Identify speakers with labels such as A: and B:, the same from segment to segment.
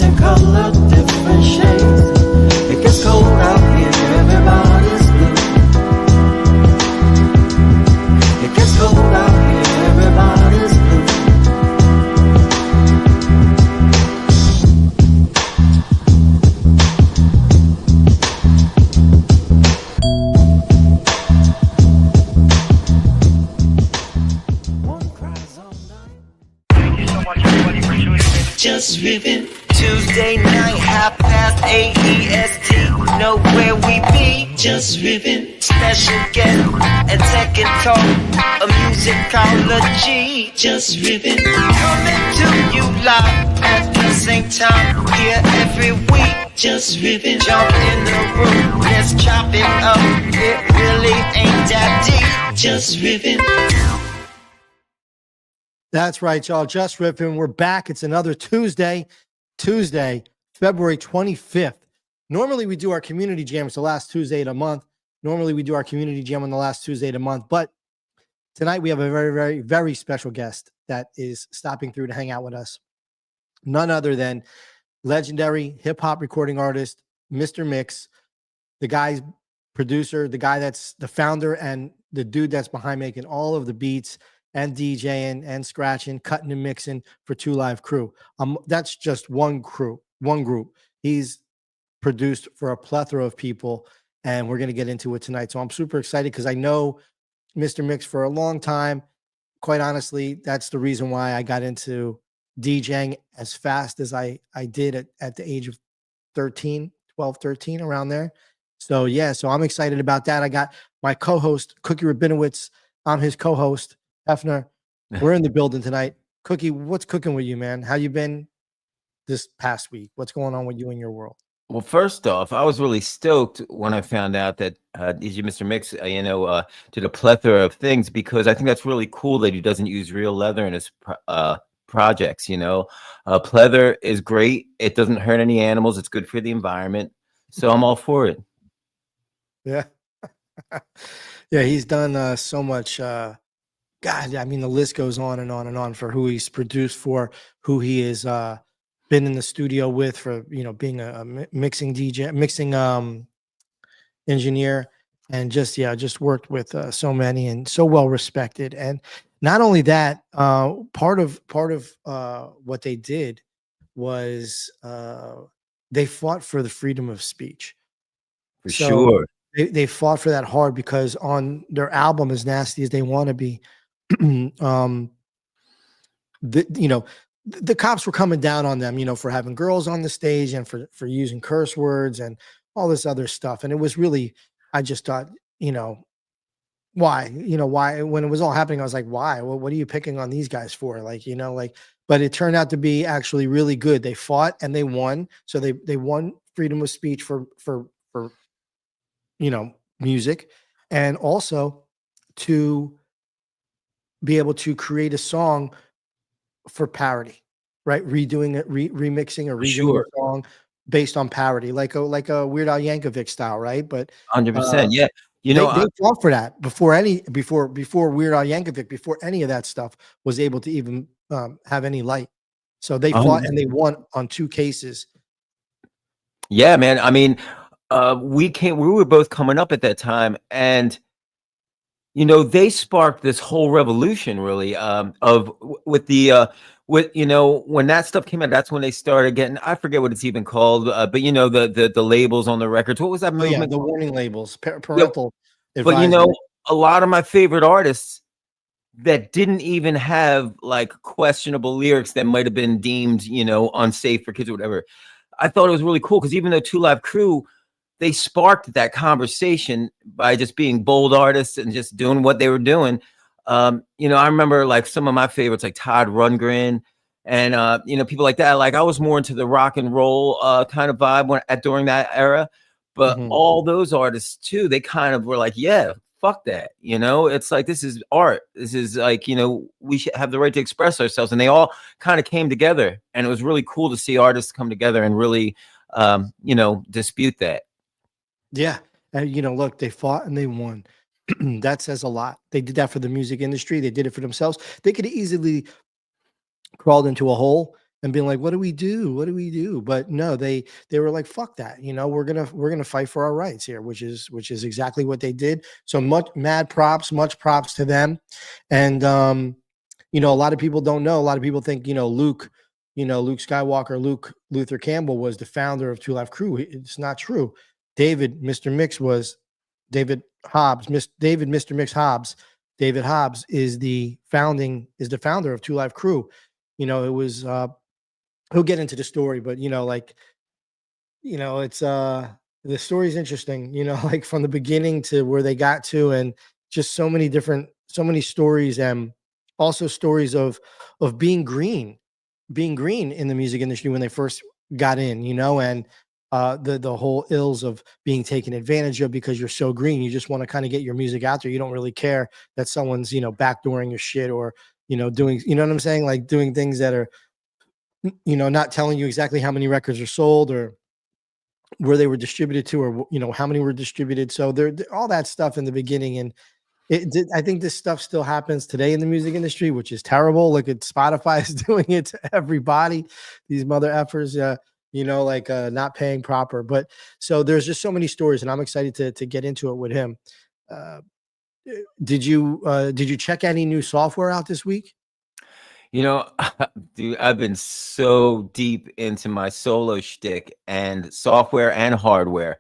A: different color, different shades. It gets cold out here, everybody's blue. It gets cold out here, everybody's blue. One cries all night.
B: Thank you so much, everybody, for tuning in.
A: Just riffin'.
C: Tuesday night, 8:30 EST. Know where we be.
A: Just riffin'.
C: Special guest and tech and talk. A musicology.
A: Just riffin'.
C: Coming to you live at the same time. Here every week.
A: Just riffin'.
C: Jump in the room. Let's chop it up. It really ain't that deep.
A: Just riffin'.
D: That's right, y'all. Just Riffin. We're back. It's another Tuesday, February 25th. Normally we do our community jam. It's the last Tuesday of the month. Normally we do our community jam on the last Tuesday of the month. But tonight we have a very, very, very special guest that is stopping through to hang out with us. None other than legendary hip-hop recording artist, Mr. Mixx, the guy's producer, the guy that's the founder and the dude that's behind making all of the beats and DJing and scratching, cutting and mixing for Two Live Crew. That's just one group. He's produced for a plethora of people, and we're going to get into it tonight. So I'm super excited because I know Mr. Mixx for a long time. Quite honestly, that's the reason why I got into DJing as fast as I did at the age of 13, around there. So yeah, so I'm excited about that. I got my co-host, Cookie Rabinowitz. I'm his co-host. Hefner, we're in the building tonight. Cookie, what's cooking with you, man? How you been this past week? What's going on with you in your world?
E: Well, first off, I was really stoked when I found out that DJ Mr. Mixx, did a plethora of things, because I think that's really cool that he doesn't use real leather in his projects. Pleather is great. It doesn't hurt any animals. It's good for the environment. So I'm all for it.
D: Yeah. Yeah, he's done so much. God, I mean, the list goes on and on and on for who he's produced for, who he has been in the studio with, for being a mixing DJ, mixing engineer, and just worked with so many and so well respected. And not only that, part of what they did was they fought for the freedom of speech.
E: For sure.
D: They fought for that hard, because on their album, As Nasty as They Want to Be, the cops were coming down on them, for having girls on the stage and for using curse words and all this other stuff. And it was really, I just thought, why, when it was all happening, I was like, why? Well, what are you picking on these guys for? But it turned out to be actually really good. They fought and they won. So they won freedom of speech for music, and also to be able to create a song for parody, right? Redoing it, remixing or redoing a song based on parody, like a Weird Al Yankovic style, right? But
E: 100%. Yeah.
D: They fought for that before Weird Al Yankovic, before any of that stuff was able to even have any light. So they fought and they won on 2 cases.
E: Yeah, man. I mean, we were both coming up at that time, and they sparked this whole revolution, really, when that stuff came out. That's when they started getting, I forget what it's even called, but the labels on the records. What was that movement?
D: Yeah, the warning labels, parental
E: advisory. But a lot of my favorite artists that didn't even have like questionable lyrics that might have been deemed, unsafe for kids or whatever. I thought it was really cool, because even though Two Live Crew, they sparked that conversation by just being bold artists and just doing what they were doing. I remember like some of my favorites, like Todd Rundgren and, people like that. Like I was more into the rock and roll kind of vibe during that era. But all those artists too, they kind of were like, yeah, fuck that. It's like, this is art. This is like, we should have the right to express ourselves. And they all kind of came together. And it was really cool to see artists come together and really, dispute that.
D: Yeah. And, look, they fought and they won. That says a lot. They did that for the music industry. They did it for themselves. They could have easily crawled into a hole and being like, what do we do? What do we do? But no, they were like, fuck that. You know, we're gonna fight for our rights here, which is exactly what they did. So much props to them. And you know, a lot of people don't know. A lot of people think, Luke Skywalker, Luke Luther Campbell was the founder of Two Live Crew. It's not true. David, Mr. Mixx was David Hobbs, David, Mr. Mixx Hobbs. David Hobbs is the founder of Two Live Crew. You know, it was he'll get into the story, but it's the story's interesting, like from the beginning to where they got to, and just so many stories, and also stories of being green in the music industry when they first got in, and the whole ills of being taken advantage of because you're so green. You just want to kind of get your music out there. You don't really care that someone's, backdooring your shit, or, doing, you know what I'm saying? Like doing things that are, not telling you exactly how many records are sold or where they were distributed to, or, how many were distributed. So there all that stuff in the beginning. And I think this stuff still happens today in the music industry, which is terrible. Look at Spotify is doing it to everybody. These mother effers, not paying proper. But so there's just so many stories, and I'm excited to get into it with him. Did you check any new software out this week?
E: Dude, I've been so deep into my solo shtick and software and hardware.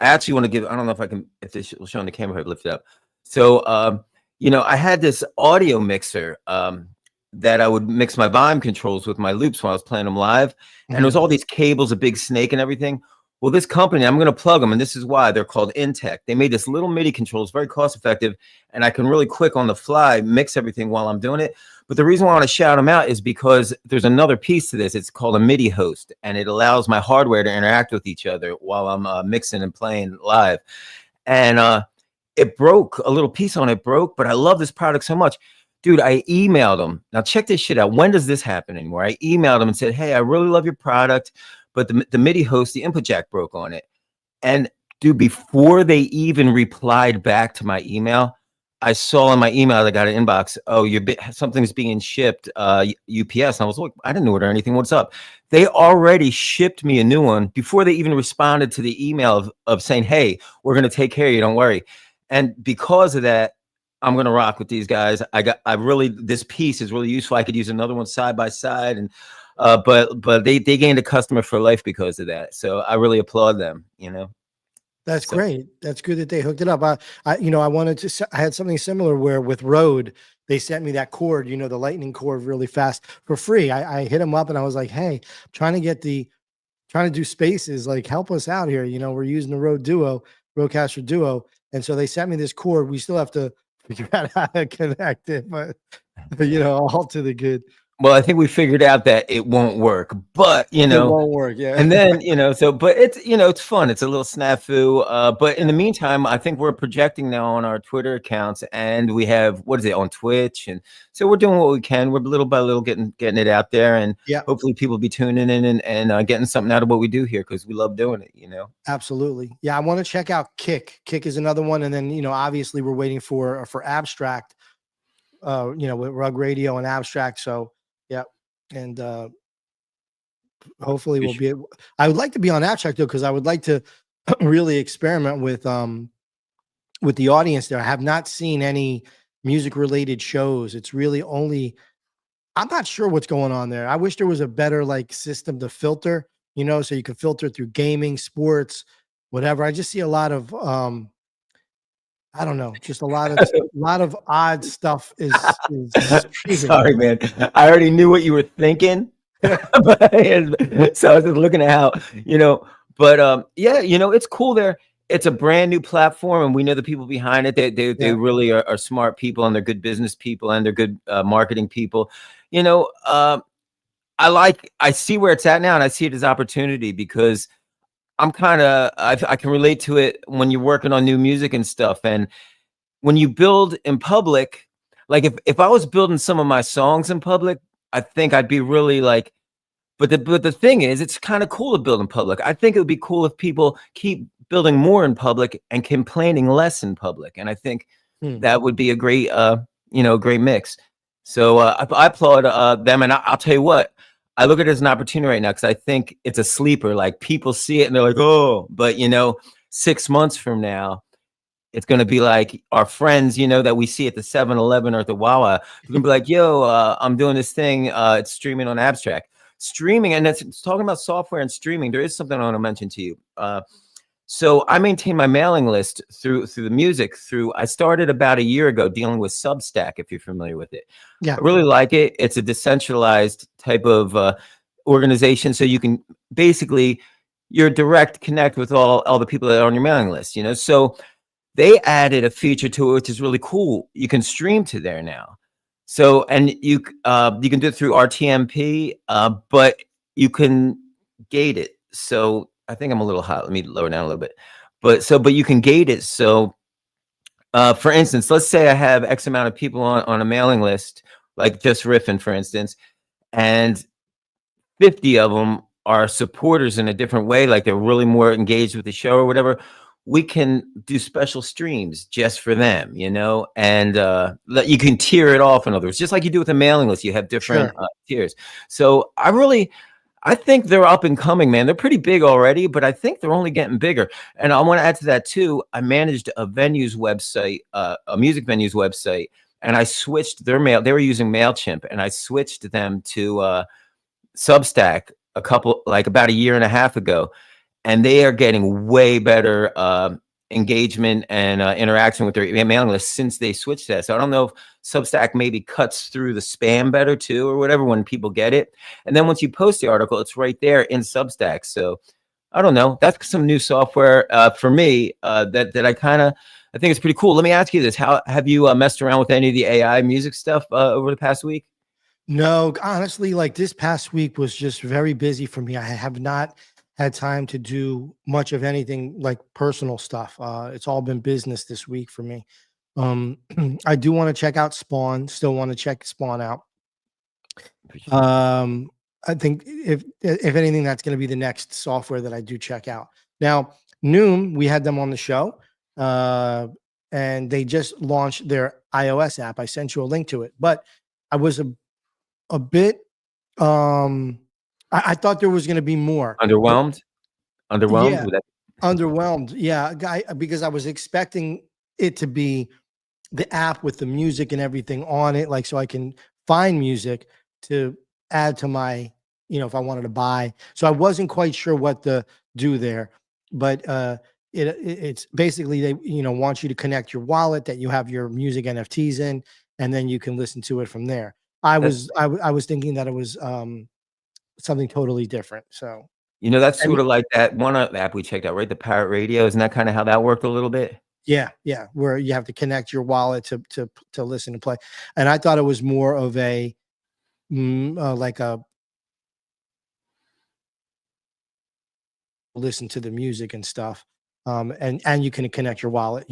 E: I actually want to give, I don't know if this will show on the camera, if I lift it up. So, I had this audio mixer that I would mix my volume controls with my loops when I was playing them live. And there was all these cables, a big snake and everything. Well, this company, I'm going to plug them, and this is why they're called Intech. They made this little MIDI controls, very cost effective, and I can really quick on the fly mix everything while I'm doing it. But the reason why I want to shout them out is because there's another piece to this. It's called a MIDI host, and it allows my hardware to interact with each other while I'm mixing and playing live. And it broke, a little piece on it broke, but I love this product so much. Dude, I emailed them. Now check this shit out. When does this happen anymore? I emailed them and said, hey, I really love your product, but the MIDI host, the input jack broke on it. And dude, before they even replied back to my email, I saw in my email, I got an inbox, oh, something's being shipped, UPS. And I was like, I didn't order anything. What's up? They already shipped me a new one before they even responded to the email of saying, hey, we're going to take care of you. Don't worry. And because of that, I'm going to rock with these guys. This piece is really useful. I could use another one side by side. And, but they gained a customer for life because of that. So I really applaud them,
D: That's great. That's good that they hooked it up. I had something similar where with Rode, they sent me that cord, the lightning cord really fast for free. I hit them up and I was like, hey, I'm trying to do spaces, like help us out here. We're using the Rodecaster Duo. And so they sent me this cord. We still have to figure out how to connect it, but all to the good.
E: Well, I think we figured out that it won't work, but
D: it won't work, yeah.
E: And then but it's it's fun. It's a little snafu. But in the meantime, I think we're projecting now on our Twitter accounts, and we have on Twitch, and so we're doing what we can. We're little by little getting it out there, and hopefully people will be tuning in and getting something out of what we do here because we love doing it.
D: Absolutely, yeah. I want to check out Kick. Kick is another one, and then obviously we're waiting for Abstract. With Rug Radio and Abstract. So. Yeah. And hopefully we'll be I would like to be on Abstract though, because I would like to really experiment with the audience there. I have not seen any music related shows. It's really only, I'm not sure what's going on there. I wish there was a better system to filter, so you could filter through gaming, sports, whatever. I just see a lot of I don't know, just a lot of odd stuff is
E: sorry, man. I already knew what you were thinking. So I was just looking at how, but it's cool there. It's a brand new platform, and we know the people behind it. They really are smart people, and they're good business people, and they're good marketing people. I see where it's at now, and I see it as opportunity because I can relate to it when you're working on new music and stuff. And when you build in public, like if I was building some of my songs in public, I think I'd be really but the thing is, it's kind of cool to build in public. I think it would be cool if people keep building more in public and complaining less in public. And I think that would be a great, great mix. So I applaud them. And I'll tell you what, I look at it as an opportunity right now because I think it's a sleeper. Like people see it and they're like, oh, but 6 months from now, it's going to be like our friends, that we see at the 7-Eleven or at the Wawa. They're going to be like, yo, I'm doing this thing. It's streaming on Abstract. Streaming, and it's talking about software and streaming. There is something I want to mention to you. So I maintain my mailing list through the music. I started about a year ago dealing with Substack, if you're familiar with it.
D: Yeah.
E: I really like it. It's a decentralized type of organization. So you can basically, your direct connect with all the people that are on your mailing list, So they added a feature to it, which is really cool. You can stream to there now. So, and you can do it through RTMP, but you can gate it. So I think I'm a little hot. Let me lower down a little bit. But you can gate it. So, for instance, let's say I have X amount of people on a mailing list, like Jus Riffin, for instance, and 50 of them are supporters in a different way, like they're really more engaged with the show or whatever. We can do special streams just for them, and you can tier it off. In other words, just like you do with a mailing list, you have different tiers. So I think they're up and coming, man. They're pretty big already, but I think they're only getting bigger. And I want to add to that too. I managed a venue's website, a music venue's website, and I switched their mail. They were using MailChimp, and I switched them to Substack about a year and a half ago. And they are getting way better engagement and interaction with their mailing list since they switched that. So I don't know if Substack maybe cuts through the spam better too, or whatever, when people get it. And then once you post the article, it's right there in Substack. So I don't know. That's some new software for me that I think it's pretty cool. Let me ask you this: how have you messed around with any of the AI music stuff over the past week?
D: No, honestly, like this past week was just very busy for me. I have not had time to do much of anything like personal stuff. It's all been business this week for me. I do want to check out Spawn. Still want to check Spawn out. I think if anything, that's going to be the next software that I do check out. Now, Noom, we had them on the show, and they just launched their iOS app. I sent you a link to it, but I was a bit. I thought there was going to be more.
E: Underwhelmed?
D: Yeah,
E: with that?
D: underwhelmed. Yeah, because I was expecting it to be the app with the music and everything on it, like so I can find music to add to my, if I wanted to buy. So I wasn't quite sure what to do there, but it's basically they want you to connect your wallet that you have your music NFTs in, and then you can listen to it from there. I was thinking that it was something totally different. So
E: That's sort of like that one app we checked out, right? The Pirate Radio. Isn't that kind of how that worked a little bit?
D: yeah, where you have to connect your wallet to listen and play. And I thought it was more of a like a listen to the music and stuff. And you can connect your wallet,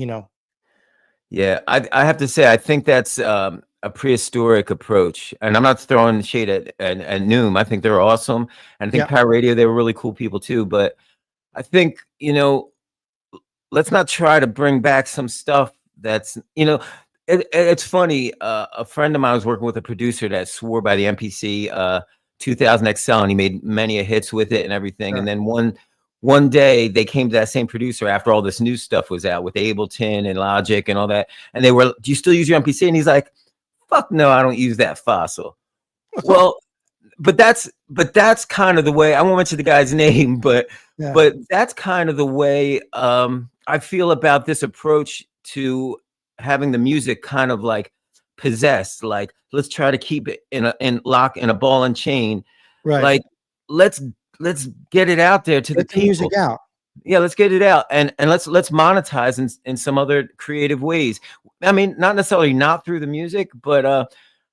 E: Yeah, I have to say, I think that's a prehistoric approach, and I'm not throwing shade at Noom. I think they're awesome, and I think Pirate Radio, they were really cool people too. But I think let's not try to bring back some stuff that's it's funny. A friend of mine was working with a producer that swore by the MPC 2000 XL, and he made many a hits with it and everything.
D: Sure.
E: And then one day they came to that same producer after all this new stuff was out with Ableton and Logic and all that, and they were, "Do you still use your MPC?" And he's like, "Fuck no, I don't use that fossil." Well, but that's kind of the way, I won't mention the guy's name, but that's kind of the way I feel about this approach to having the music kind of like possessed. Like, let's try to keep it in lock, in a ball and chain.
D: Right.
E: Like, let's get it out there to
D: Get
E: the people.
D: music out.
E: Yeah, let's get it out, and let's monetize in some other creative ways. I mean, not necessarily not through the music, but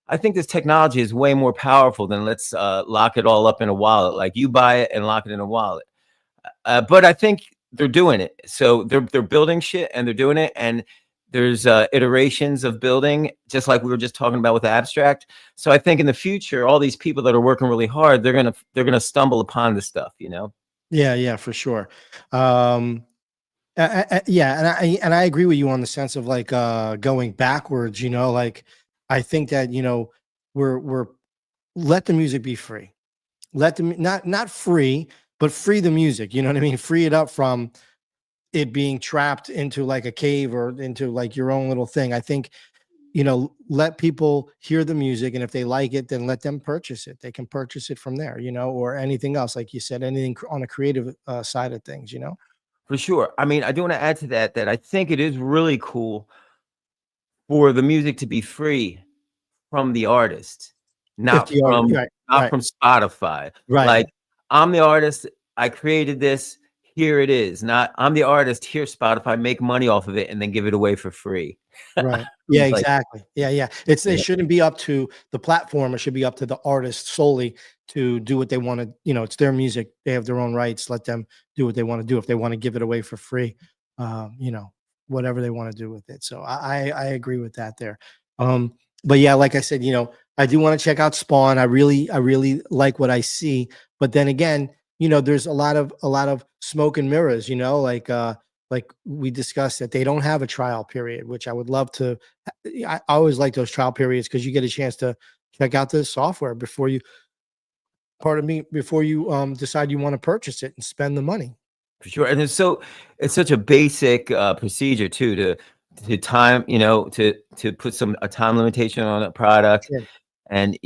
E: I think this technology is way more powerful than let's lock it all up in a wallet. Like, you buy it and lock it in a wallet. But I think they're doing it. So they're building shit, and they're doing it, and there's iterations of building, just like we were just talking about with Abstract. So I think in the future, all these people that are working really hard, they're gonna stumble upon this stuff,
D: Yeah, for sure. Yeah, and I agree with you on the sense of like going backwards. Like I think that we're let the music be free. let them not free, but free the music. You know what I mean? Free it up from it being trapped into like a cave or into like your own little thing. I think, let people hear the music, and if they like it, then let them purchase it. They can purchase it from there, or anything else, like you said, anything on a creative side of things.
E: For sure. I mean, I do want to add to that that I think it is really cool for the music to be free from the artist,
D: If the art, right,
E: not
D: right,
E: from Spotify.
D: right,
E: Like, I'm the artist, I created this, here it is. Not I'm the artist, here Spotify, make money off of it and then give it away for free.
D: right. Yeah,
E: Like,
D: exactly. Yeah, yeah. It shouldn't be up to the platform. It should be up to the artist solely to do what they want to. It's their music. They have their own rights. Let them do what they want to do. If they want to give it away for free, whatever they want to do with it. So I agree with that there. But yeah, like I said, I do want to check out Spawn. I really like what I see. But then again, there's a lot of smoke and mirrors. Like we discussed, that they don't have a trial period, which I would love to. I always like those trial periods because you get a chance to check out the software before you, decide you want to purchase it and spend the money.
E: for sure. And it's such a basic procedure too, to time, to put a time limitation on a product.
D: Sure.
E: And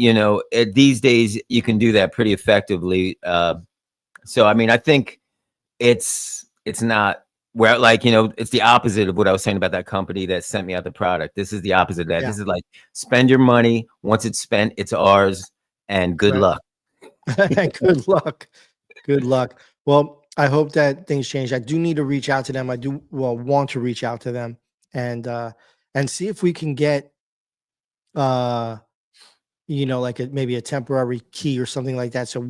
E: these days you can do that pretty effectively. So I mean, I think it's not where, like, it's the opposite of what I was saying about that company that sent me out the product. This is the opposite of that.
D: Yeah.
E: This is like, spend your money. Once it's spent, it's ours, and good
D: Right.
E: luck.
D: Good luck. Good luck. Well, I hope that things change. I do need to reach out to them. I do want to reach out to them and see if we can get like maybe a temporary key or something like that, so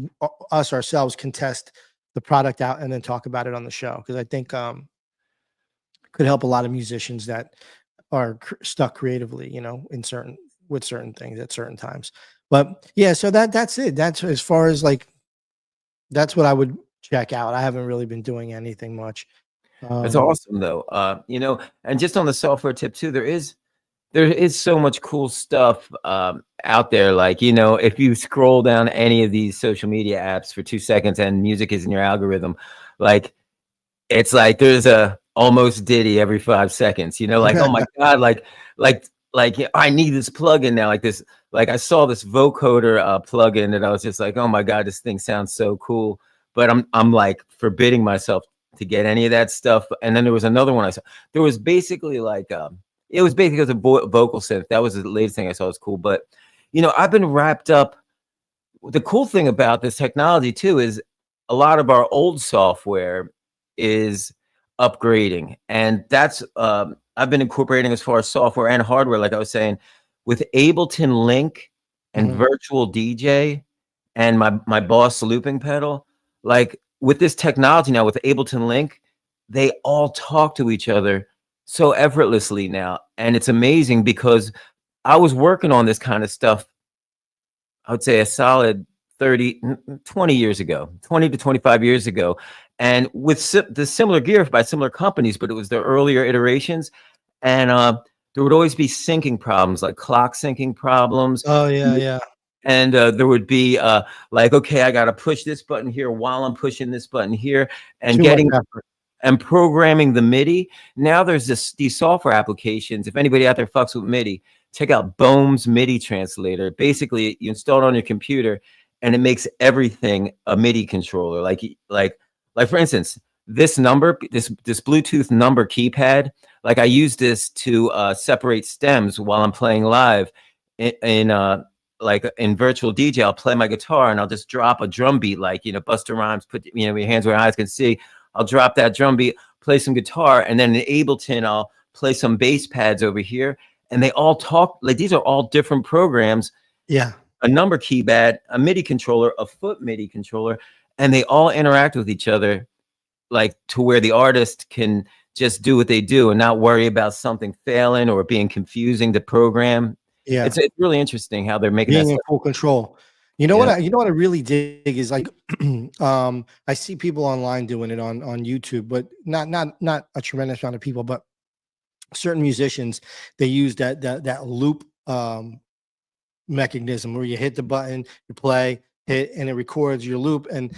D: us ourselves can test the product out and then talk about it on the show, because I think could help a lot of musicians that are stuck creatively, with certain things at certain times. But yeah, so that's it. That's as far as like, that's what I would check out. I haven't really been doing anything much.
E: That's awesome though. And just on the software tip too, there is so much cool stuff out there. Like, if you scroll down any of these social media apps for 2 seconds and music is in your algorithm, like, it's like there's a almost Diddy every 5 seconds, like, oh my God, like I need this plugin now, like this, like I saw this vocoder plugin and I was just like, oh my God, this thing sounds so cool. But I'm like forbidding myself to get any of that stuff. And then there was another one I saw. There was basically like it was basically a vocal synth. That was the latest thing I saw. It was cool. But I've been wrapped up. The cool thing about this technology too is a lot of our old software is upgrading, and that's I've been incorporating as far as software and hardware, like I was saying, with Ableton Link and Virtual DJ and my Boss looping pedal. Like, with this technology now, with Ableton Link, they all talk to each other so effortlessly now. And it's amazing because I was working on this kind of stuff, I would say a solid 20 years ago, 20 to 25 years ago. And with the similar gear by similar companies, but it was the earlier iterations. And there would always be syncing problems, like clock syncing problems.
D: Oh yeah.
E: And there would be like, okay, I got to push this button here while I'm pushing this button here, and and programming the MIDI. Now there's these software applications. If anybody out there fucks with MIDI, check out Bohm's MIDI translator. Basically, you install it on your computer and it makes everything a MIDI controller. Like for instance, this Bluetooth number keypad, like I use this to separate stems while I'm playing live like in Virtual DJ. I'll play my guitar and I'll just drop a drum beat, like, Busta Rhymes, put, your hands where your eyes can see. I'll drop that drum beat, play some guitar, and then in Ableton, I'll play some bass pads over here. And they all talk, like, these are all different programs.
D: Yeah.
E: A number keypad, a MIDI controller, a foot MIDI controller, and they all interact with each other, like, to where the artist can just do what they do and not worry about something failing or being confusing to program.
D: Yeah.
E: It's really interesting how they're making
D: being
E: that
D: in full control. What I really dig is, like, I see people online doing it on YouTube, but not a tremendous amount of people, but certain musicians, they use that loop mechanism where you hit the button, you play, hit and it records your loop. And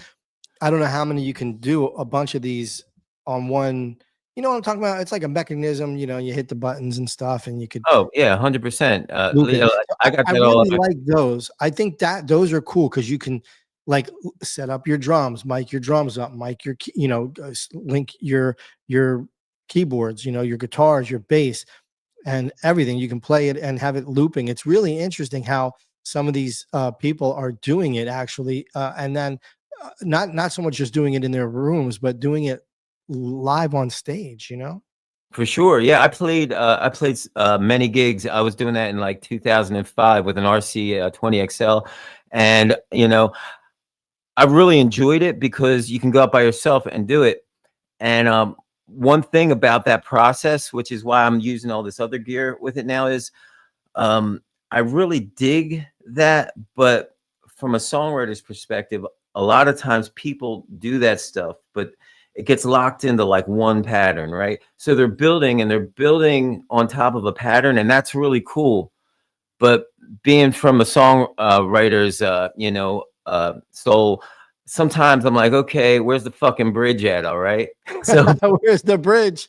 D: I don't know how many you can do a bunch of these on one. You know what I'm talking about? It's like a mechanism, you know, you hit the buttons and stuff and you could
E: Oh yeah, 100%.
D: loop it.
E: I got
D: I
E: that all
D: really
E: up.
D: like those. I think that those are cool because you can like set up your drums, mic your drums up, mic your, link your keyboards, you know, your guitars, your bass, and everything. You can play it and have it looping. It's really interesting how some of these people are doing it actually, and then not so much just doing it in their rooms, but doing it live on stage. You know?
E: For sure. Yeah, I played many gigs. I was doing that in like 2005 with an RC 20 XL, and I really enjoyed it because you can go out by yourself and do it. And one thing about that process, which is why I'm using all this other gear with it now, is I really dig that. But from a songwriter's perspective, a lot of times people do that stuff, but it gets locked into like one pattern, right? So they're building on top of a pattern, and that's really cool. But being from a songwriter's, soul, sometimes I'm like, okay, where's the fucking bridge at? All right. So,
D: Where's the bridge?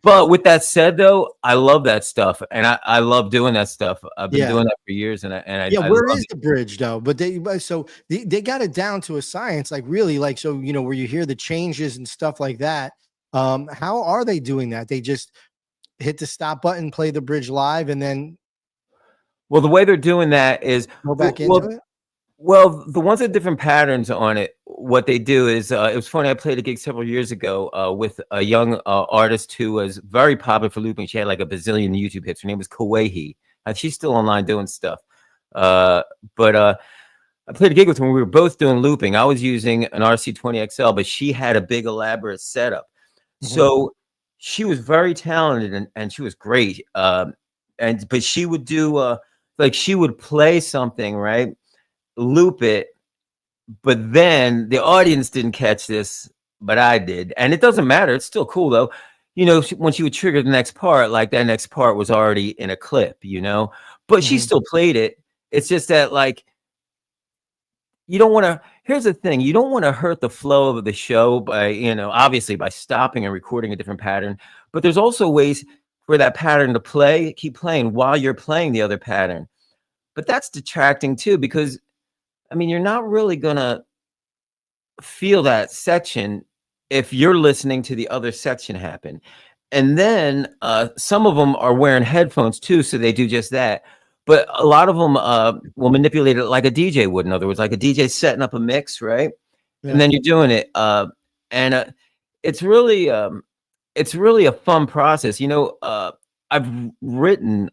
E: but with that said, though, I love that stuff, and I love doing that stuff. I've been doing that for years, and I
D: where
E: love
D: is the bridge though? But they got it down to a science, like really, like, so where you hear the changes and stuff like that. How are they doing that? They just hit the stop button, play the bridge live, and then
E: Well, the way they're doing that is
D: go back into it.
E: Well, the ones with different patterns on it, what they do is, it was funny. I played a gig several years ago with a young artist who was very popular for looping. She had like a bazillion YouTube hits. Her name was Kawehi. She's still online doing stuff. But I played a gig with her when we were both doing looping. I was using an RC20 XL, but she had a big elaborate setup. Mm-hmm. So she was very talented and she was great. But she would do like she would play something, right? Loop it, but then the audience didn't catch this, but I did, and it doesn't matter. It's still cool though. When she would trigger the next part, like that next part was already in a clip, but she still played it. It's just that, like, you don't want to. Here's the thing: you don't want to hurt the flow of the show by, obviously by stopping and recording a different pattern. But there's also ways for that pattern to keep playing while you're playing the other pattern. But that's detracting too, because you're not really going to feel that section if you're listening to the other section happen. And then some of them are wearing headphones too, so they do just that. But a lot of them will manipulate it like a DJ would. In other words, like a DJ setting up a mix, right? Yeah. And then you're doing it. And it's really a fun process. I've written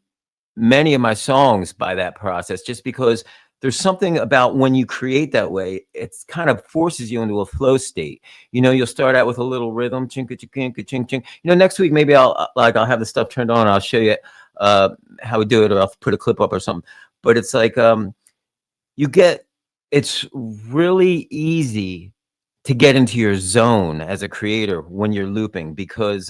E: many of my songs by that process, just because there's something about when you create that way, it's kind of forces you into a flow state. You'll start out with a little rhythm, chinka chinka chink chink. Next week maybe I'll have the stuff turned on and I'll show you how we do it, or I'll put a clip up or something. But it's like it's really easy to get into your zone as a creator when you're looping, because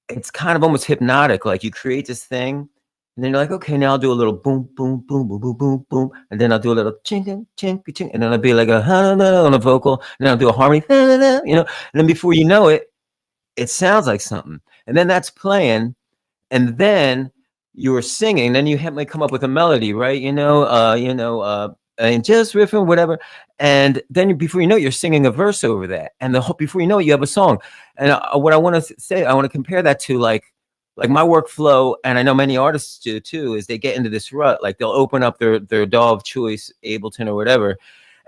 E: it's kind of almost hypnotic. Like you create this thing, and then you're like, okay, now I'll do a little boom, boom, boom, boom, boom, boom, boom. And then I'll do a little ching, ching, ching. And then I'll be like on a vocal. And then I'll do a harmony, And then before you know it, it sounds like something. And then that's playing. And then you're singing. Then you might come up with a melody, right? And Jus Riffin, whatever. And then before you know it, you're singing a verse over that. And before you know it, you have a song. And what I want to say, I want to compare that to like my workflow, and I know many artists do too, is they get into this rut. Like they'll open up their DAW of choice, Ableton or whatever,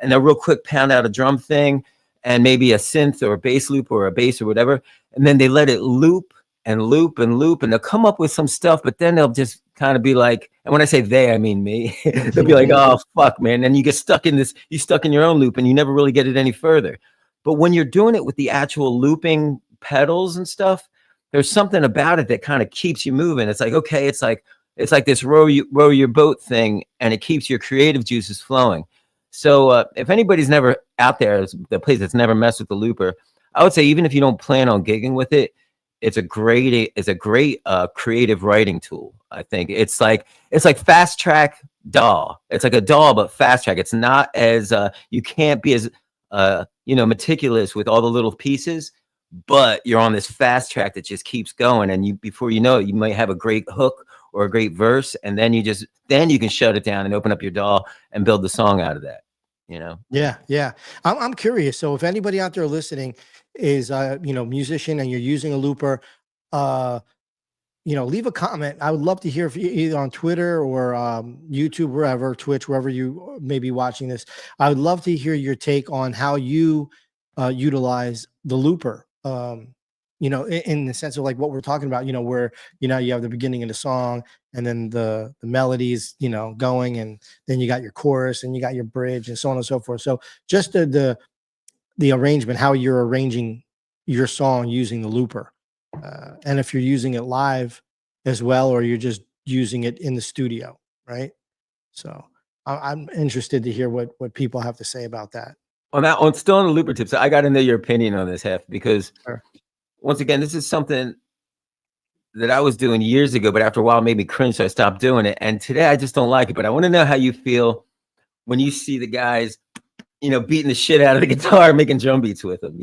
E: and they'll real quick pound out a drum thing and maybe a synth or a bass loop or a bass or whatever. And then they let it loop and loop and loop, and they'll come up with some stuff, but then they'll just kind of be like, and when I say they, I mean me, they'll be like, oh, fuck, man. And you get stuck in your own loop and you never really get it any further. But when you're doing it with the actual looping pedals and stuff, there's something about it that kind of keeps you moving. It's like, okay, it's like this row your boat thing, and it keeps your creative juices flowing. So if anybody's never out there, the place that's never messed with the looper, I would say, even if you don't plan on gigging with it, it's a great creative writing tool. I think it's like fast track DAW. It's like a DAW, but fast track. It's not as you can't be as meticulous with all the little pieces, but you're on this fast track that just keeps going, and you before you know it, you might have a great hook or a great verse, and then you can shut it down and open up your DAW and build the song out of that.
D: Yeah, yeah. I'm curious. So if anybody out there listening is musician and you're using a looper, leave a comment. I would love to hear if either on Twitter or YouTube, wherever, Twitch, wherever you may be watching this. I would love to hear your take on how you utilize the looper. In the sense of like what we're talking about, where you have the beginning of the song and then the melodies, going, and then you got your chorus and you got your bridge and so on and so forth. So just the arrangement, how you're arranging your song using the looper. And if you're using it live as well, or you're just using it in the studio, right? So I'm interested to hear what people have to say about that.
E: On still on the looper tips, I got to know your opinion on this, Hef, because
D: Sure.
E: once again, this is something that I was doing years ago, but after a while it made me cringe, so I stopped doing it. And today I just don't like it. But I want to know how you feel when you see the guys, beating the shit out of the guitar, making drum beats with them,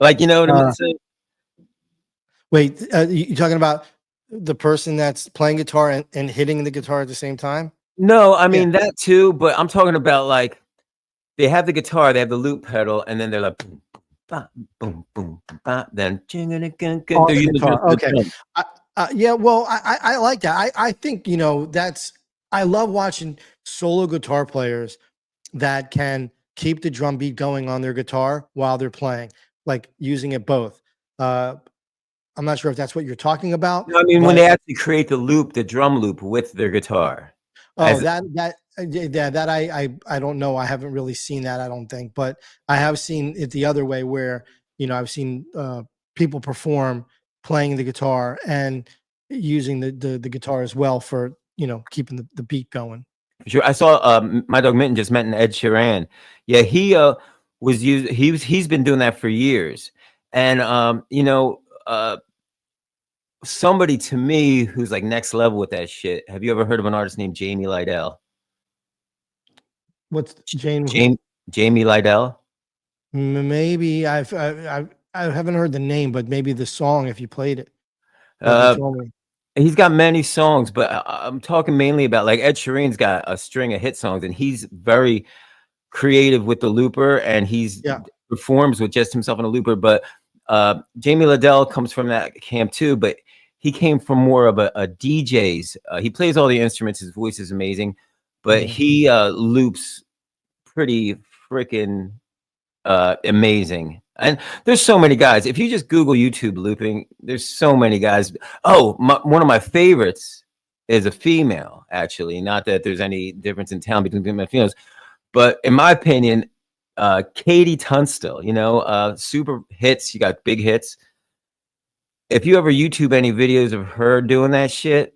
E: Like, you know what I'm saying?
D: Wait, you talking about the person that's playing guitar and hitting the guitar at the same time?
E: No, I mean that too, but I'm talking about like they have the guitar, they have the loop pedal, and then they're like boom, ba, boom, boom, ba, then
D: Oh,
E: they're
D: the
E: using
D: guitar.
E: the
D: Okay.
E: drum.
D: Yeah, well, I like that. I think, I love watching solo guitar players that can keep the drum beat going on their guitar while they're playing, like using it both. I'm not sure if that's what you're talking about.
E: No, I mean when
D: but
E: they actually create the drum loop with their guitar.
D: oh,
E: As
D: that I don't know. I haven't really seen that, I don't think, but I have seen it the other way where, I've seen people perform playing the guitar and using the guitar as well for, keeping the beat going.
E: sure, I saw my dog Mitten just met an Ed Sheeran. Yeah, he he's been doing that for years. And somebody to me who's like next level with that shit. Have you ever heard of an artist named Jamie Lydell?
D: What's Jane?
E: Jamie Lydell?
D: Maybe I haven't heard the name, but maybe the song if you played it. If you
E: Uh,
D: told me.
E: he's got many songs, but I'm talking mainly about like Ed Sheeran's got a string of hit songs, and he's very creative with the looper, and he's
D: Yeah.
E: performs with just himself on a looper. But Jamie Lydell comes from that camp too, but he came from more of a DJ's. He plays all the instruments. His voice is amazing, but
D: Mhm.
E: he loops pretty freaking amazing. And there's so many guys. If you just Google YouTube looping, there's so many guys. Oh, one of my favorites is a female, actually. Not that there's any difference in talent between female and females, but in my opinion, Katie Tunstall, super hits. You got big hits. If you ever YouTube any videos of her doing that shit,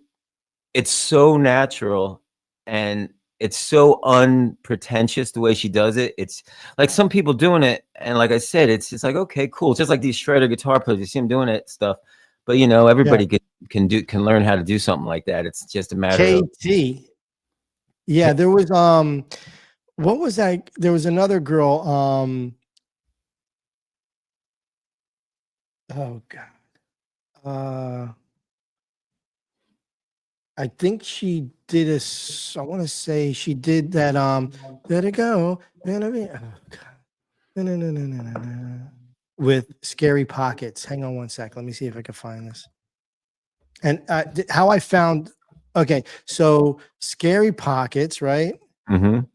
E: it's so natural and it's so unpretentious the way she does it. It's like some people doing it, and like I said, it's just like, okay, cool. It's just like these shredder guitar players. You see them doing it stuff, but everybody can learn how to do something like that. It's just a matter of
D: KT. Yeah, there was what was that? There was another girl. Oh God. I think she did I want to say she did that. Let it go. With Scary Pockets. Hang on one sec. Let me see if I can find this. And how I found. Okay, so Scary Pockets, right?
E: Mhm.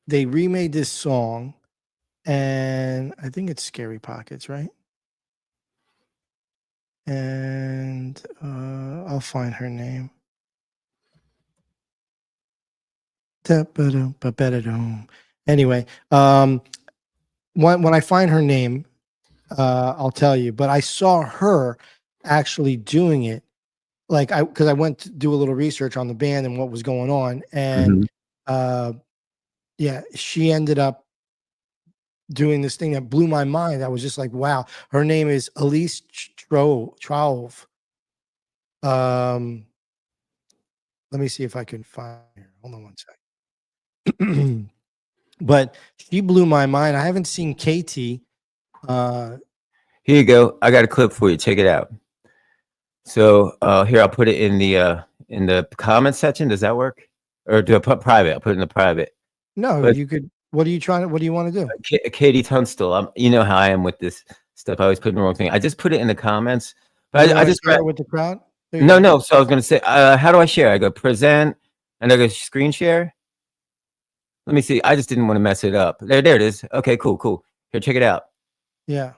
D: They remade this song, and I think it's Scary Pockets, right? And I'll find her name. Anyway, when I find her name, I'll tell you. But I saw her actually doing it, because I went to do a little research on the band and what was going on, and yeah, she ended up doing this thing that blew my mind. I was just like, wow. Her name is Elise Trove. Let me see if I can find her. Hold on one second. But she blew my mind. I haven't seen KT.
E: Here you go. I got a clip for you. Check it out. So here, I'll put it in the comment section. Does that work? Or do I put private? I'll put it in the private.
D: No,
E: But-
D: you could. What are you trying to? What do you want to do?
E: Katie Tunstall. You know how I am with this stuff. I always put in the wrong thing. I just put it in the comments.
D: You
E: But I
D: wanna
E: just
D: share it with the crowd. There you
E: no,
D: go.
E: no. So I was gonna say, how do I share? I go present, and I go screen share. Let me see. I just didn't want to mess it up. There it is. Okay, cool. Here, check it out.
D: Yeah.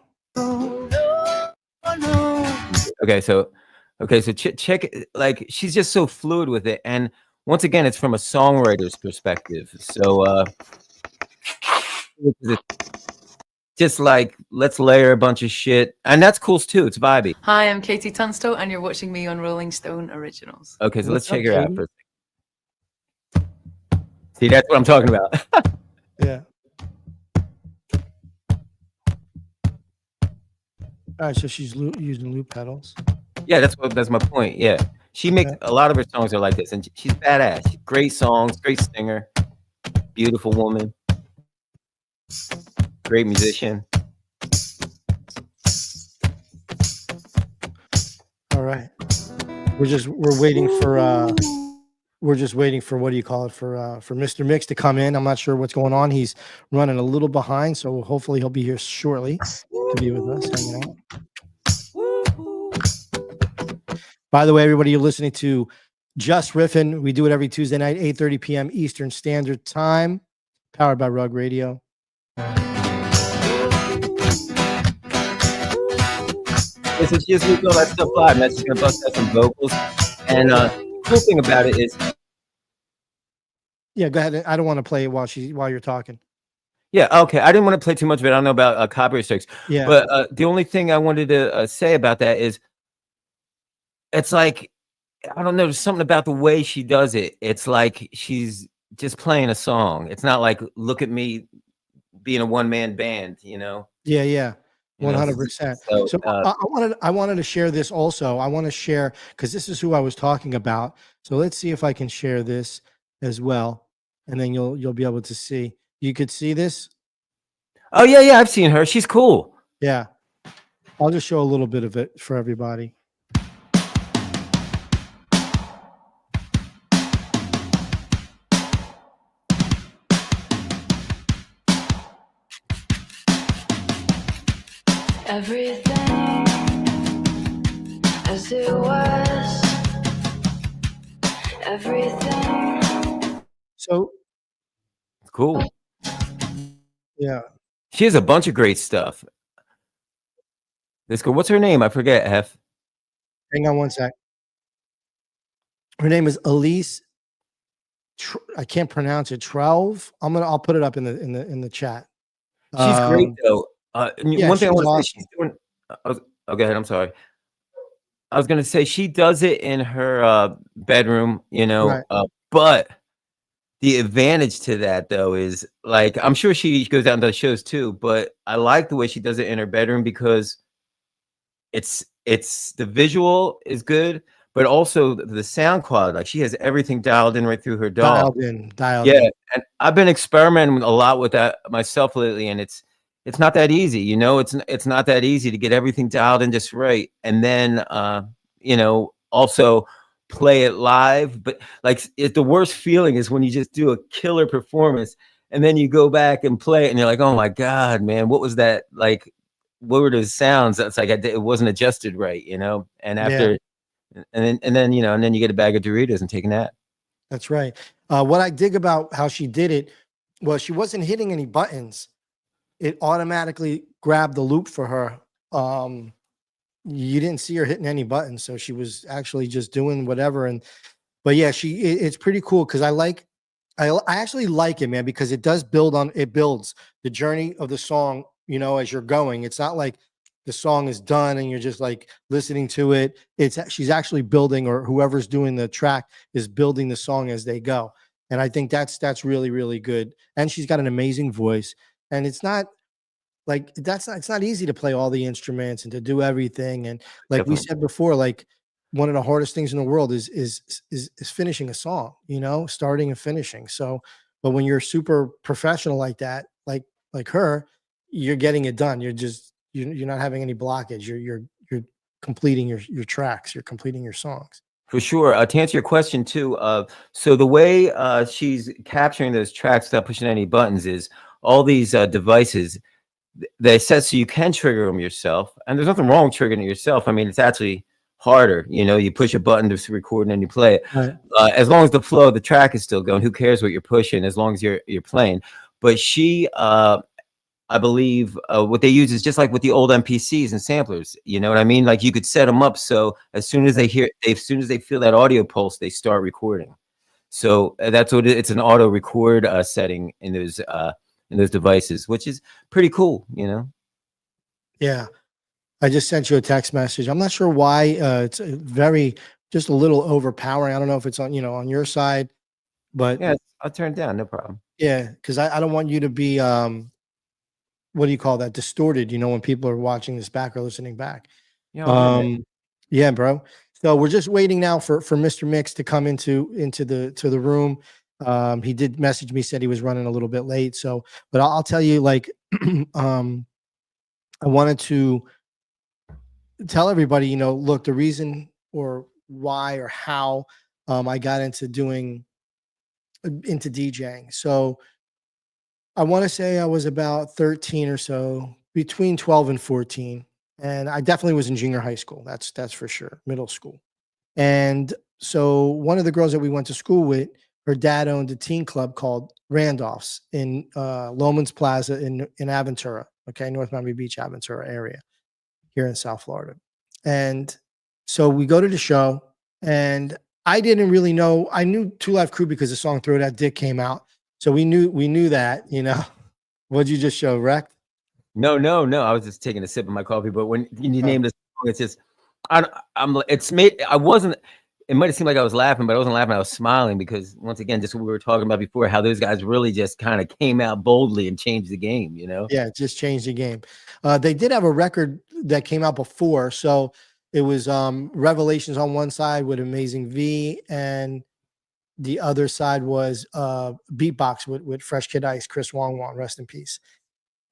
E: Okay, so check it. Like, she's just so fluid with it, and once again, it's from a songwriter's perspective. So just like, let's layer a bunch of shit, and that's cool too. It's vibey.
F: Hi, I'm Katie Tunstall, and you're watching me on Rolling Stone Originals.
E: Okay, so let's
D: What's up,
E: check her out
D: Katie?
E: for a second. See, that's what I'm talking about.
D: Yeah. All right. So she's using loop pedals.
E: Yeah, that's my point. Yeah, she makes a lot of her songs are like this, and she's badass. Great songs, great singer, beautiful woman, great musician.
D: All right. We're waiting for what do you call it, for Mr. Mixx to come in. I'm not sure what's going on. He's running a little behind, so hopefully he'll be here shortly to be with us, hanging out. By the way, everybody, you're listening to Jus Riffin. We do it every Tuesday night, 8:30 p.m. Eastern Standard Time, powered by Rug Radio.
E: So she just moved all that stuff live, and that's just gonna bust out some vocals. And cool thing about it is,
D: Yeah, go ahead. I don't want to play it while you're talking.
E: yeah, okay. I didn't want to play too much of it. I don't know about copyright strikes.
D: Yeah.
E: But the only thing I wanted to say about that is, it's like, I don't know, there's something about the way she does it. It's like she's just playing a song. It's not like, look at me being a one-man band, you know?
D: Yeah.
E: You know,
D: 100%.
E: so,
D: So I wanted to share this also. I want to share, because this is who I was talking about. So let's see if I can share this as well, and then you'll be able to see. You could see this.
E: Oh yeah, I've seen her. She's cool.
D: Yeah. I'll just show a little bit of it for everybody.
G: Everything as it was. Everything.
D: So
E: Cool.
D: yeah.
E: She has a bunch of great stuff. This girl, what's her name? I forget. F.
D: Hang on one sec. Her name is Elise. I can't pronounce it. 12. I'll put it up in the chat.
E: She's great though.
D: yeah,
E: One thing I
D: she's
E: want to
D: awesome.
E: say, she's doing. Oh, go ahead. I'm sorry. I was gonna say she does it in her bedroom, you know.
D: Right.
E: But the advantage to that though is, like, I'm sure she goes out and does shows too. But I like the way she does it in her bedroom, because it's the visual is good, but also the sound quality. Like, she has everything dialed in right through her DAW.
D: Dialed
E: Yeah,
D: in.
E: and I've been experimenting a lot with that myself lately, and it's not that easy, you know. It's not that easy to get everything dialed in just right, and then you know, also play it live. But like, the worst feeling is when you just do a killer performance and then you go back and play it and you're like, oh my god, man, what was that? Like, what were those sounds? That's like, it wasn't adjusted right, you know. And after, and then you know, and then you get a bag of Doritos and take a nap.
D: That's right. What I dig about how she did it was she wasn't hitting any buttons. It automatically grabbed the loop for her. You didn't see her hitting any buttons, so she was actually just doing whatever. But yeah, it's pretty cool, because I actually like it, man, because it builds the journey of the song, you know, as you're going. It's not like the song is done and you're just like listening to it. She's actually building, or whoever's doing the track is building the song as they go. And I think that's really, really good. And she's got an amazing voice. And it's not it's not easy to play all the instruments and to do everything. And like we
E: Definitely.
D: said before, like, one of the hardest things in the world is finishing a song, starting and finishing. So, but when you're super professional like that, like her, you're getting it done. You're not having any blockage. You're completing your tracks. You're completing your songs.
E: For sure. To answer your question too, so the way she's capturing those tracks without pushing any buttons is all these devices. They said so you can trigger them yourself, and there's nothing wrong with triggering it yourself. I mean, it's actually harder. You push a button to record and then you play it.
D: Right.
E: As long as the flow of the track is still going, who cares what you're pushing as long as you're playing. But she, I believe, what they use is just like with the old MPCs and samplers. You know what I mean? Like you could set them up so as soon as they feel that audio pulse, they start recording. So that's what it's an auto record setting in those devices, which is pretty cool,
D: Yeah. I just sent you a text message. I'm not sure why. It's just a little overpowering. I don't know if it's on your side, but
E: Yeah, I'll turn it down, no problem.
D: yeah, because I don't want you to be what do you call that? Distorted, when people are watching this back or listening back.
E: Yeah,
D: Yeah, bro. So we're just waiting now for Mr. Mixx to come into the room. He did message me, said he was running a little bit late. So, but I'll tell you, like, I wanted to tell everybody, look, the reason or why or how I got into DJing. So I want to say I was about 13 or so, between 12 and 14. And I definitely was in junior high school. That's for sure. Middle school. And so one of the girls that we went to school with, her dad owned a teen club called Randolph's in Loman's Plaza in Aventura. Okay. North Miami Beach, Aventura area here in South Florida. And so we go to the show, and I didn't really know. I knew Two Live Crew because the song Throw That Dick came out. So we knew that, What'd you just show, Wrecked?
E: No. I was just taking a sip of my coffee, but when you named this song, it's just it might have seemed like I was laughing, but I wasn't laughing. I was smiling because, once again, just what we were talking about before, how those guys really just kind of came out boldly and changed the game,
D: Yeah, it just changed the game. They did have a record that came out before. So it was Revelations on one side with Amazing V, and the other side was Beatbox with Fresh Kid Ice, Chris Wong, rest in peace.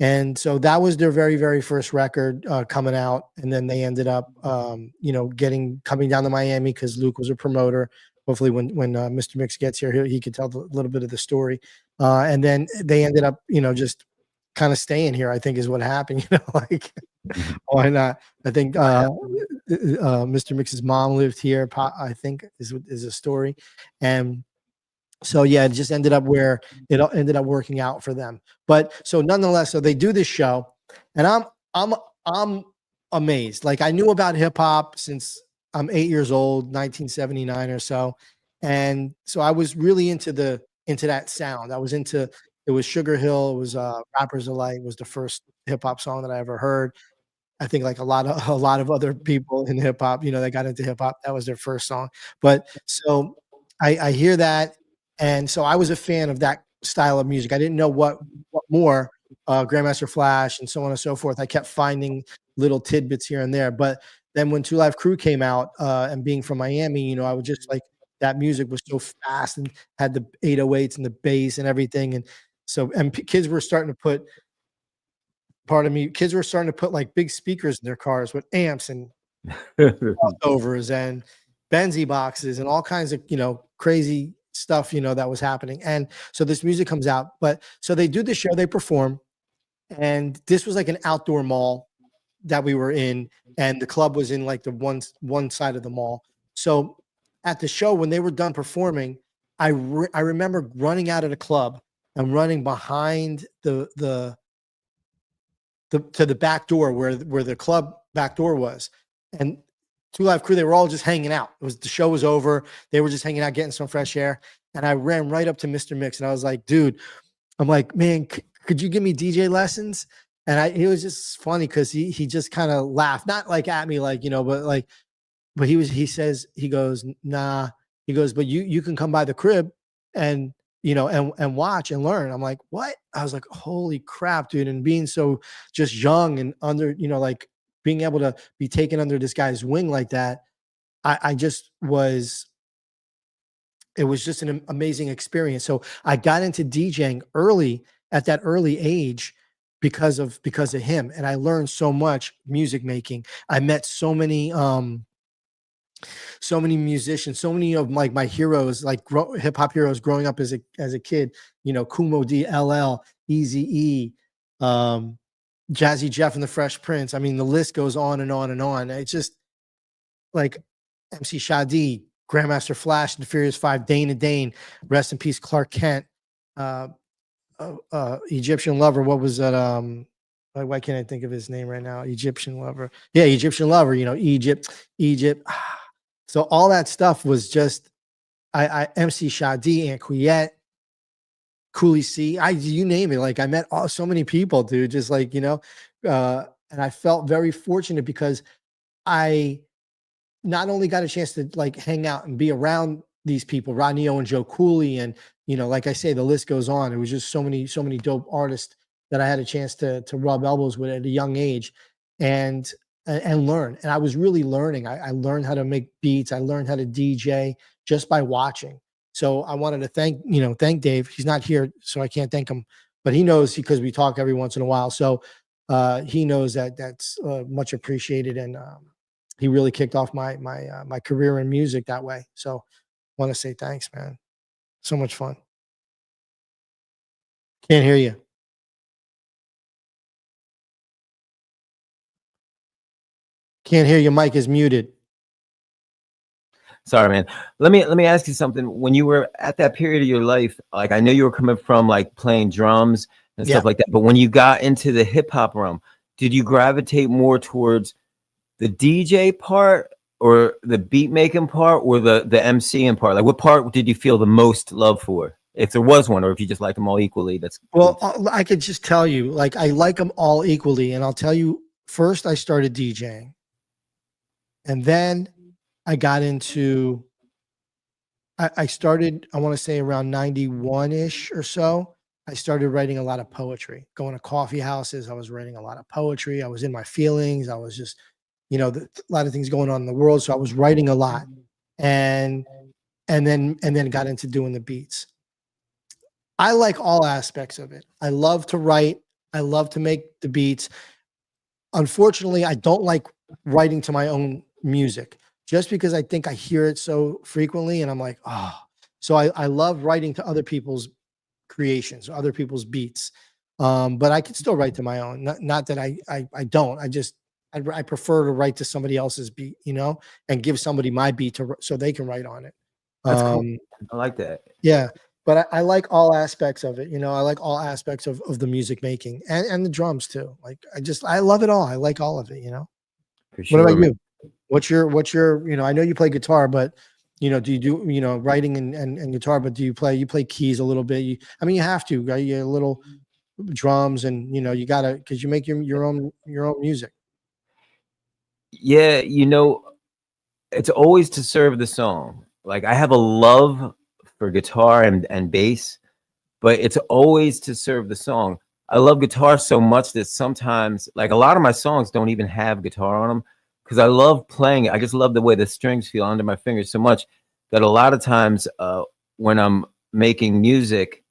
D: And so that was their very, very first record coming out. And then they ended up, coming down to Miami because Luke was a promoter. Hopefully when Mr. Mixx gets here, he could tell a little bit of the story. And then they ended up, just kind of staying here, I think is what happened. Like, why not? I think Mr. Mixx's mom lived here, I think is a story. And so yeah, it just ended up where it ended up working out for them. But so nonetheless, so they do this show, and I'm amazed. Like, I knew about hip hop since I'm 8 years old, 1979 or so, and so I was really into that sound. It was Sugar Hill, it was Rappers Delight was the first hip hop song that I ever heard. I think like a lot of other people in hip hop, that got into hip hop, that was their first song. But so I hear that. And so I was a fan of that style of music. I didn't know what more, Grandmaster Flash and so on and so forth. I kept finding little tidbits here and there. But then when Two Live Crew came out, and being from Miami, I would just like, that music was so fast and had the 808s and the bass and everything. And so, kids were starting to put, like big speakers in their cars with amps and crossovers and Benzie boxes and all kinds of, crazy stuff, that was happening. And so this music comes out, but so they do the show, they perform, and this was like an outdoor mall that we were in, and the club was in like the one side of the mall. So at the show, when they were done performing, I remember running out of the club and running behind to the back door where the club back door was. And Two Live Crew, they were all just hanging out. The show was over. They were just hanging out, getting some fresh air. And I ran right up to Mr. Mixx, and I was like, dude, I'm like, man, could you give me DJ lessons? And it was just funny because he just kind of laughed, not like at me, like, but he goes, nah, he goes, but you can come by the crib and, and watch and learn. I'm like, what? I was like, holy crap, dude. And being so just young and under, like being able to be taken under this guy's wing like that, I just was, it was just an amazing experience. So I got into DJing early, at that early age, because of him, and I learned so much music making. I met so many musicians, so many of my heroes, like hip hop heroes growing up as a kid. You know, Kumo D, LL, Easy E, Jazzy Jeff and the Fresh Prince. I mean, the list goes on and on and on. It's just like MC Shadi, Grandmaster Flash, and the Furious Five, Dana Dane, rest in peace, Clark Kent, Egyptian Lover. What was that? Why can't I think of his name right now? Egyptian Lover. Yeah, Egyptian Lover. You know, Egypt. So all that stuff was just I MC Shadi, Anquiette, Cooley C, you name it. Like I met so many people, dude. Just like, you know, and I felt very fortunate because I not only got a chance to like hang out and be around these people, Rodney O and Joe Cooley, and you know, like I say, the list goes on. It was just so many dope artists that I had a chance to rub elbows with at a young age, and learn. And I was really learning. I learned how to make beats. I learned how to DJ just by watching. So I wanted to thank Dave. He's not here, so I can't thank him, but he knows because we talk every once in a while. So he knows that that's much appreciated, and he really kicked off my career in music that way. So I want to say thanks, man. So much fun. Can't hear you. Can't hear your mic is muted.
E: Sorry, man. Let me ask you something. When you were at that period of your life, like I know you were coming from like playing drums and stuff like that, but when you got into the hip hop realm, did you gravitate more towards the DJ part or the beat making part or the MCing part? Like what part did you feel the most love for? If there was one, or if you just like them all equally, that's
D: well, I could just tell you, like I like them all equally. And I'll tell you, first I started DJing. And then I got into, I started, I want to say around 91-ish or so. I started writing a lot of poetry, going to coffee houses. I was writing a lot of poetry. I was in my feelings. I was just, you know, a lot of things going on in the world. So I was writing a lot, and then got into doing the beats. I like all aspects of it. I love to write. I love to make the beats. Unfortunately, I don't like writing to my own music just because I think I hear it so frequently, and I'm like, oh. So I love writing to other people's creations, other people's beats, but I can still write to my own. Not that I don't. I prefer to write to somebody else's beat, you know, and give somebody my beat so they can write on it.
E: That's cool. I like that.
D: Yeah, but I like all aspects of it. You know, I like all aspects of the music making and the drums too. Like I love it all. I like all of it. You know.
E: For sure,
D: what about
E: man.
D: you? What's your, you know, I know you play guitar, but you know, do you do, you know, writing and guitar, but do you play keys a little bit? I mean, you have to, right? You little drums, and you know, you gotta, because you make your own music.
E: Yeah, you know, it's always to serve the song. Like I have a love for guitar and bass, but it's always to serve the song. I love guitar so much that sometimes, like a lot of my songs don't even have guitar on them because I love playing it. I just love the way the strings feel under my fingers so much that a lot of times when I'm making music,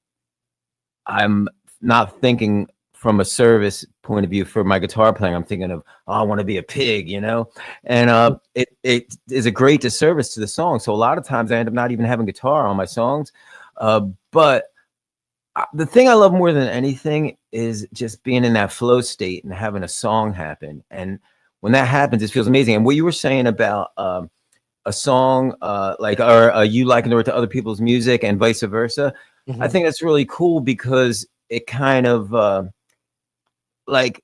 E: I'm not thinking from a service point of view for my guitar playing. I'm thinking of, oh, I want to be a pig, you know? And it is a great disservice to the song. So a lot of times I end up not even having guitar on my songs. But the thing I love more than anything is just being in that flow state and having a song happen. And when that happens, it feels amazing. And what you were saying about a song, like, or you liking to write to other people's music and vice versa, I think that's really cool because it kind of like,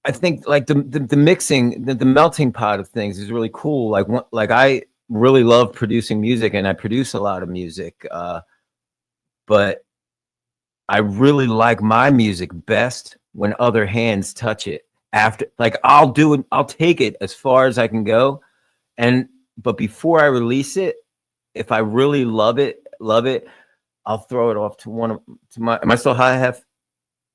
E: I think like the mixing, the melting pot of things is really cool. Like I really love producing music and I produce a lot of music, but I really like my music best when other hands touch it. After, like, I'll do it, I'll take it as far as I can go, but before I release it, if I really love it, I'll throw it off to my. Am I still high, Hef?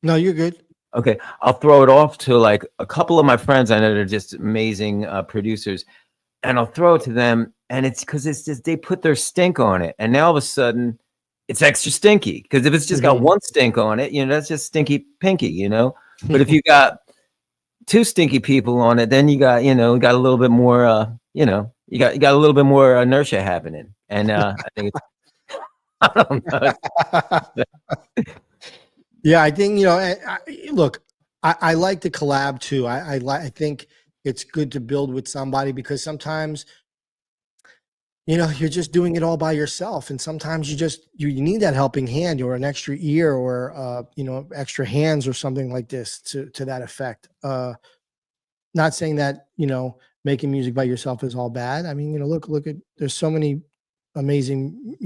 D: No, you're good.
E: Okay, I'll throw it off to like a couple of my friends I know that are just amazing producers, and I'll throw it to them, and it's because it's just they put their stink on it, and now all of a sudden it's extra stinky. Because if it's just got one stink on it, that's just stinky pinky, But if you got two stinky people on it, then you got got a little bit more you got a little bit more inertia happening, and I think it's I don't know.
D: Yeah, I think look, I like to collab too. I think it's good to build with somebody because sometimes you're just doing it all by yourself, and sometimes you need that helping hand or an extra ear or extra hands or something like this to that effect. Not saying that making music by yourself is all bad. I mean, look at there's so many amazing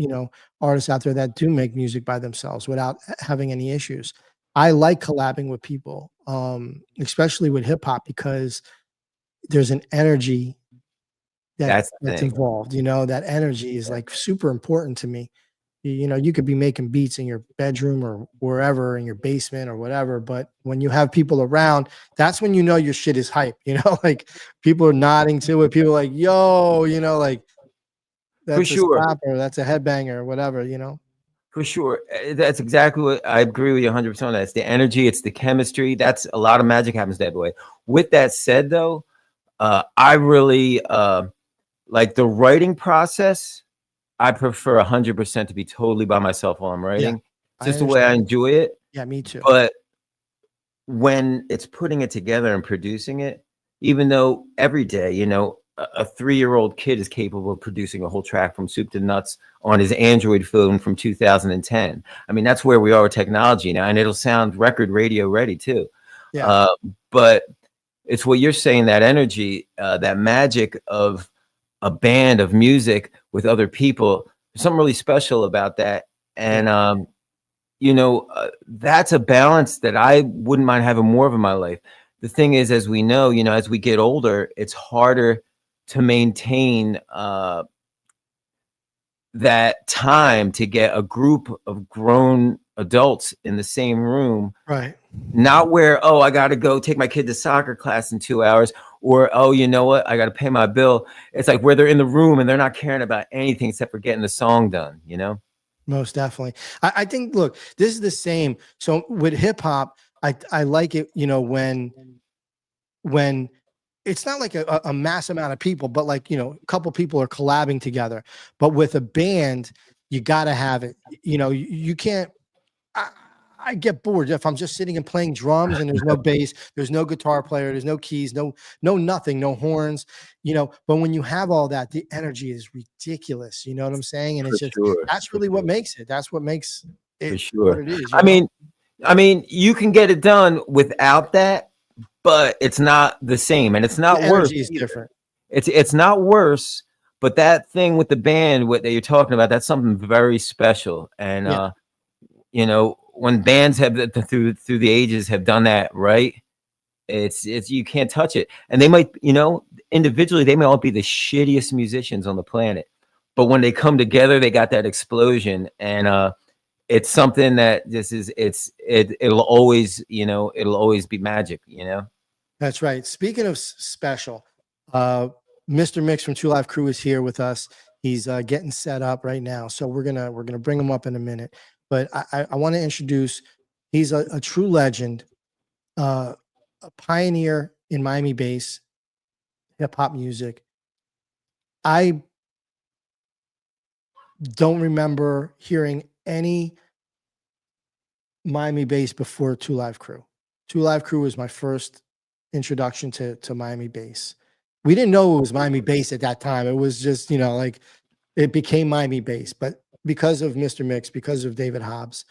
D: artists out there that do make music by themselves without having any issues. I like collabing with people, especially with hip hop, because there's an energy that's involved. That energy is like super important to me. You could be making beats in your bedroom or wherever, in your basement or whatever, but when you have people around, that's when your shit is hype. Like people are nodding to it. People are like, yo, like that's
E: For sure.
D: a slapper, that's a headbanger or whatever,
E: For sure. That's exactly what I agree with you 100%. That's the energy. It's the chemistry. That's a lot of magic happens that way. With that said, though, I really like the writing process. I prefer 100% to be totally by myself while I'm writing.
D: Yeah,
E: just the way I enjoy it.
D: Yeah, me too.
E: But when it's putting it together and producing it, even though every day, a 3-year-old kid is capable of producing a whole track from soup to nuts on his Android phone from 2010. I mean, that's where we are with technology now, and it'll sound record radio ready too.
D: Yeah.
E: But it's what you're saying, that energy, that magic of a band of music with other people. There's something really special about that. And, that's a balance that I wouldn't mind having more of in my life. The thing is, as we know, as we get older, it's harder to maintain that time to get a group of grown adults in the same room.
D: Right.
E: Not where, I got to go take my kid to soccer class in 2 hours, or, you know what, I got to pay my bill. It's like where they're in the room and they're not caring about anything except for getting the song done,
D: Most definitely. I think, look, this is the same. So with hip hop, I like it, when it's not like a mass amount of people, but like, a couple people are collabing together. But with a band, you got to have it. You can't. I get bored if I'm just sitting and playing drums and there's no bass, there's no guitar player, there's no keys, no nothing, no horns, but when you have all that, the energy is ridiculous. You know what I'm saying? And it's just, that's really what makes it. That's what makes it.
E: For sure.
D: What it is,
E: I mean, you can get it done without that, but it's not the same, and it's not
D: the
E: worse.
D: Energy is different.
E: It's not worse, but that thing with the band, what that you're talking about, that's something very special. And when bands have through the ages have done that right, it's you can't touch it. And they might, individually they may all be the shittiest musicians on the planet, but when they come together, they got that explosion. And it's something that it'll always be magic.
D: That's right. Speaking of special, Mr. Mixx from Two Live Crew is here with us. He's getting set up right now, so we're gonna bring him up in a minute. But I want to introduce, he's a true legend, a pioneer in Miami bass, hip hop music. I don't remember hearing any Miami bass before Two Live Crew. Two Live Crew was my first introduction to Miami bass. We didn't know it was Miami bass at that time. It was just, like it became Miami bass, but because of Mr. Mixx, because of David Hobbs,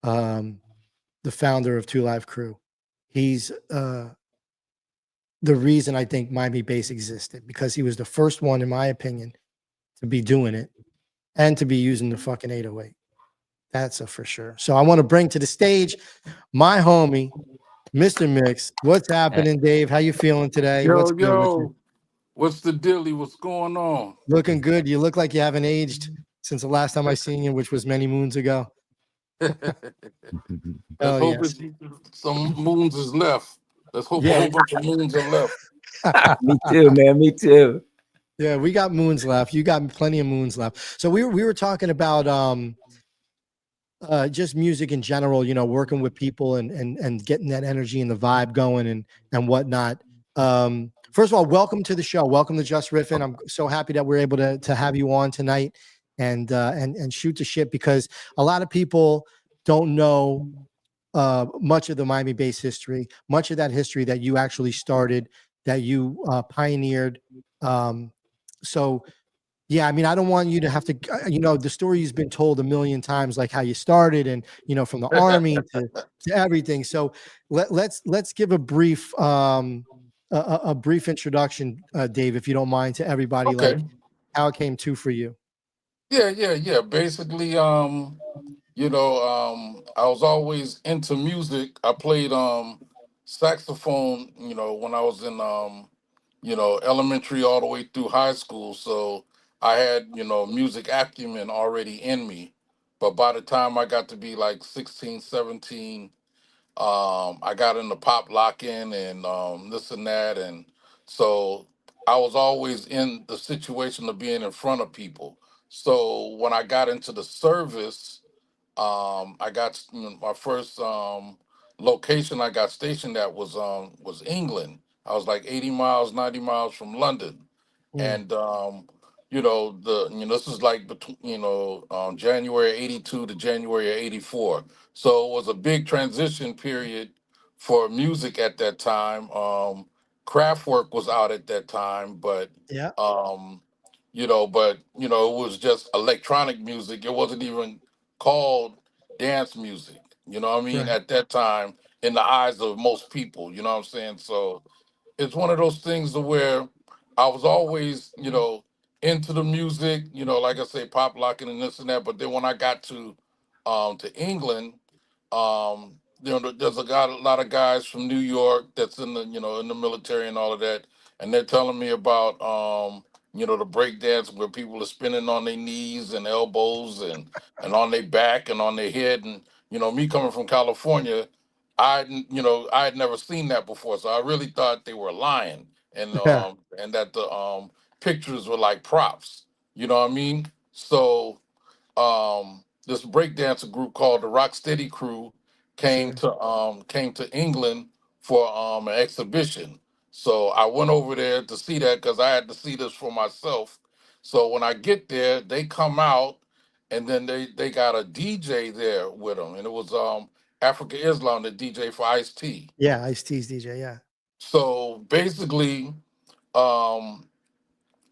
D: the founder of Two Live Crew, he's the reason I think Miami bass existed, because he was the first one, in my opinion, to be doing it and to be using the fucking 808. That's a for sure. So I want to bring to the stage my homie, Mr. Mixx. What's happening, Dave? How you feeling today? What's good with you?
H: What's the dilly? What's going on?
D: Looking good. You look like you haven't aged since the last time I seen you, which was many moons ago.
H: Let's hope some moons is left. Let's hope a whole bunch of moons are left.
E: Me too, man. Me too.
D: Yeah, we got moons left. You got plenty of moons left. So we were talking about just music in general, you know, working with people and getting that energy and the vibe going and whatnot. First of all, welcome to the show. Welcome to Jus Riffin. I'm so happy that we're able to have you on tonight and shoot the shit, because a lot of people don't know much of the Miami-based history, much of that history that you actually started, that you pioneered. So yeah, I mean, I don't want you to have to, you know, the story's been told a million times, like how you started and, you know, from the army to everything. So let's give a brief, a brief introduction, Dave, if you don't mind, to everybody,
H: Okay.
D: like how it came to for you.
H: Yeah. Basically, I was always into music. I played saxophone, when I was in elementary all the way through high school. So I had, music acumen already in me. But by the time I got to be like 16, 17, I got into pop locking and this and that. And so I was always in the situation of being in front of people. So when I got into the service, I got my first location I got stationed at was England. I was like 80 miles, 90 miles from London.
D: Mm,
H: And this is like between January 82 to January 84. So it was a big transition period for music at that time. Kraftwerk was out at that time, but
D: yeah,
H: it was just electronic music. It wasn't even called dance music. You know what I mean?
D: right.
H: At that time, in the eyes of most people, you know what I'm saying? So it's one of those things to where I was always, into the music, like I say, pop locking and this and that. But then when I got to England, there's a lot of guys from New York that's in the, in the military and all of that, and they're telling me about, the break dance where people are spinning on their knees and elbows and on their back and on their head, and me coming from California, I had never seen that before, so I really thought they were lying, and that the pictures were like props. You know what I mean? So this breakdancer group called the Rocksteady Crew came
D: Sure.
H: to England for an exhibition. So I went over there to see that because I had to see this for myself. So when I get there, they come out and then they got a DJ there with them, and it was Africa Islam, the DJ for Ice T.
D: Yeah, Ice-T's DJ. Yeah.
H: So basically, um,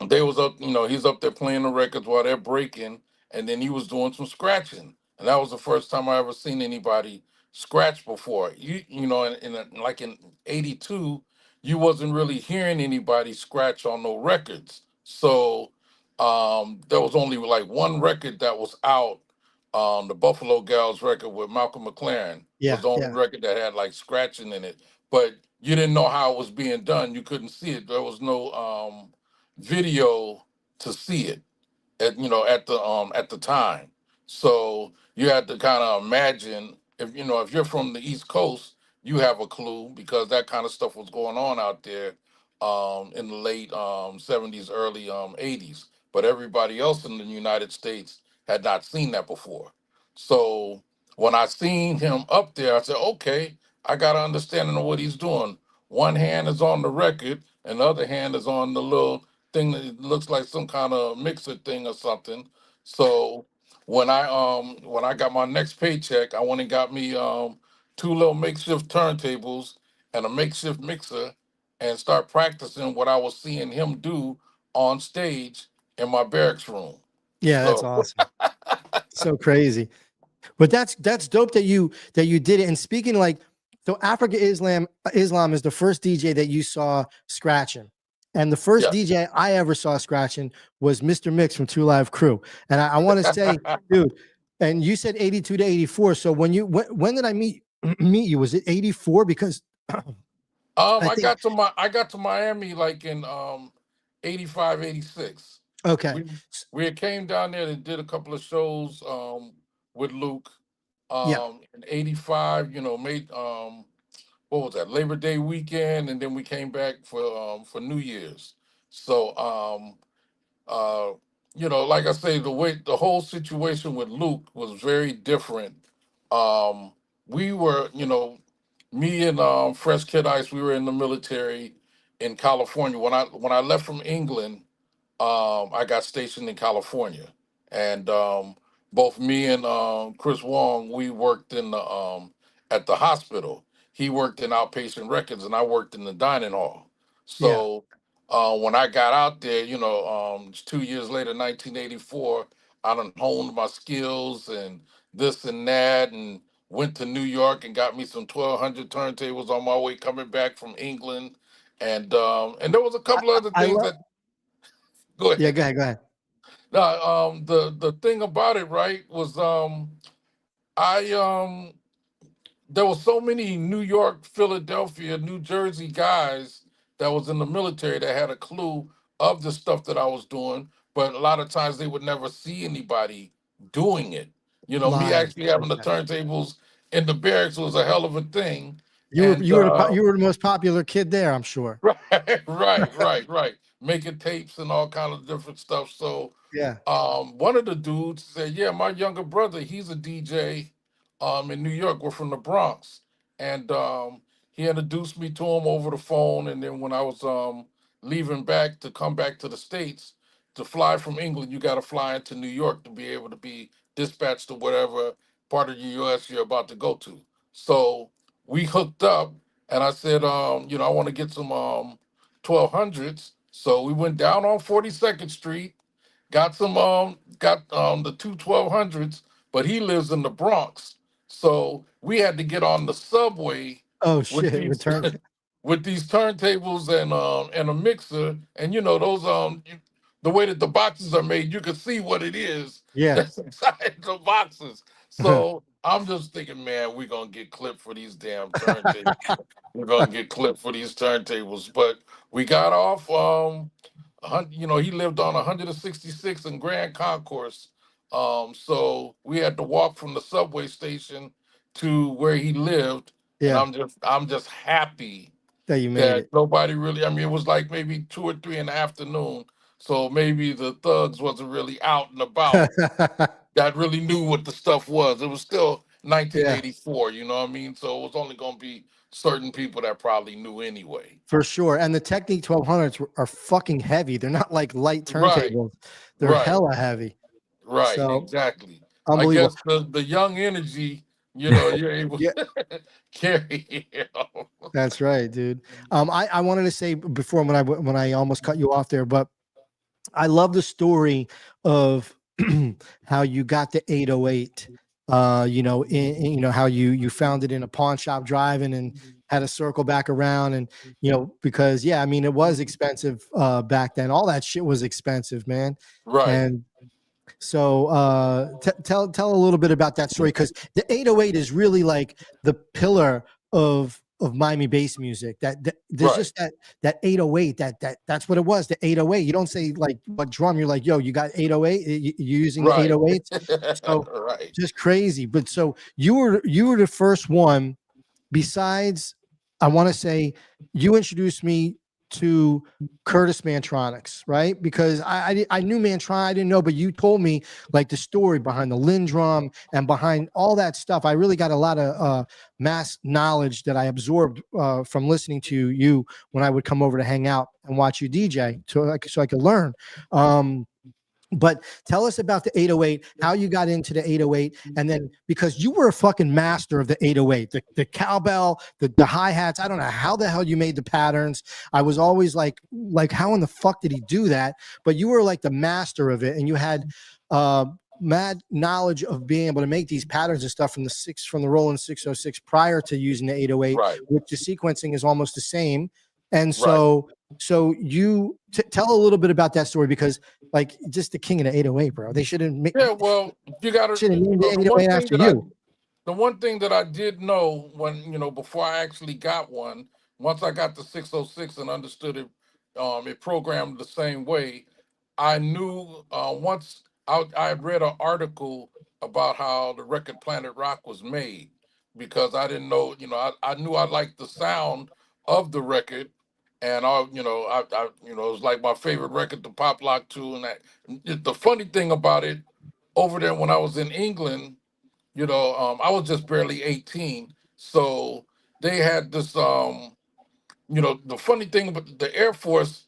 H: they was up, he's up there playing the records while they're breaking, and then he was doing some scratching, and that was the first time I ever seen anybody scratch before. Like in '82, you wasn't really hearing anybody scratch on no records. So there was only like one record that was out. The Buffalo Gals record with Malcolm McLaren was
D: Yeah.
H: the only
D: Yeah.
H: record that had like scratching in it, but you didn't know how it was being done. You couldn't see it. There was no video to see it at the time. So you had to kind of imagine, if you're from the East Coast, you have a clue because that kind of stuff was going on out there in the late '70s, early '80s. But everybody else in the United States had not seen that before. So when I seen him up there, I said, okay, I got an understanding of what he's doing. One hand is on the record, and the other hand is on the little thing that looks like some kind of mixer thing or something. So when I got my next paycheck, I went and got me two little makeshift turntables and a makeshift mixer and start practicing what I was seeing him do on stage in my barracks room.
D: Yeah, that's
H: So
D: awesome. So crazy. But that's dope that you did it. And speaking like, so Africa Islam is the first DJ that you saw scratching. And the first
H: yes.
D: DJ I ever saw scratching was Mr. Mixx from Two Live Crew. And I want to say, dude, and you said 82 to 84. So when did I meet you? Was it 84? Because I think,
H: I got to Miami like in 85, 86.
D: okay.
H: We we had came down there and did a couple of shows with Luke
D: Yeah.
H: in '85. Made what was that, Labor Day weekend, and then we came back for New Year's. So uh, like I say, the whole situation with Luke was very different. Um, we were, me and Fresh Kid Ice, we were in the military in California. When I left from England, I got stationed in California, and both me and Chris Wong, we worked in the at the hospital. He worked in outpatient records, and I worked in the dining hall.
D: Yeah.
H: So when I got out there, 2 years later, 1984, I done honed my skills and this and that, and went to New York and got me some 1200 turntables on my way coming back from England, and there was a couple other
D: I
H: things
D: love.
H: that. Go
D: Yeah,
H: ahead.
D: go ahead. Go ahead.
H: No, the thing about it, right, was I there were so many New York, Philadelphia, New Jersey guys that was in the military that had a clue of the stuff that I was doing, but a lot of times they would never see anybody doing it. Me
D: Live.
H: actually having the
D: Okay.
H: turntables in the barracks was a hell of a thing.
D: You were
H: And
D: you were the you were the most popular kid there, I'm sure.
H: right, right. Making tapes and all kind of different stuff. So
D: Yeah.
H: one of the dudes said, "Yeah, my younger brother, he's a DJ in New York. We're from the Bronx." And he introduced me to him over the phone. And then when I was leaving back to come back to the States, to fly from England, you got to fly into New York to be able to be dispatched to whatever part of the US you're about to go to. So we hooked up, and I said, I want to get some 1200s. So we went down on 42nd Street, got the two 1200s, but he lives in the Bronx. So we had to get on the subway
D: Oh
H: with
D: shit.
H: these
D: Return.
H: with these turntables and a mixer, and those the way that the boxes are made, you can see what it is
D: Yeah.
H: that's inside the boxes. So I'm just thinking, man, we're gonna get clipped for these damn turntables. We're gonna get clipped for these turntables. But we got off. He lived on 166 in Grand Concourse. So we had to walk from the subway station to where he lived, and
D: Yeah.
H: I'm just happy
D: That you made
H: that
D: it.
H: nobody really. I mean, it was like maybe 2 or 3 in the afternoon, so maybe the thugs wasn't really out and about that really knew what the stuff was. It was still
D: Yeah,
H: 1984, you know what I mean? So it was only going to be certain people that probably knew anyway.
D: for sure. And the Technique 1200s are fucking heavy. They're not like light
H: Right,
D: turntables. They're
H: right,
D: hella heavy.
H: right,
D: So
H: exactly. I
D: unbelievable.
H: guess the young energy, you're able
D: Yeah,
H: to carry.
D: that's right, dude. I wanted to say before when I almost cut you off there, but I love the story of how you got the 808. How you found it in a pawn shop driving and had to circle back around, and because I mean it was expensive back then. All that shit was expensive, man.
H: Right,
D: And so tell a little bit about that story, because the 808 is really like the pillar of Miami bass music. That there's
H: right,
D: just that 808, that's what it was, the 808. You don't say like what drum, you're like, yo, you got 808, you using the
H: right,
D: 808s. So
H: right,
D: just crazy. But so you were the first one, besides, I want to say, you introduced me to Curtis Mantronics, right? Because I knew Mantron, I didn't know, but you told me like the story behind the Lindrum and behind all that stuff. I really got a lot of mass knowledge that I absorbed from listening to you when I would come over to hang out and watch you DJ, so I could learn. But tell us about the 808, how you got into the 808, and then because you were a fucking master of the 808, the cowbell, the hi-hats. I don't know how the hell you made the patterns. I was always like how in the fuck did he do that? But you were like the master of it, and you had mad knowledge of being able to make these patterns and stuff from the Roland 606 prior to using the 808,
H: right,
D: which the sequencing is almost the same. And
H: right.
D: so you tell a little bit about that story, because like just the king of the 808, bro. They shouldn't
H: Yeah, well, you got to,
D: shouldn't name the
H: the one
D: 808
H: thing
D: after
H: that I
D: you.
H: the one thing that I did know when, before I actually got one, once I got the 606 and understood it, it programmed the same way, I knew once I had read an article about how the record Planet Rock was made, because I didn't know, I knew I liked the sound of the record, and it was like my favorite record to pop lock to. And the funny thing about it, over there when I was in England, I was just barely 18, so they had this. The funny thing about the Air Force,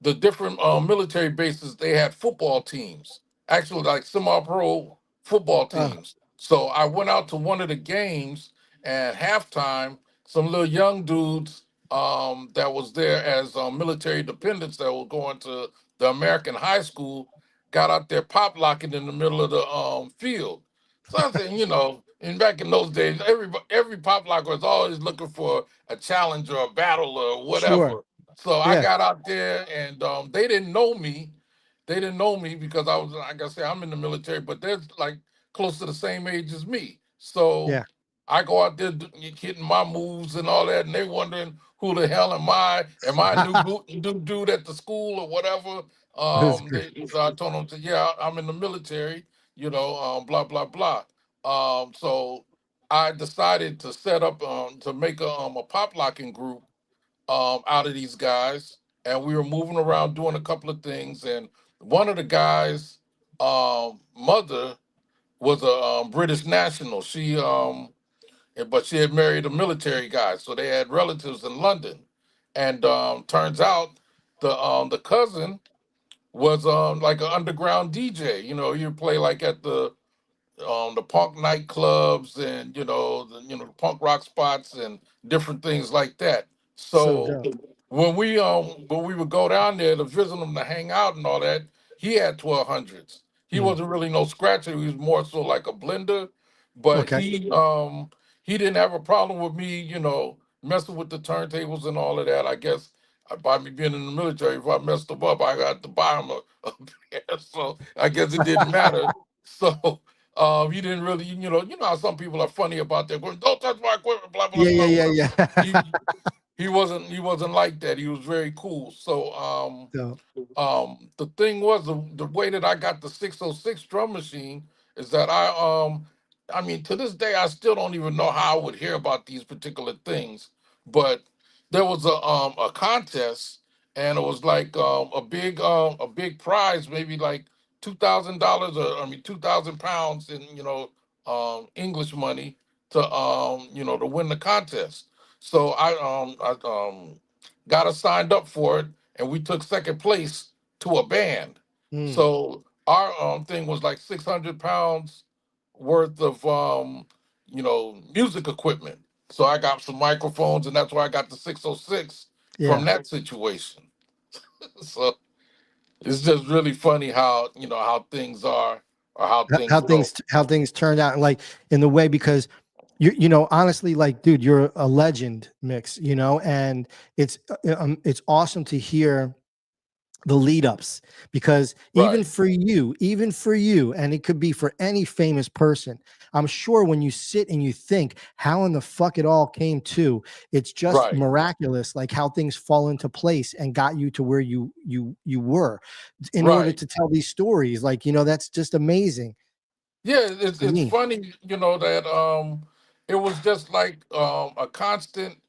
H: the different military bases, they had football teams, actually like semi-pro football
D: Uh,
H: teams. So I went out to one of the games, and halftime, some little young dudes that was there as military dependents that were going to the American high school got out there pop locking in the middle of the field. So I said, and back in those days, every pop locker was always looking for a challenge or a battle or
D: sure.
H: whatever. So I
D: Yeah.
H: got out there, and they didn't know me. They didn't know me because I was, like I said, I'm in the military, but they're like close to the same age as me. So
D: Yeah.
H: I go out there hitting my moves and all that, and they wondering who the hell am I? Am I a new dude at the school or whatever?
D: That's great.
H: So I told them, yeah, I'm in the military, blah blah blah. So I decided to set up to make a pop locking group out of these guys, and we were moving around doing a couple of things. And one of the guys' mother was a British national. But she had married a military guy, so they had relatives in London. And turns out the cousin was like an underground DJ. You play like at the punk nightclubs and the punk rock spots and different things like that.
D: So
H: So
D: dope.
H: when we would go down there to visit him to hang out and all that, he had 1200s. He
D: Mm.
H: wasn't really no scratcher. He was more so like a blender, but
D: Okay.
H: he didn't have a problem with me, messing with the turntables and all of that. I guess by me being in the military, if I messed them up, I got to buy him a pair. So I guess it didn't matter. So he didn't really, how some people are funny about their equipment. Don't touch my equipment, blah blah
D: Yeah.
H: blah.
D: Yeah.
H: Whatever.
D: Yeah. Yeah.
H: He wasn't like that. He was very cool. So
D: Dope.
H: the thing was the way that I got the 606 drum machine is that I mean to this day I still don't even know how I would hear about these particular things, but there was a contest, and it was like a big prize, maybe like $2,000, or I mean £2,000 in English money to to win the contest. So I got us signed up for it, and we took second place to a band.
D: Mm.
H: So our thing was like 600 pounds worth of music equipment. So I got some microphones, and that's why I got the 606 from
D: Yeah.
H: that situation. So it's just really funny how how things are, or how things go.
D: How things turned out, like in the way, because honestly, like, dude, you're a legend, Mix, and it's awesome to hear the lead ups, because
H: Right,
D: even for you, and it could be for any famous person, I'm sure when you sit and you think how in the fuck it all came to, it's just
H: right.
D: miraculous, like how things fall into place and got you to where you were in order
H: Right.
D: to tell these stories. Like, that's just amazing
H: Yeah, it's
D: to
H: it's
D: me.
H: funny, that it was just like a constant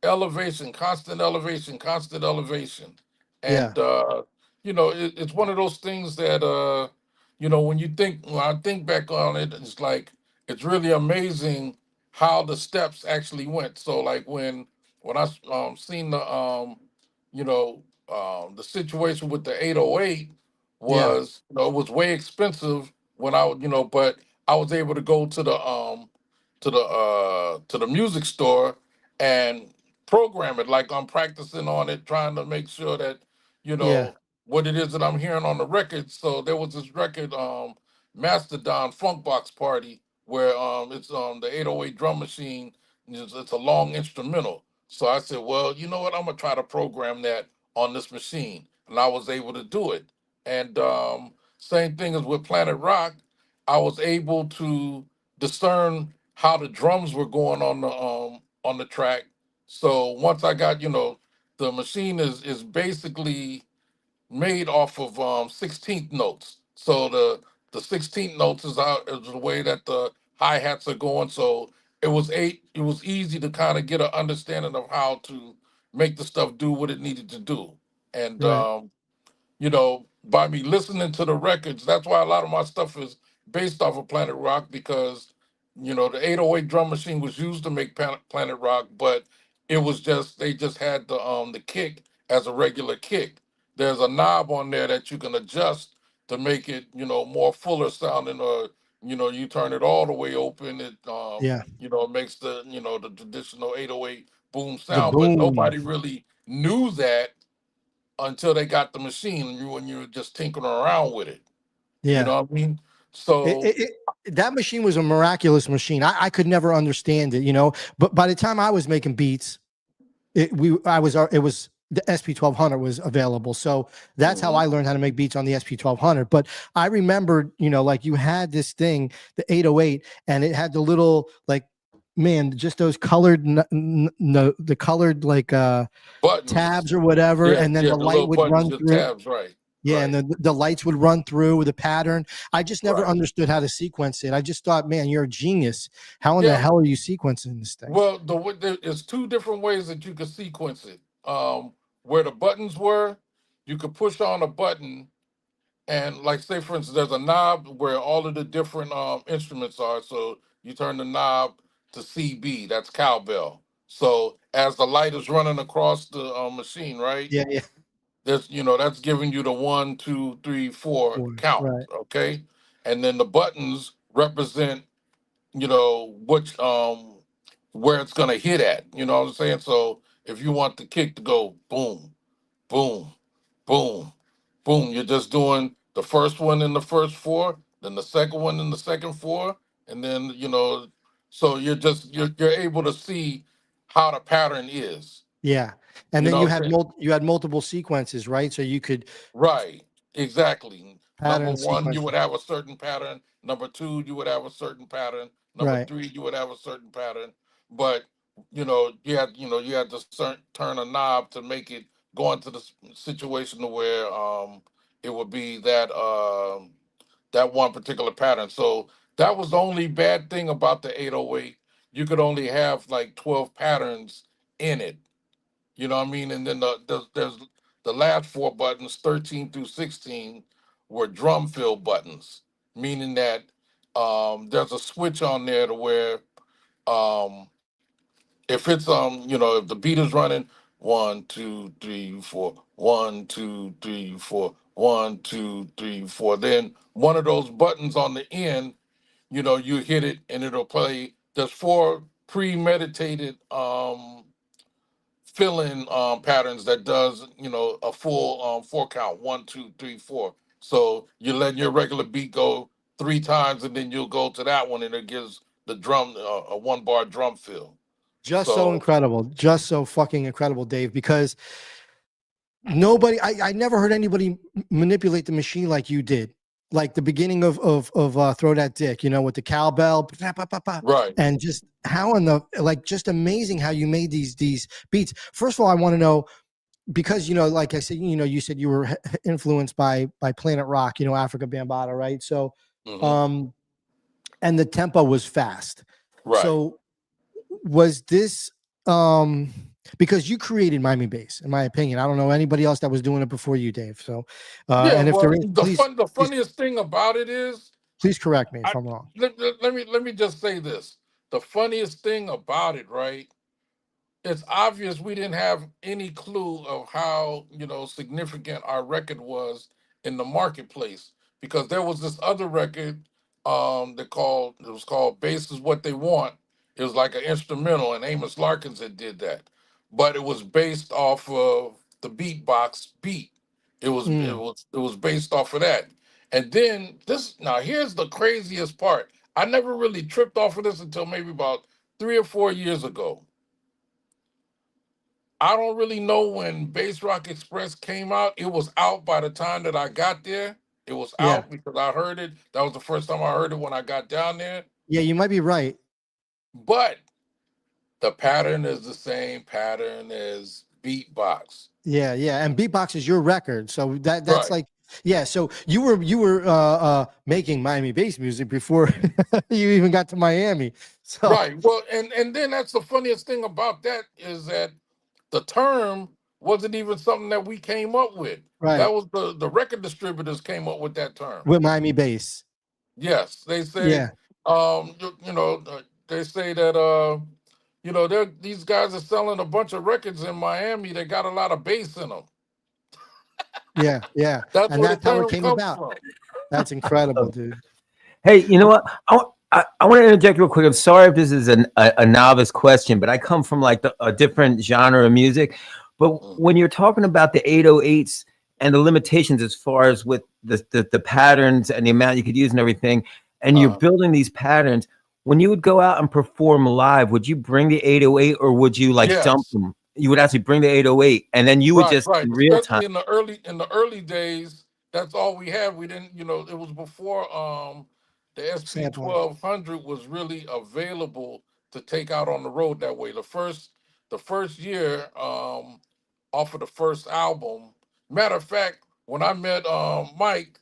H: elevation, constant elevation.
D: Yeah.
H: And it's one of those things that when I think back on it, it's like it's really amazing how the steps actually went. So like when I seen the situation with the 808
D: Yeah.
H: was, it was way expensive when but I was able to go to the music store and program it like I'm practicing on it, trying to make sure that you
D: Yeah.
H: know what it is that I'm hearing on the record. So there was this record, Mastodon Funk Box Party, where it's the 808 drum machine. It's a long instrumental. So I said, well, you know what? I'm gonna try to program that on this machine, and I was able to do it. And same thing as with Planet Rock, I was able to discern how the drums were going on the track. So once I got, the machine is basically made off of 16th notes. So the 16th notes is the way that the hi hats are going. So it was easy to kind of get an understanding of how to make the stuff do what it needed to do. And
D: Right.
H: you know, by me listening to the records, that's why a lot of my stuff is based off of Planet Rock, because you know the 808 drum machine was used to make Planet Rock, but it was just they just had the kick as a regular kick. There's a knob on there that you can adjust to make it, you know, more fuller sounding, or you know, you turn it all the way open, it
D: Yeah.
H: you know, it makes the, you know, the traditional 808 boom
D: The
H: sound, but
D: boom.
H: nobody really knew that until they got the machine, and when you were just tinkering around with it. You
D: Yeah.
H: know what I mean?
D: It,
H: So
D: it, that machine was a miraculous machine. I could never understand it, you know. But by the time I was making beats, it was the SP1200 was available. So that's how I
H: mhm.
D: learned how to make beats on the SP1200. But I remembered, you know, like you had this thing, the 808, and it had the little like, man, just those colored, no, the colored like
H: Buttons.
D: tabs or whatever,
H: Yeah,
D: and then
H: yeah,
D: the
H: the
D: light
H: little
D: would
H: buttons,
D: run
H: just
D: through.
H: tabs, right.
D: Yeah, and
H: Right.
D: the lights would run through with a pattern. I just never
H: Right.
D: understood how to sequence it. I just thought, man, you're a genius. How in the
H: Yeah.
D: hell are you sequencing this thing?
H: Well, there's two different ways that you could sequence it. Where the buttons were, you could push on a button, and like say for instance, there's a knob where all of the different instruments are. So you turn the knob to CB, that's cowbell. So as the light is running across the machine, right?
D: Yeah, yeah.
H: That's, you know, that's giving you the 1, 2, 3, 4 count,
D: Right.
H: okay? And then the buttons represent, you know, which where it's gonna hit at. You know what I'm saying? So if you want the kick to go boom, boom, boom, boom, you're just doing the first one in the first four, then the second one in the second four, and then you know, so you're able to see how the pattern is.
D: Yeah. And
H: You
D: then
H: know
D: you
H: what I'm
D: had
H: saying?
D: you had multiple sequences, right? So you could
H: Right. Exactly. Number
D: pattern
H: one, you
D: sequence.
H: would have a certain pattern. Number two, you would have a certain pattern. Number
D: Right.
H: three, you would have a certain pattern. But you know, you had to turn a knob to make it go into the situation to where it would be that that one particular pattern. So that was the only bad thing about the 808. You could only have like 12 patterns in it. You know what I mean? And then there's the last four buttons, 13 through 16, were drum fill buttons, meaning that there's a switch on there to where um, if it's you know, if the beat is running 1, 2, 3, 4, 1, 2, 3, 4, 1, 2, 3, 4, then one of those buttons on the end, you know, you hit it and it'll play. There's four premeditated fill-in patterns that does, you know, a full 4 count, 1, 2, 3, 4. So you let your regular beat go 3 times, and then you'll go to that one, and it gives the drum a 1 bar drum fill.
D: Just so
H: So
D: incredible. Just so fucking incredible, Dave, because nobody I never heard anybody manipulate the machine like you did. Like the beginning of Throw That Dick, you know, with the cowbell, pa, pa, pa, pa,
H: right,
D: and just how in the like just amazing how you made these beats. First of all, I want to know, because you know, like I said, you know, you said you were influenced by Planet Rock, you know, Africa Bambaataa, right? So
H: hmm
D: um and the tempo was fast.
H: right.
D: So was this because you created Miami bass, in my opinion. I don't know anybody else that was doing it before you, Dave. So
H: Yeah.
D: and if there
H: Well,
D: is, please
H: the
D: please
H: funniest thing about it is,
D: please correct me if
H: I
D: I'm wrong.
H: let me just say this. The funniest thing about it, right? It's obvious we didn't have any clue of how, you know, significant our record was in the marketplace, because there was this other record it was called Bass Is What They Want. It was like an instrumental, and Amos Larkins had did that, but it was based off of the beatbox beat.
D: Mm,
H: It was based off of that. And then this, now here's the craziest part. I never really tripped off of this until maybe about 3 or 4 years ago. I don't really know when Bass Rock Express came out. It was out by the time that I got there. It was
D: yeah.
H: out because I heard it. That was the first time I heard it when I got down there.
D: Yeah, you might be right.
H: But the pattern is the same pattern as beatbox.
D: Yeah, yeah. And beatbox is your record. So that's
H: Right.
D: like, yeah. So you were making Miami bass music before you even got to Miami. So
H: Right. Well, and then that's the funniest thing about that is that the term wasn't even something that we came up with.
D: Right.
H: That was the record distributors came up with that term.
D: With Miami bass.
H: Yes, they say,
D: Yeah.
H: they say that, these guys are selling a bunch of records in Miami that got a lot of bass in them.
D: Yeah. Yeah.
H: That's
D: And
H: where the
D: that's how it
H: term
D: came
H: comes
D: about.
H: from.
D: That's incredible, dude.
E: Hey, you know what? I want to interject real quick. I'm sorry if this is a novice question, but I come from like a different genre of music. But when you're talking about the 808s and the limitations as far as with the patterns and the amount you could use and everything, and you're building these patterns, when you would go out and perform live, would you bring the 808 or would you like dump
H: Yes.
E: them? You would actually bring the 808 and then you would just
H: Right.
E: in real time.
H: Especially in the early days, that's all we had. We didn't, it was before the SP
D: Sampling.
H: 1200 was really available to take out on the road that way. The first year off of the first album. Matter of fact, when I met Mike,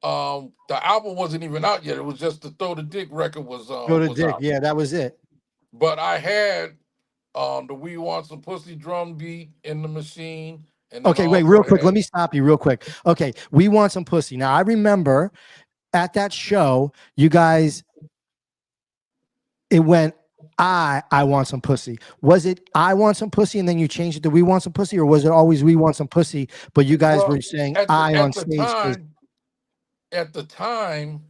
H: the album wasn't even out yet. It was just the Throw the Dick record was
D: Go to Dick.
H: out.
D: Yeah, that was it.
H: But I had the We Want Some Pussy drum beat in the machine. And then
D: Okay, wait,
H: also
D: real quick.
H: had-
D: Let me stop you real quick. Okay, We Want Some Pussy. Now, I remember at that show, you guys, it went, I Want Some Pussy. Was it I Want Some Pussy and then you changed it to We Want Some Pussy, or was it always We Want Some Pussy, but you guys
H: Well,
D: were saying
H: at
D: I on
H: the
D: stage? 'Cause-
H: at the time,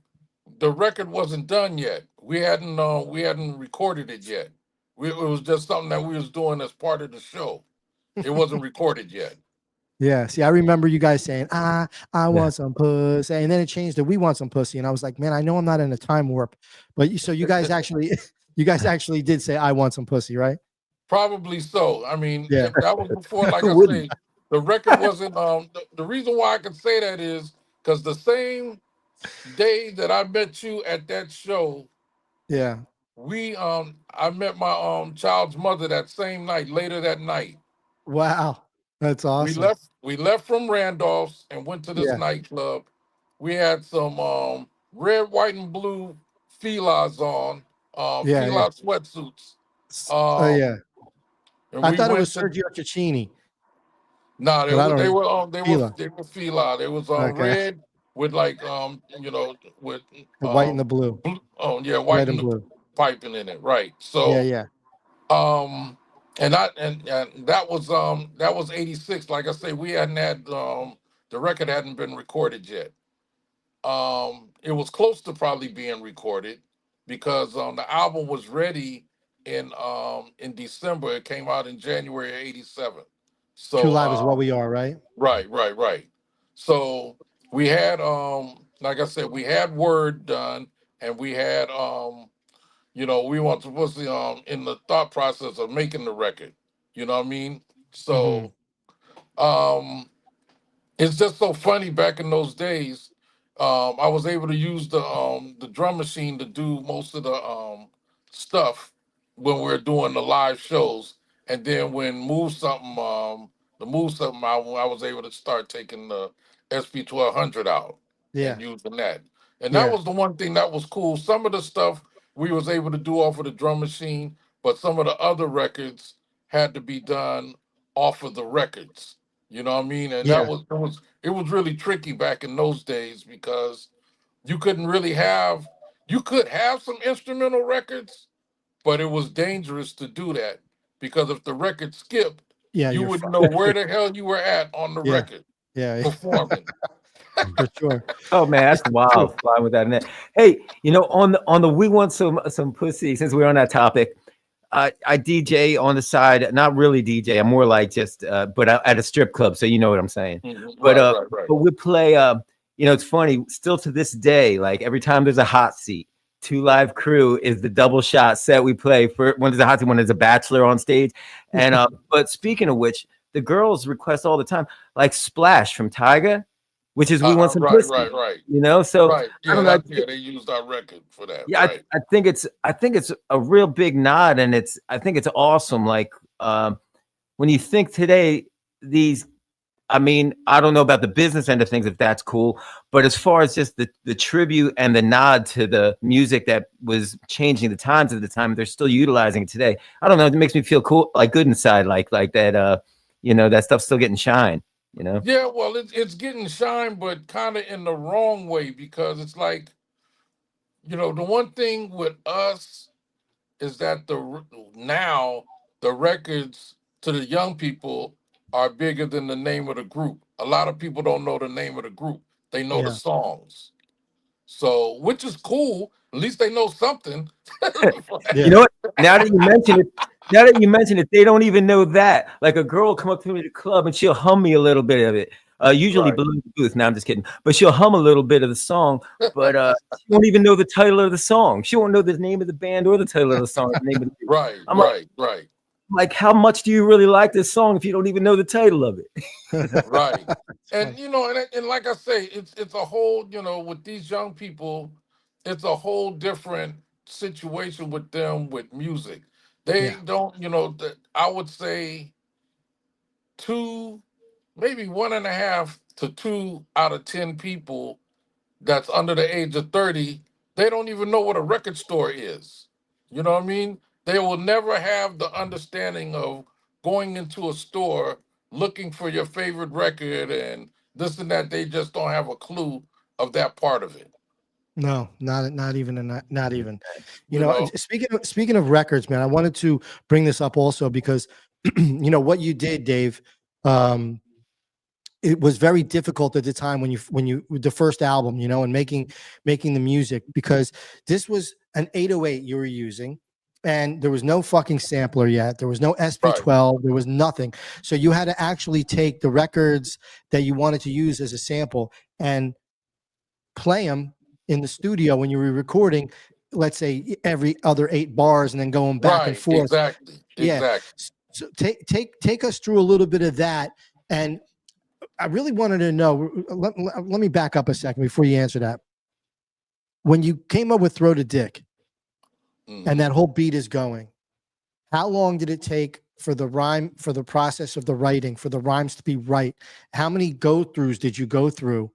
H: the record wasn't done yet. We hadn't recorded it yet. It was just something that we was doing as part of the show. It wasn't recorded yet.
D: Yeah, see, I remember you guys saying, I want some pussy. And then it changed to We Want Some Pussy. And I was like, man, I know I'm not in a time warp. But so you guys actually, you guys actually did say I want some pussy, right?
H: Probably so. I mean,
D: Yeah.
H: that was before, like I
E: Wouldn't.
H: say, the record wasn't. The reason why I can say that is because the same day that I met you at that show,
D: Yeah.
H: I met my child's mother that same night. Later that night,
D: Wow. That's awesome.
H: we left from Randolph's and went to this
D: Yeah.
H: nightclub. We had some red, white, and blue filas on,
D: Yeah,
H: fila sweatsuits.
D: Oh, yeah.
H: And
D: I
H: we
D: thought it
H: went
D: was
H: to
D: Sergio Cicchini.
H: No,
D: But I don't
H: they
D: know.
H: were
D: Fila.
H: fila. They was
D: Okay.
H: red with like with
D: The white and the blue.
H: blue, white
D: Red and
H: and the
D: blue.
H: piping in it, right?
D: Yeah,
H: So
D: yeah.
H: and that was 86. Like I say, we hadn't had the record hadn't been recorded yet. It was close to probably being recorded because the album was ready in December. It came out in January of 87. So
D: True Live is what we are, right?
H: Right. So we had like I said, we had Word done and we had we want supposed to in the thought process of making the record. You know what I mean? So it's just so funny back in those days. I was able to use the drum machine to do most of the stuff when we were doing the live shows. And then when the Move Something album, I was able to start taking the SP 1200 out
D: Yeah.
H: and using that. And that
D: Yeah.
H: was the one thing that was cool. Some of the stuff we was able to do off of the drum machine, but some of the other records had to be done off of the records. You know what I mean? And
D: Yeah.
H: it was really tricky back in those days because you couldn't really have you could have some instrumental records, but it was dangerous to do that because if the record skipped,
D: Yeah.
H: you
D: You're
H: wouldn't
D: fucked.
H: know where the hell you were at on the
D: Yeah.
H: record
D: Yeah.
H: performing.
D: For sure.
E: Oh man, that's wild. Flying with that net. Hey, on the We Want Some Pussy, since we're on that topic, I DJ on the side, not really DJ. I'm more like just but at a strip club, so you know what I'm saying. But
H: Right.
E: but we play it's funny, still to this day, like every time there's a hot seat, Two Live Crew is the double shot set we play for when there's a hot seat, when there's a bachelor on stage. And but speaking of which, the girls request all the time, like Splash from Tyga, which is We Want Some Pussy.
H: Right.
E: So
H: Right.
E: I don't
H: Yeah,
E: know.
H: they used our record for that.
E: Yeah,
H: Right.
E: I think it's a real big nod, and I think it's awesome. Like when you think today, these I mean, I don't know about the business end of things, if that's cool, but as far as just the tribute and the nod to the music that was changing the times at the time, they're still utilizing it today. I don't know. It makes me feel cool, like good inside, like that. You know, that stuff's still getting shine. You know.
H: Yeah, well, it's getting shine, but kind of in the wrong way because it's like, the one thing with us is that now the records to the young people are bigger than the name of the group. A lot of people don't know the name of the group. They know the
D: Yeah.
H: songs. So, which is cool. At least they know something.
E: You know what? Now that you mention it, they don't even know that. Like a girl will come up to me at the club and she'll hum me a little bit of it. Usually
H: Right.
E: below the booth. Now I'm just kidding. But she'll hum a little bit of the song, but she won't even know the title of the song. She won't know the name of the band or the title of the song. The name of the
H: Right,
E: I'm
H: right.
E: like, how much do you really like this song if you don't even know the title of it?
H: Right. And
D: funny.
H: and like I say, it's a whole, with these young people, it's a whole different situation with them with music. They
D: Yeah.
H: don't, I would say two, maybe 1.5 to 2 out of 10 people that's under the age of 30, they don't even know what a record store is. You know what I mean? They will never have the understanding of going into a store looking for your favorite record and this and that. They just don't have a clue of that part of it.
D: No, not even not even.
H: You know,
D: Speaking of records, man, I wanted to bring this up also because what you did, Dave. Um, it was very difficult at the time when you the first album, and making the music, because this was an 808 you were using, and there was no fucking sampler yet. There was no
H: right,
D: SP12. There was nothing. So you had to actually take the records that you wanted to use as a sample and play them in the studio when you were recording, let's say every other 8 bars, and then going back and
H: right,
D: forth.
H: exactly,
D: Yeah.
H: exactly.
D: So take us through a little bit of that. And I really wanted to know, let me back up a second before you answer that. When you came up with Throw the Dick and
H: Mhm.
D: that whole beat is going, how long did it take for the process of the writing, for the rhymes to be right? How many go-throughs did you go through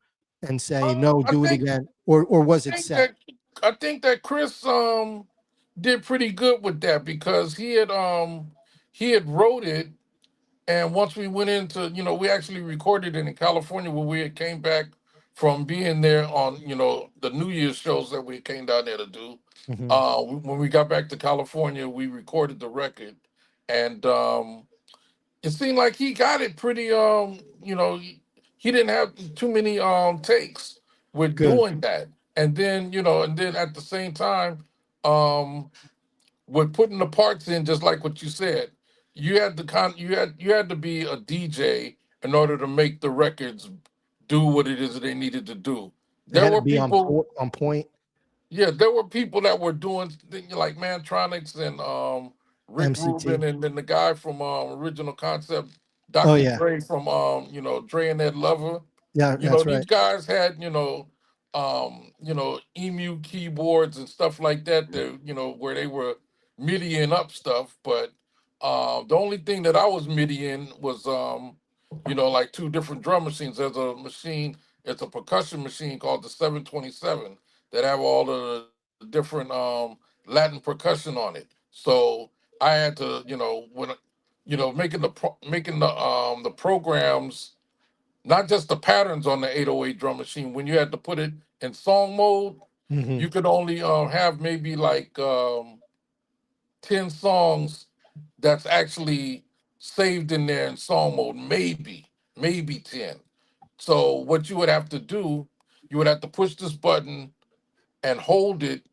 D: and say, no,
H: I
D: do it
H: think
D: again? Or was it
H: think
D: set?
H: that I think that Chris did pretty good with that because he had wrote it, and once we went into, we actually recorded it in California when we had came back from being there on, the New Year's shows that we came down there to do.
D: Mhm.
H: When we got back to California, we recorded the record, and it seemed like he got it pretty. He didn't have too many takes with
D: Good.
H: doing that, and then at the same time, um, with putting the parts in, just like what you said, you had to be a DJ in order to make the records do what it is that they needed to do.
D: It
H: There
D: had to
H: were
D: be
H: people,
D: on point.
H: yeah, there were people that were doing like Mantronics and Rick Rubin,
D: MCT.
H: and then the guy from Original Concept,
D: Oh
H: Dr.
D: yeah.
H: Dre from Dre and Ed Lover.
D: Yeah, that's
H: These
D: right.
H: guys had emu keyboards and stuff like that. That where they were MIDIing up stuff, but the only thing that I was MIDIing was like two different drum machines. There's a machine, it's a percussion machine called the 727 that have all the different Latin percussion on it. So I had to, when making the programs, not just the patterns on the 808 drum machine. When you had to put it in song mode,
D: Hmm.
H: you could only have maybe like 10 songs that's actually saved in there in song mode, maybe 10. So what you would have to do, you would have to push this button and hold it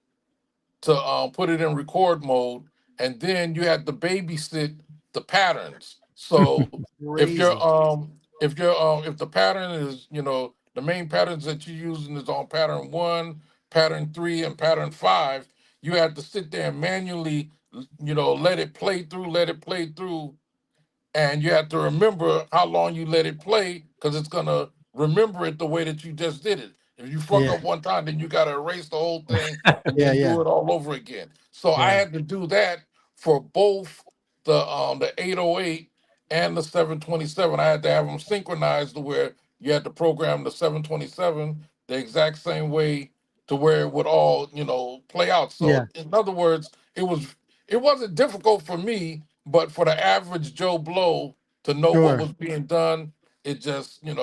H: to put it in record mode, and then you had to babysit the patterns. So if you're
D: Crazy.
H: if the pattern is, the main patterns that you're using is on pattern 1, pattern 3, and pattern 5, you have to sit there and manually, let it play through, and you have to remember how long you let it play because it's gonna remember it the way that you just did it. If you fuck
D: Yeah.
H: up one time, then you gotta erase the whole thing and
D: Yeah.
H: then
D: Yeah.
H: do it all over again. So I
D: Yeah.
H: had to do that for both the 808 and the 727. I had to have them synchronized to where you had to program the 727 the exact same way to where it would all, play out.
D: Yeah,
H: So in other words, it wasn't difficult for me, but for the average Joe Blow to know what
D: sure.
H: was being done, it just,
D: Yeah,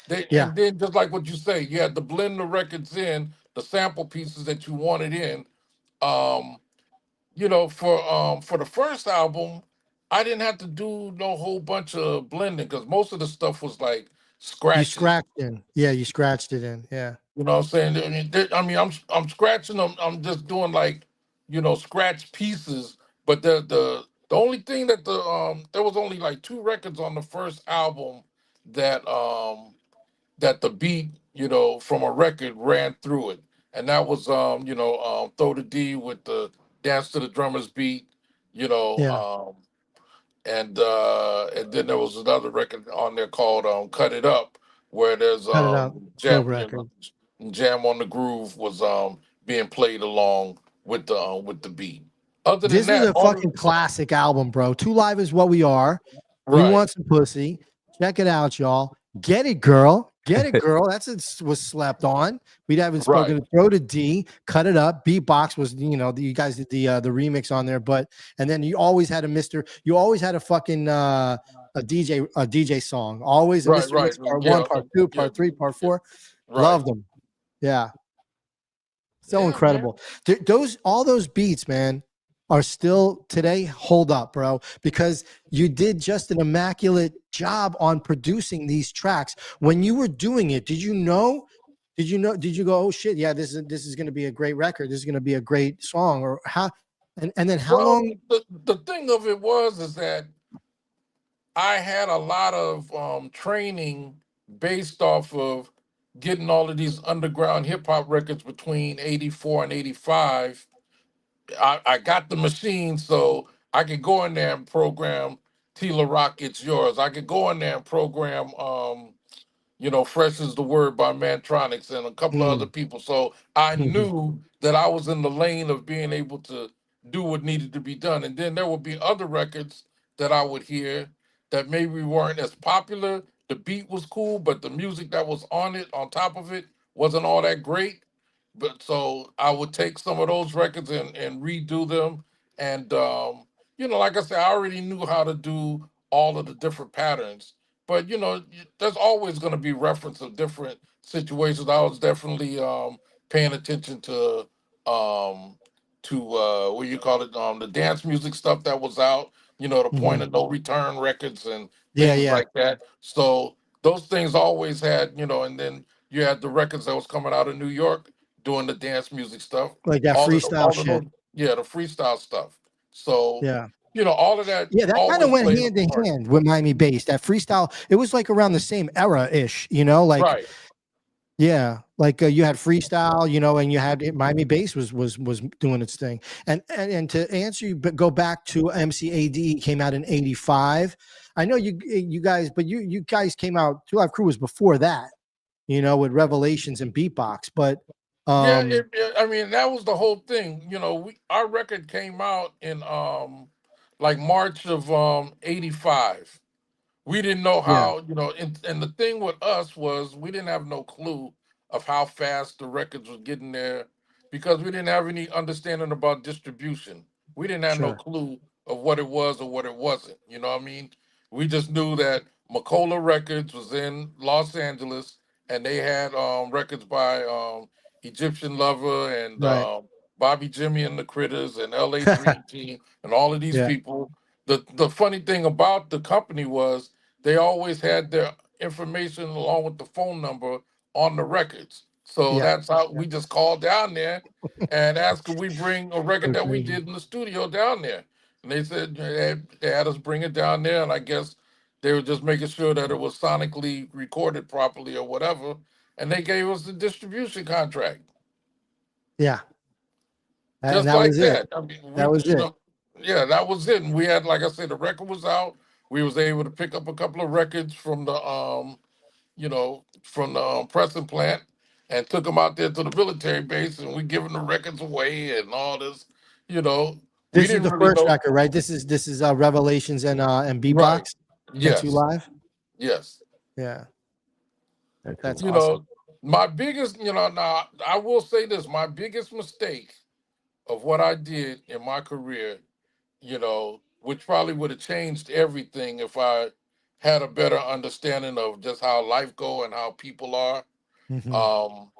H: and then just like what you say, you had to blend the records in, the sample pieces that you wanted in. Um, for the first album, I didn't have to do no whole bunch of blending because most of the stuff was like
D: you
H: scratches.
D: scratched in. Yeah, you scratched it in. Yeah,
H: You know what I'm saying? I'm scratching them. I'm just doing like, scratch pieces. But the only thing that there was only like two records on the first album that that the beat, from a record ran through it. And that was Throw the D with the Dance to the Drummer's beat, you know,
D: yeah.
H: um and then there was another record on there called Cut It Up, where there's
D: Cut it out.
H: jam
D: Dope record.
H: Jam on the Groove was being played along with the beat. Other than
D: This is
H: that,
D: a fucking classic album, bro. Two Live is what we are. We
H: right,
D: want some pussy. Check it out, y'all. Get it, girl. Get it, girl. Was slept on. We haven't
H: right.
D: spoken. Throw to D. Cut it up. Beatbox was, you guys did the remix on there, but and then you always had a Mister. You always had a fucking a DJ song. Always a
H: Right,
D: Mister
H: right.
D: Mix part
H: Yeah,
D: one, part two,
H: yeah,
D: part three, part
H: yeah.
D: four.
H: Right.
D: Loved them. Yeah. So
H: Yeah, man.
D: incredible. All those beats, man, are still today hold up, bro, because you did just an immaculate job on producing these tracks. When you were doing it, did you know? Did you go, oh shit, yeah, this is going to be a great record. This is going to be a great song, or how? And then how
H: Well,
D: long?
H: the thing of it was is that I had a lot of training based off of getting all of these underground hip hop records between 84 and 85. I got the machine, so I could go in there and program Tila Rock, It's Yours. I could go in there and program Fresh is the Word by Mantronics and a couple of other
D: Mm.
H: people. So I knew that I was in the lane of being able to do what needed to be done. And then there would be other records that I would hear that maybe weren't as popular. The beat was cool, but the music that was on it, on top of it, wasn't all that great. But so I would take some of those records and redo them. And like I said, I already knew how to do all of the different patterns. But there's always going to be reference of different situations. I was definitely paying attention um to what you call it, the dance music stuff that was out, the Point
D: Mhm.
H: of No Return records and
D: Yeah,
H: things
D: yeah,
H: like that. So those things always had, and then you had the records that was coming out of New York doing the dance music stuff.
D: like that freestyle
H: All of
D: shit.
H: those, yeah, the freestyle stuff. So,
D: Yeah.
H: all of that
D: Yeah, that kind of
H: always
D: went
H: played a
D: hand in
H: part.
D: hand with Miami bass. That freestyle, it was like around the same era ish, like
H: Right.
D: yeah, like you had freestyle, and you had Miami bass was doing its thing. And to answer you, but go back to MCAD came out in '85. I know you guys, but you guys came out. Two Live Crew was before that, with Revelations and Beatbox. But
H: Yeah,
D: um,
H: I mean, that was the whole thing. Our record came out in like March of '85. We didn't know
D: yeah,
H: how, and the thing with us was we didn't have no clue of how fast the records was getting there because we didn't have any understanding about distribution. We didn't have no
D: sure,
H: clue of what it was or what it wasn't. You know what I mean? We just knew that Macola Records was in Los Angeles and they had records by Egyptian Lover and
D: right,
H: Bobby Jimmy and the Critters and LA Dream Team and all of these
D: yeah,
H: people. The funny thing about the company was they always had their information along with the phone number on the records. So
D: yeah,
H: that's how we just called down there and asked could we bring a record
D: so
H: that we
D: crazy.
H: did in the studio down there. And they said they had us bring it down there, and I guess they were just making sure that it was sonically recorded properly or whatever. And they gave us the distribution contract.
D: Yeah, and
H: Just
D: that
H: like
D: was it.
H: that. I mean,
D: That was it.
H: yeah, that was it. And we had, like I said, the record was out. We was able to pick up a couple of records from the, from the pressing plant, and took them out there to the military base, and we giving the records away and all this. You know, we
D: This is
H: didn't
D: the
H: really
D: first
H: know.
D: record, right? This is Revelations and
H: Right,
D: Beatbox. and Two
H: Yes,
D: Live.
H: yes.
D: Yeah, that's
H: You
D: awesome.
H: know, my biggest, now I will say this: my biggest mistake of what I did in my career, which probably would have changed everything if I had a better understanding of just how life go and how people are.
D: Hmm.
H: Um,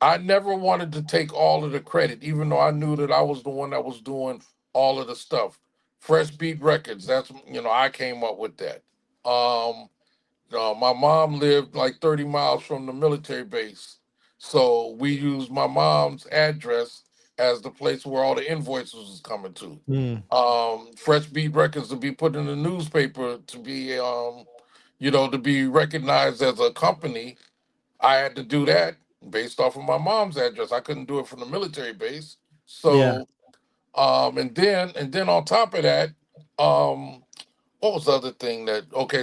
H: I never wanted to take all of the credit, even though I knew that I was the one that was doing all of the stuff. Fresh Beat Records, that's I came up with that. Um, my mom lived like 30 miles from the military base. So we used my mom's address as the place where all the invoices was coming to.
D: Mm.
H: Fresh Beat Records to be put in the newspaper to be recognized as a company. I had to do that based off of my mom's address. I couldn't do it from the military base.
D: Yeah.
H: So and then on top of that, what was the other thing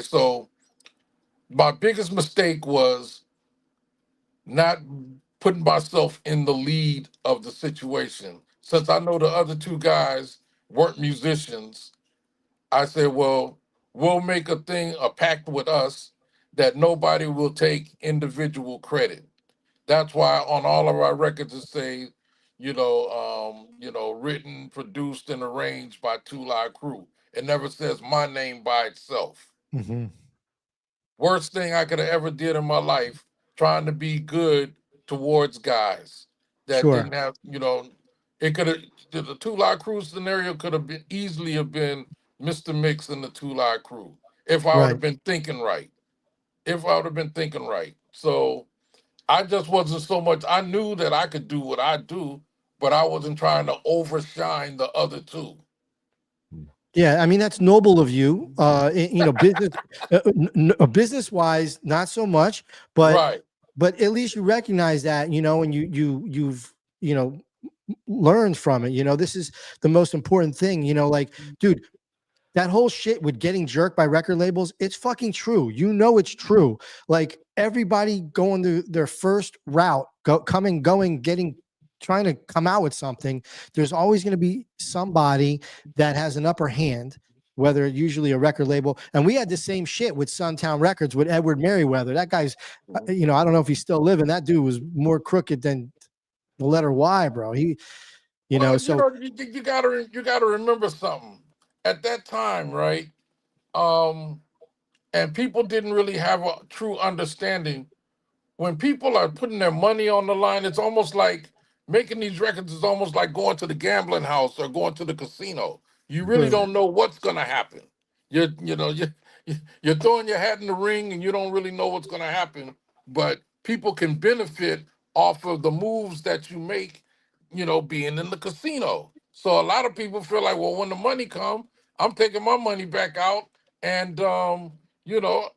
H: so my biggest mistake was not putting myself in the lead of the situation. Since I know the other two guys weren't musicians, I said, well, we'll make a pact with us that nobody will take individual credit. That's why on all of our records it say, written, produced, and arranged by Two Live Crew. It never says my name by itself.
D: Hmm.
H: Worst thing I could have ever did in my life, trying to be good towards guys that
D: Sure.
H: didn't have, it could have the Two Live Crew scenario could have been easily have been Mr. Mixx and the Two Live Crew if I would
D: Right.
H: have been thinking right. If I would have been thinking right. So I just wasn't so much. I knew that I could do what I do, but I wasn't trying to overshine the other two.
D: Yeah, I mean that's noble of you. Business, business wise, not so much, but
H: Right.
D: at least you recognize that, and you've learned from it. This is the most important thing. Like, dude, that whole shit with getting jerked by record labels, it's fucking true. It's true. Like everybody going to their first route, trying to come out with something. There's always going to be somebody that has an upper hand, whether usually a record label. And we had the same shit with Suntown Records with Edward Merriweather. That guy's, I don't know if he's still living. That dude was more crooked than the letter Y, bro.
H: Well,
D: So
H: you gotta remember something. At that time, right? Um, and people didn't really have a true understanding. When people are putting their money on the line, it's almost like making these records is almost like going to the gambling house or going to the casino. You really
D: sure.
H: don't know what's gonna happen. You're throwing your hat in the ring and you don't really know what's gonna happen. But people can benefit off of the moves that you make, being in the casino. So a lot of people feel like, well, when the money come, I'm taking my money back out, and you know,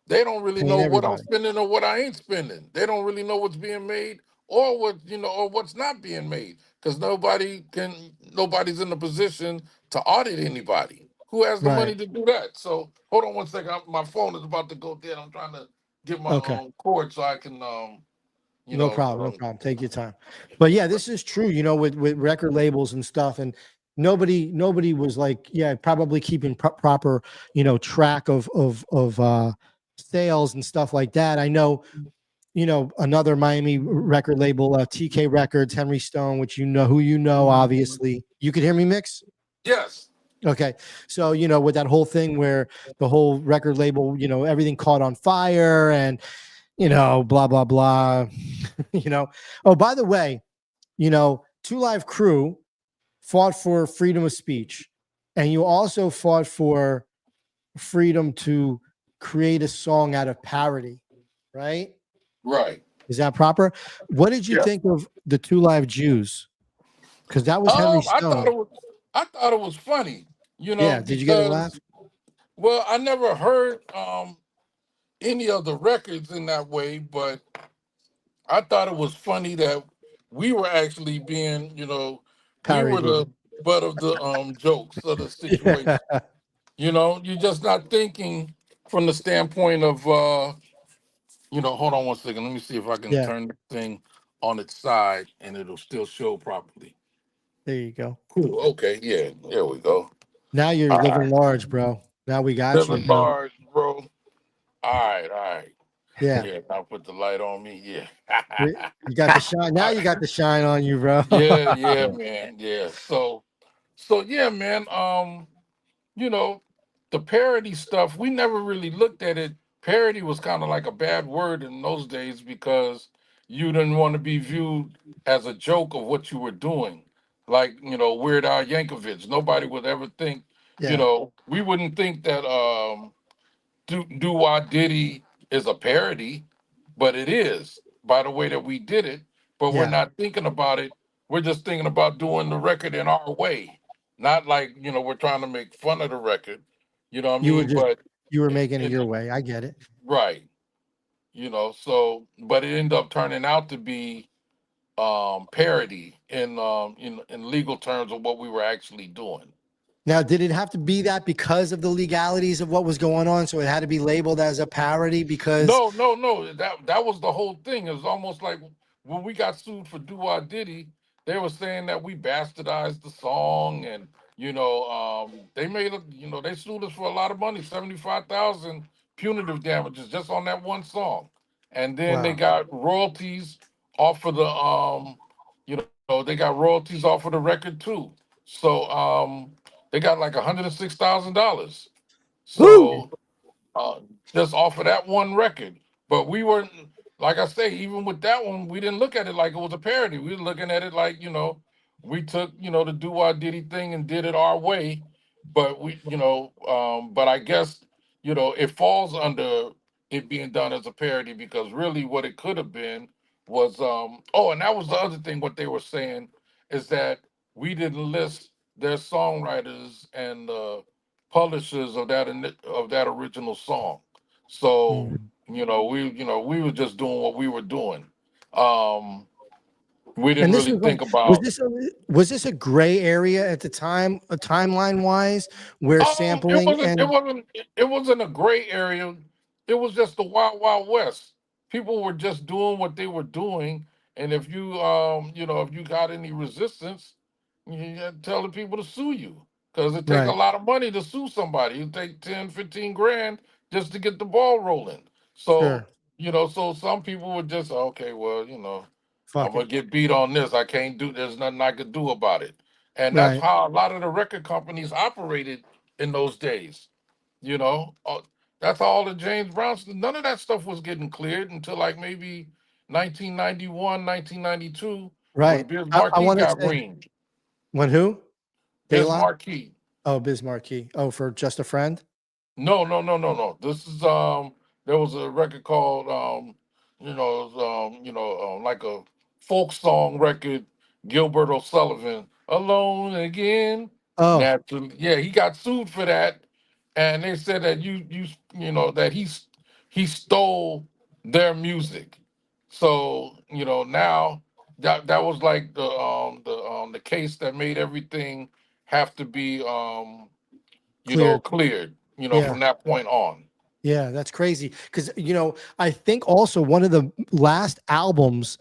H: they don't really
D: Paying
H: know what I'm
D: everybody.
H: spending or what I ain't spending. They don't really know what's being made or or what's not being made, because nobody's in a position to audit anybody. Who has the
D: Right.
H: money to do that? So hold on one second. My phone is about to go dead. I'm trying to get my
D: Okay.
H: cord so I can
D: No problem. No problem. Take your time. But yeah, this is true, with record labels and stuff. And nobody was like, yeah, probably keeping proper, track of sales and stuff like that. I know, another Miami record label, TK Records, Henry Stone, which obviously. You could hear me, Mix?
H: yes.
D: Okay. So, with that whole thing where the whole record label, everything caught on fire and, blah, blah, blah. Oh, by the way, Two Live Crew fought for freedom of speech. And you also fought for freedom to create a song out of parody, right?
H: Right.
D: Is that proper? What did you
H: Yeah.
D: think of the Two Live Jews? Because that was Henry
H: I thought
D: Stone.
H: it was funny,
D: Yeah. Did you get a
H: because
D: laugh?
H: I never heard any of the records in that way, but I thought it was funny that we were actually being, we were
D: Parodied.
H: the butt of the jokes of the
D: Yeah.
H: situation. You're just not thinking from the standpoint of hold on one second. Let me see if I can
D: Yeah.
H: turn the thing on its side and it'll still show properly.
D: There you go.
H: Cool. Okay. Yeah. There we go.
D: Now you're
H: All
D: living
H: right.
D: large, bro. Now we got you,
H: 7
D: bro.
H: bars, bro. All right.
D: Yeah.
H: Yeah, now put the light on me. Yeah.
D: You got the shine. Now you got the shine on you, bro.
H: Yeah, man. Yeah. So yeah, man. You know, the parody stuff, we never really looked at it. Parody was kind of like a bad word in those days because you didn't want to be viewed as a joke of what you were doing. Like, Weird Al Yankovic. Nobody would ever think,
D: Yeah.
H: we wouldn't think that Do Wah Diddy is a parody, but it is by the way that we did it. But we're
D: Yeah.
H: not thinking about it. We're just thinking about doing the record in our way, not like we're trying to make fun of the record. You know what I
D: You were
H: mean?
D: just
H: But
D: you were
H: it,
D: making it
H: it
D: your way. I get it.
H: right. So but it ended up turning out to be parody in legal terms of what we were actually doing.
D: Now, did it have to be that because of the legalities of what was going on? So it had to be labeled as a parody because
H: No. That was the whole thing. It was almost like when we got sued for Do Wah Diddy, they were saying that we bastardized the song, and they made it. They sued us for a lot of money, 75,000 punitive damages just on that one song, and then they
D: wow.
H: got royalties off of they got royalties off of the record too. So they got like $106,000.
D: Woo!
H: So uh, just off of that one record. But we weren't, like I say, even with that one, we didn't look at it like it was a parody. We were looking at it like, we took, the Do Wah Diddy thing and did it our way. But but I guess, it falls under it being done as a parody because really what it could have been was, and that was the other thing, what they were saying is that we didn't list their songwriters and publishers of that original song. So
D: Mm.
H: we were just doing what we were doing. Um, we didn't
D: And this
H: really
D: was like,
H: think about.
D: was this a gray area at the time, timeline wise, where
H: It
D: sampling
H: wasn't. It
D: and
H: wasn't. It wasn't a gray area. It was just the wild, wild west. People were just doing what they were doing, and if you got any resistance, you got to tell the people to sue you because it take a
D: right?
H: lot of money to sue somebody. You take 10, 15 grand just to get the ball rolling. So
D: Sure.
H: so some people would just okay, well, I'm
D: Fuck
H: gonna
D: it.
H: get beat on this. I can't do. There's nothing I could do about it. And that's
D: Right.
H: how a lot of the record companies operated in those days. You know, that's all the James Brown. None of that stuff was getting cleared until like maybe 1991, 1992, when
D: Right.
H: Biz
D: I
H: Markie
D: want to
H: got
D: say
H: reamed.
D: when who?
H: Biz
D: Balon?
H: Markie.
D: Oh, Biz Markie. Oh, for just a friend.
H: No. This is there was a record called like a folk song record, Gilbert O'Sullivan, Alone Again.
D: Oh,
H: Naturally, yeah, he got sued for that, and they said that that he stole their music. So, now that was like the case that made everything have to be
D: cleared.
H: cleared,
D: Yeah.
H: from that point on.
D: Yeah, that's crazy. Because I think also one of the last albums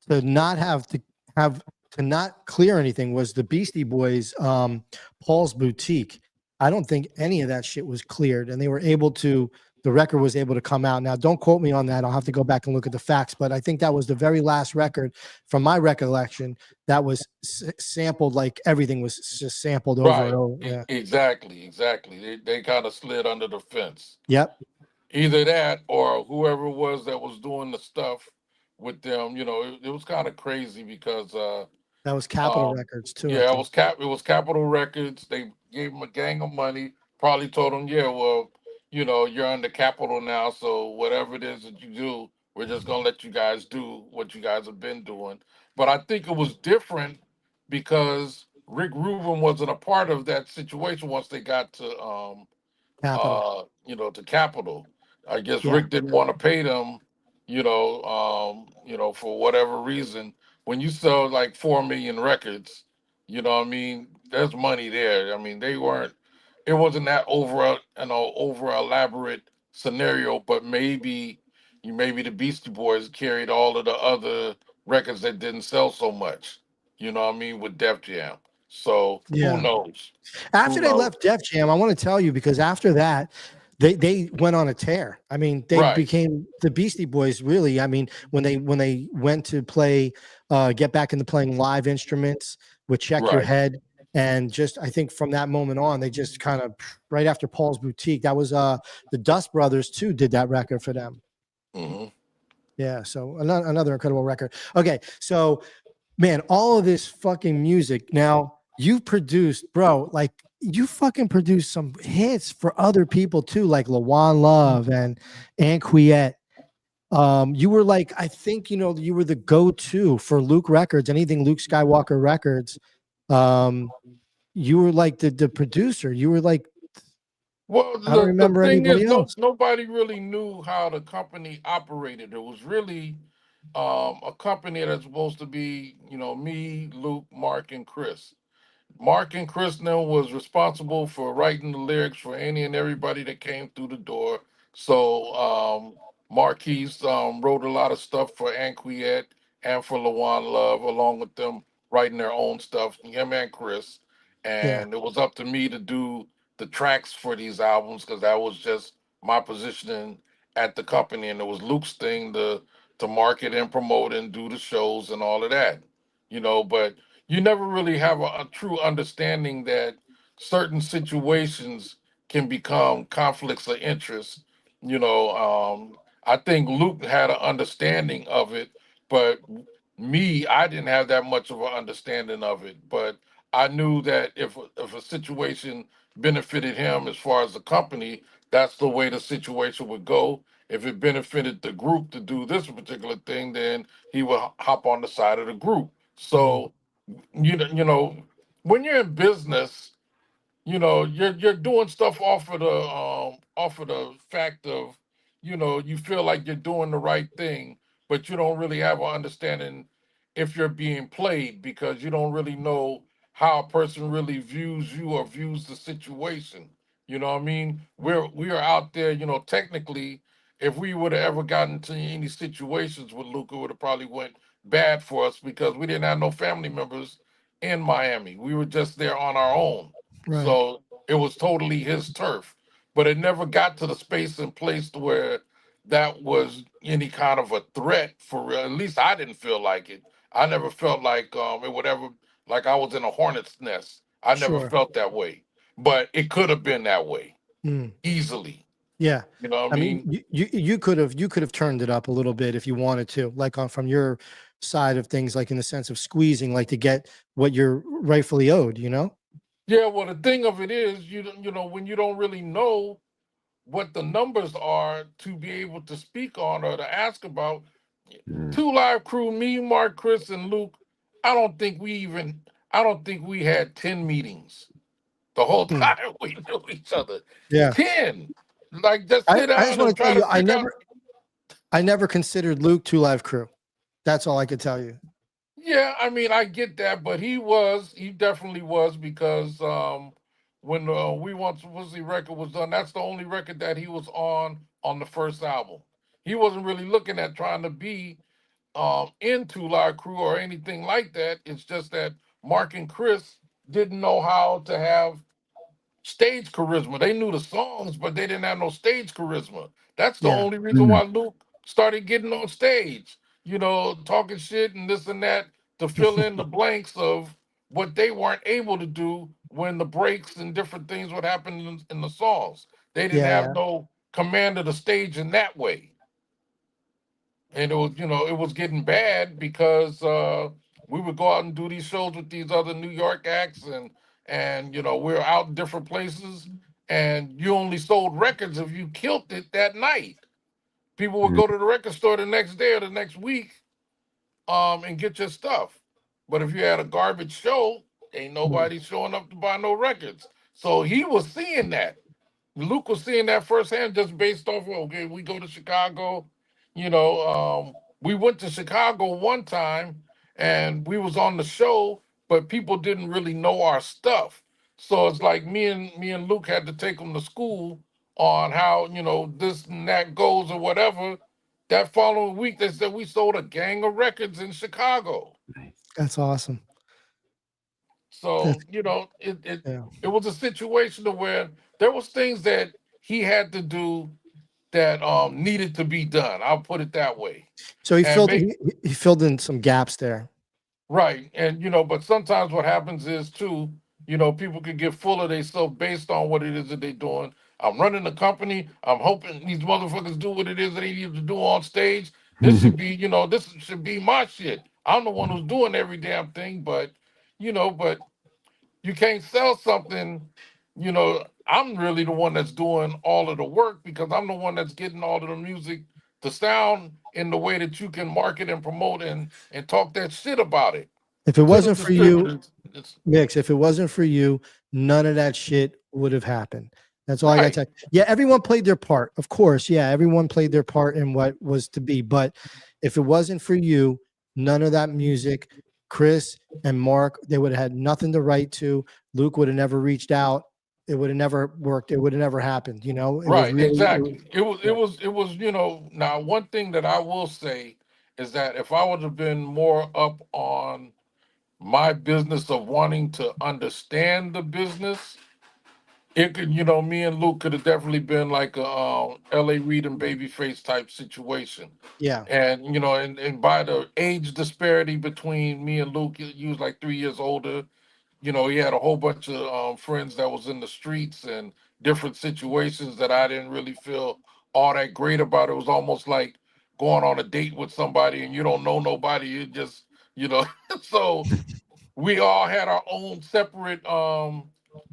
D: to not have to not clear anything was the Beastie Boys, Paul's Boutique. I don't think any of that shit was cleared, and they were able to. The record was able to come out. Now, don't quote me on that. I'll have to go back and look at the facts, but I think that was the very last record, from my recollection, that was sampled like everything was just sampled over and
H: Right.
D: over. Yeah.
H: Exactly. They kind of slid under the fence.
D: Yep.
H: Either that or whoever it was that was doing the stuff with them, it was kind of crazy because
D: That was Capitol
H: um
D: Records too, I
H: yeah,
D: think.
H: it was Capitol Records. They gave them a gang of money, probably told them, yeah, well, you're under Capitol now, so whatever it is that you do, we're just gonna let you guys do what you guys have been doing. But I think it was different because Rick Rubin wasn't a part of that situation once they got to
D: Capitol.
H: to Capitol. I guess
D: Yeah.
H: Rick didn't want to pay them, for whatever reason. When you sell like 4 million records, what I mean, there's money there. I mean, it wasn't that over elaborate scenario, but maybe the Beastie Boys carried all of the other records that didn't sell so much. You know what I mean, with Def Jam. So
D: Yeah.
H: who knows?
D: After
H: Who
D: they
H: knows?
D: left Def Jam, I want to tell you, because after that, they went on a tear. I mean, they
H: Right.
D: became the Beastie Boys, really. I mean, when they went to play, get back into playing live instruments with Check Your
H: Right.
D: Head, and just I think from that moment on, they just kind of right after Paul's Boutique. That was the Dust Brothers too did that record for them.
H: Hmm.
D: Yeah, so another incredible record. Okay, so man, all of this fucking music. Now you produced, bro, like you fucking produced some hits for other people too, like LaJuan Love and Anquiet. You were like, I think, you were the go-to for Luke Records, anything Luke Skywalker Records. You were like the producer. You were like,
H: Well,
D: I don't
H: the
D: remember
H: thing is,
D: anybody else.
H: nobody really knew how the company operated. It was really a company that's supposed to be, me, Luke, Mark, and Chris. Mark and Chris now was responsible for writing the lyrics for any and everybody that came through the door. So Marquise wrote a lot of stuff for Anquiet and for LaJuan Love, along with them writing their own stuff, him and Chris.
D: Yeah,
H: And it was up to me to do the tracks for these albums because that was just my positioning at the company, and it was Luke's thing to market and promote and do the shows and all of that. But you never really have a true understanding that certain situations can become conflicts of interest. I think Luke had an understanding of it, but me, I didn't have that much of an understanding of it. But I knew that if a situation benefited him as far as the company, that's the way the situation would go. If it benefited the group to do this particular thing, then he would hop on the side of the group. So when you're in business, you're doing stuff off of the fact of, you feel like you're doing the right thing, but you don't really have an understanding if you're being played because you don't really know how a person really views you or views the situation. You know what I mean? We are out there, technically, if we would have ever gotten into any situations with Luca, it would have probably went bad for us because we didn't have no family members in Miami. We were just there on our own.
D: right.
H: So it was totally his turf. But it never got to the space and place to where that was any kind of a threat for real. At least I didn't feel like it. I never felt like it would ever like I was in a hornet's nest. I never
D: Sure.
H: felt that way. But it could have been that way
D: Mm.
H: easily.
D: Yeah.
H: You know what I
D: I mean,
H: mean?
D: you could have turned it up a little bit if you wanted to, like on from your side of things, like in the sense of squeezing, like to get what you're rightfully owed.
H: Yeah, well the thing of it is when you don't really know what the numbers are to be able to speak on or to ask about. Two Live Crew, me, Mark, Chris, and Luke. I don't think we had 10 meetings the whole
D: Mm.
H: time we knew each other.
D: Yeah.
H: 10. Like just
D: I,
H: sit
D: I just
H: down and
D: want to tell
H: try to
D: you, I
H: figure out.
D: never considered Luke Two Live Crew. That's all I could tell you.
H: Yeah, I mean, I get that, but he definitely was because when We Want to Pussy record was done, that's the only record that he was on the first album. He wasn't really looking at trying to be into La Crew or anything like that. It's just that Mark and Chris didn't know how to have stage charisma. They knew the songs, but they didn't have no stage charisma. That's the
D: Yeah.
H: only reason why Luke started getting on stage, talking shit and this and that to fill in the blanks of what they weren't able to do when the breaks and different things would happen in the songs. They didn't
D: Yeah.
H: have
D: Yeah.
H: no command of the stage in that way, and it was getting bad because we would go out and do these shows with these other New York acts, and we are out in different places, and you only sold records if you killed it that night. People would go to the record store the next day or the next week and get your stuff. But if you had a garbage show, ain't
D: Mm.
H: nobody showing up to buy no records. So he was seeing that. Luke was seeing that firsthand just based off of, okay, we go to Chicago, we went to Chicago one time and we was on the show, but people didn't really know our stuff. So it's like me and Luke had to take them to school on how, this and that goes or whatever. That following week they said we sold a gang of records in Chicago.
D: That's awesome.
H: So,
D: Yeah.
H: it was a situation to where there was things that he had to do that needed to be done. I'll put it that way.
D: So he
H: And
D: filled
H: make
D: he filled in some gaps there.
H: right. And but sometimes what happens is too, people can get full of themselves based on what it is that they're doing. I'm running a company. I'm hoping these motherfuckers do what it is that they need to do on stage. This should be, this should be my shit. I'm the one who's doing every damn thing, but you can't sell something, I'm really the one that's doing all of the work because I'm the one that's getting all of the music to sound in the way that you can market and promote and talk that shit about it
D: If it
H: to the
D: wasn't for you,
H: distributors. It's
D: Mix, if it wasn't for you, none of that shit would have happened. That's all I got to
H: right.
D: tell you. Yeah, everyone played their part. Of course. Yeah, everyone played their part in what was to be. But if it wasn't for you, none of that music, Chris and Mark, they would have had nothing to write to. Luke would have never reached out. It would have never worked. It would have never happened. It was
H: Right,
D: really,
H: exactly.
D: yeah.
H: It was, now one thing that I will say is that if I would have been more up on my business of wanting to understand the business, it could, me and Luke could have definitely been like a L.A. Reid and Babyface type situation.
D: Yeah.
H: And and by the age disparity between me and Luke, he was like 3 years older. He had a whole bunch of friends that was in the streets and different situations that I didn't really feel all that great about. It was almost like going on a date with somebody and you don't know nobody. You just, so we all had our own separate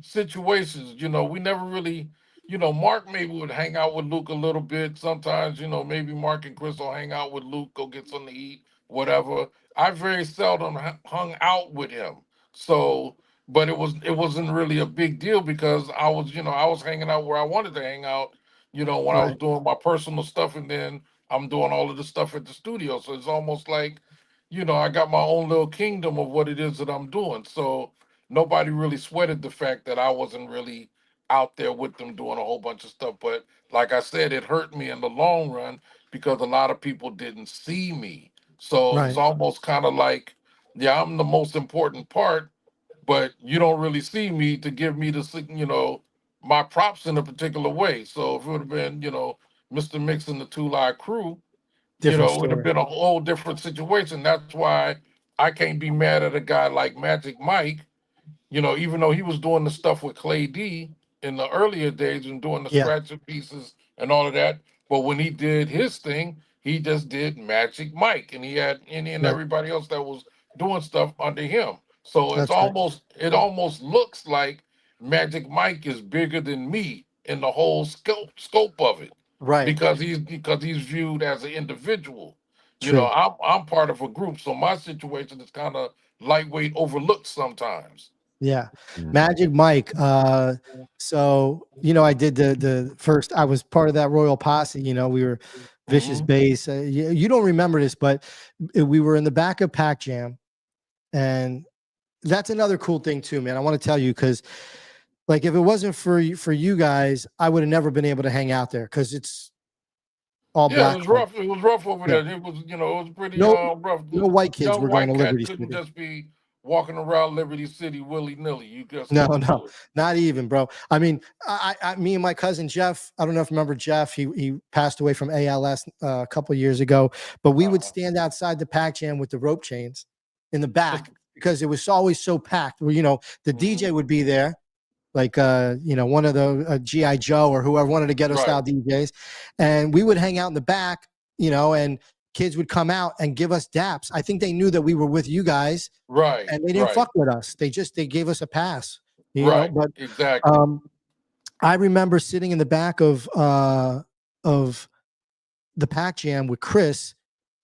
H: situations. We never really, Mark maybe would hang out with Luke a little bit. Sometimes, maybe Mark and Chris will hang out with Luke, go get something to eat, whatever. I very seldom hung out with him. So, but it wasn't really a big deal because I was hanging out where I wanted to hang out, when I was
D: Right.
H: doing my personal stuff, and then I'm doing all of the stuff at the studio. So it's almost like, I got my own little kingdom of what it is that I'm doing. So nobody really sweated the fact that I wasn't really out there with them doing a whole bunch of stuff. But like I said, it hurt me in the long run because a lot of people didn't see me. So it's
D: Right.
H: almost kind of like, yeah, I'm the most important part, but you don't really see me to give me my props in a particular way. So if it would have been, Mr. Mixx and the Two Live Crew,
D: Different
H: it would have
D: story.
H: been a whole different situation. That's why I can't be mad at a guy like Magic Mike, even though he was doing the stuff with Clay D in the earlier days and doing the
D: Yeah.
H: scratching pieces and all of that. But when he did his thing, he just did Magic Mike, and he had any and
D: Right.
H: everybody else that was doing stuff under him. So
D: That's right.
H: it almost looks like Magic Mike is bigger than me in the whole scope of it
D: Right.
H: because he's viewed as an individual.
D: True.
H: I'm part of a group, so my situation is kind of lightweight, overlooked sometimes.
D: Yeah.
E: Mm.
D: Magic Mike. So I did the first, I was part of that Royal Posse, we were Vicious
H: Hmm.
D: Bass. You don't remember this, but we were in the back of Pac Jam. And that's another cool thing too, man. I want to tell you, because like if it wasn't for you guys, I would have never been able to hang out there because it's all
H: Yeah, it
D: black
H: was
D: folk.
H: rough. It was rough over
D: Yeah.
H: there. It was, it was pretty
D: No,
H: rough.
D: no white kids
H: Young
D: were going
H: white
D: to
H: cat
D: Liberty
H: couldn't
D: City.
H: just be walking around Liberty City willy nilly. You just
D: No,
H: couldn't
D: no,
H: do it.
D: not even, bro. I mean, me and my cousin Jeff. I don't know if you remember Jeff. He passed away from ALS a couple of years ago. But we would
H: Uh,
D: stand outside the Pac Jam with the rope chains in the back because it was always so packed. Where the DJ
H: mhm.
D: would be there, like one of the GI Joe or whoever, one of the ghetto
H: Right,
D: style DJs, and we would hang out in the back. And kids would come out and give us daps. I think they knew that we were with you guys
H: right,
D: and they didn't
H: right,
D: fuck with us. They gave us a pass,
H: right.
D: but
H: Exactly.
D: I remember sitting in the back of the Pac Jam with Chris,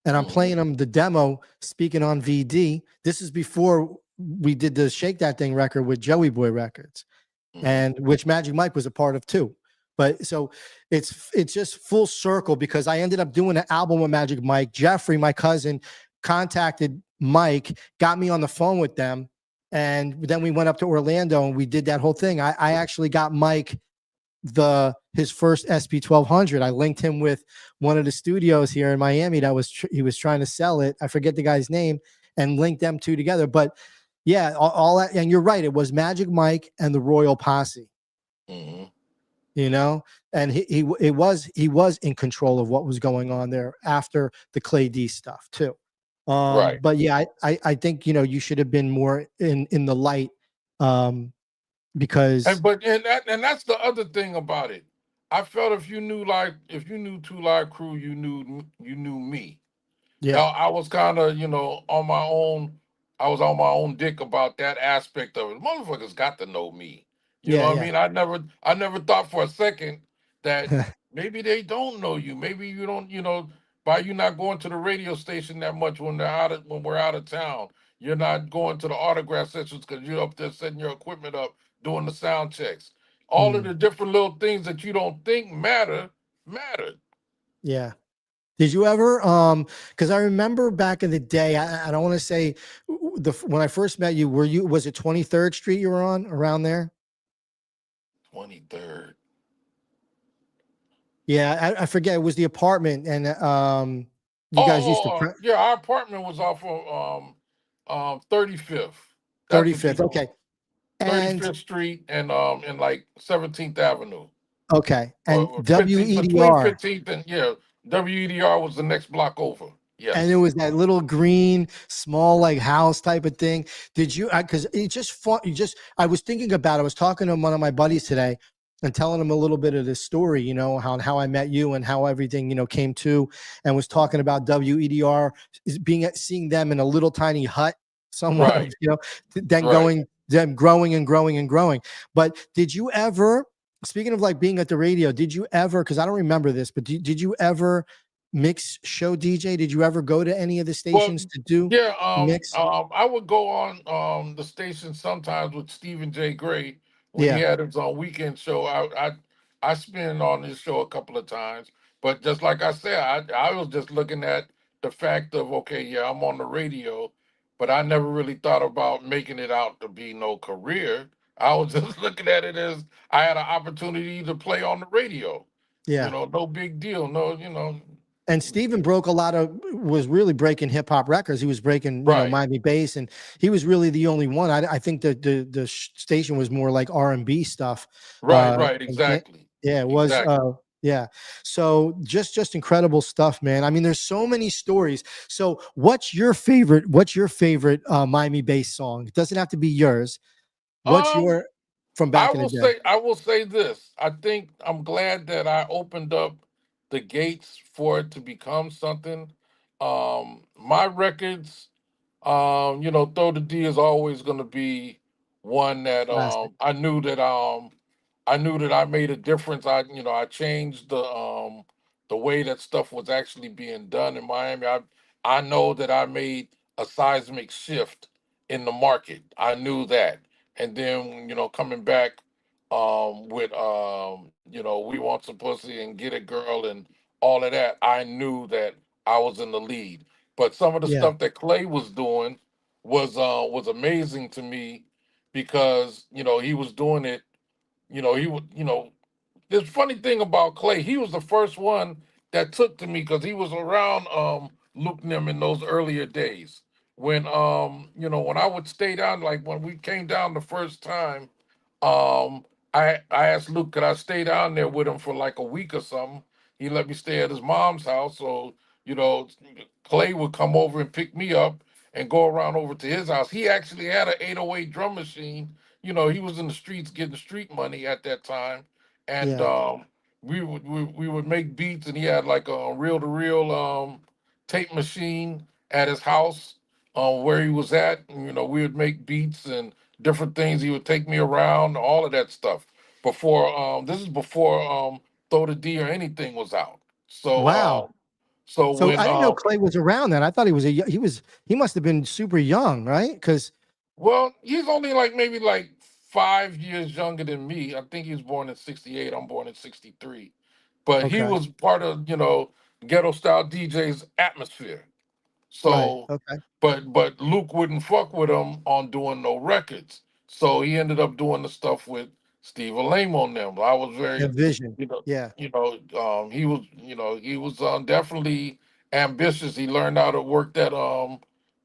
D: and I'm
H: Mhm,
D: playing him the demo, speaking on VD. This is before we did the Shake That Thing record with Joey Boy Records,
H: mhm.
D: and which Magic Mike was a part of too. But so it's just full circle because I ended up doing an album with Magic Mike. Jeffrey, my cousin, contacted Mike, got me on the phone with them, and then we went up to Orlando and we did that whole thing. I actually got Mike his first SP 1200. I linked him with one of the studios here in Miami that he was trying to sell it. I forget the guy's name, and linked them two together. But Yeah, all that, and you're right. It was Magic Mike and the Royal Posse.
H: Hmm.
D: You know, and he was in control of what was going on there after the Clay D stuff too.
H: Right.
D: But yeah, I think you should have been more in the light, um, because
H: And that's the other thing about it. I felt if you knew Two Live Crew, you knew me.
D: yeah,
H: I was kind of, on my own. I was on my own dick about that aspect of it. Motherfuckers got to know me. You know
D: yeah,
H: what I
D: yeah,
H: mean? I never thought for a second that maybe they don't know you. Maybe you don't, by you not going to the radio station that much when we're out of town. You're not going to the autograph sessions because you're up there setting your equipment up, doing the sound checks. All of
D: mm,
H: the different little things that you don't think matter.
D: yeah. Did you ever because I remember back in the day, I don't want to say when I first met you, was it 23rd Street you were on around there?
H: 23rd.
D: Yeah, I forget. It was the apartment, and you guys used to
H: Yeah, our apartment was off of 35th. That's what you
D: 35th.
H: know.
D: Okay. And
H: 35th Street and like 17th Avenue.
D: okay. And
H: Or 15th, between
D: WEDR.
H: 15th and yeah, WEDR was the next block over.
D: And it
H: Yes.
D: was that little green, small, like house type of thing. Did you? Because it just fun. You just. I was thinking about. I was talking to one of my buddies today, and telling him a little bit of this story. How I met you and how everything came to, and was talking about WEDR seeing them in a little tiny hut somewhere.
H: Right.
D: Then
H: Right.
D: them growing and growing and growing. But did you ever? Speaking of like being at the radio, did you ever? Because I don't remember this, but did you ever mix show DJ? Did you ever go to any of the
H: Well,
D: stations to do
H: yeah,
D: mix?
H: I would go on the station sometimes with Stephen J. Gray when he
D: Yeah,
H: had his weekend show. I spin on his show a couple of times, but just like I said, I was just looking at the fact of okay, yeah, I'm on the radio, but I never really thought about making it out to be no career. I was just looking at it as I had an opportunity to play on the radio.
D: yeah.
H: No big deal. No,
D: And Steven was really breaking hip hop records. He was breaking,
H: right,
D: Miami bass, and he was really the only one. I think that the station was more like R&B stuff.
H: right,
D: Yeah,
H: exactly.
D: yeah, it was.
H: Exactly.
D: Yeah. So just incredible stuff, man. I mean, there's so many stories. So what's your favorite? Miami bass song? It doesn't have to be yours. What's
H: Um,
D: your from back in the day?
H: I will say this. I think I'm glad that I opened up the gates for it to become something. My records, Throw the D is always gonna be one that
D: Classic.
H: I knew that I made a difference. I changed the way that stuff was actually being done in Miami. I know that I made a seismic shift in the market. I knew that. And then, coming back with We Want Some Pussy and Get It Girl and all of that, I knew that I was in the lead. But some of the
D: Yeah.
H: stuff that Clay was doing was amazing to me because, he was doing it, he would, the funny thing about Clay, he was the first one that took to me because he was around Luke Nim in those earlier days. When I would stay down, like when we came down the first time, I asked Luke, could I stay down there with him for like a week or something? He let me stay at his mom's house. So, you know, Clay would come over and pick me up and go around over to his house. He actually had an 808 drum machine. He was in the streets getting street money at that time, and
D: Yeah.
H: we would make beats, and he had like a reel to reel tape machine at his house where he was at. And, we would make beats and different things. He would take me around, all of that stuff. Before this is before Throw the D or anything was out. So
D: Wow.
H: so
D: So
H: when
D: I didn't know Clay was around then. I thought he must have been super young, right? Because
H: well, he's only like maybe like 5 years younger than me. I think he was born in '68. I'm born in '63. But he
D: okay,
H: was part of, ghetto style DJ's atmosphere.
D: right,
H: So,
D: okay,
H: but Luke wouldn't fuck with him on doing no records. So he ended up doing the stuff with Steve Alame on them. I was
D: yeah,
H: very,
D: Vision,
H: you know,
D: yeah,
H: he was definitely ambitious. He learned how to work that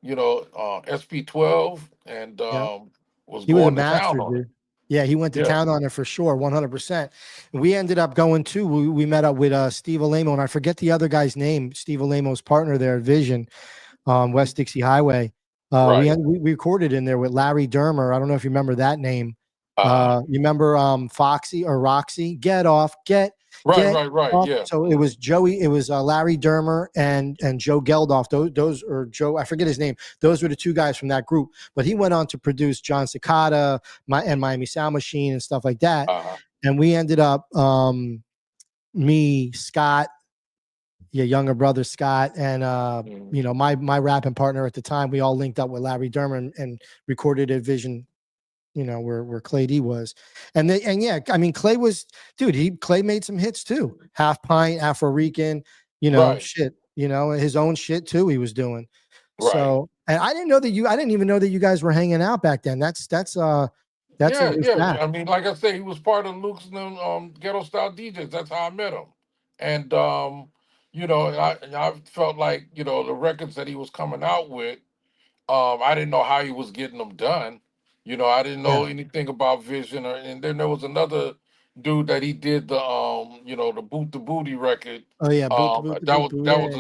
H: SP12 and
D: Yeah.
H: was
D: He was a
H: going to town
D: master,
H: on it.
D: dude. Yeah, he went to
H: Yeah.
D: town on it for sure, 100%. We ended up going too. We met up with Steve Alamo, and I forget the other guy's name. Steve Alamo's partner there at Vision, West Dixie Highway.
H: Right.
D: We recorded in there with Larry Dermer. I don't know if you remember that name. You remember Foxy or Roxy? Get off, get
H: Right.
D: off.
H: Yeah.
D: So it was Larry Dermer and Joe Geldof. Those or Joe, I forget his name. Those were the two guys from that group. But he went on to produce John Cicada, and Miami Sound Machine and stuff like that. And we ended up me, Scott, your younger brother Scott, and my rapping partner at the time. We all linked up with Larry Dermer and recorded at Vision, where Clay D was. And yeah, I mean, Clay was, dude, Clay made some hits too. Half Pint, Afro Rican,
H: Right.
D: shit, his own shit too he was doing.
H: Right.
D: So, and I didn't even know that you guys were hanging out back then. That's a new fact.
H: I mean, like I said, he was part of Luke's ghetto style DJs. That's how I met him. And I felt like, the records that he was coming out with, I didn't know how he was getting them done. I didn't know anything about Vision, and then there was another dude that he did the Boot the Booty record.
D: Oh yeah,
H: That was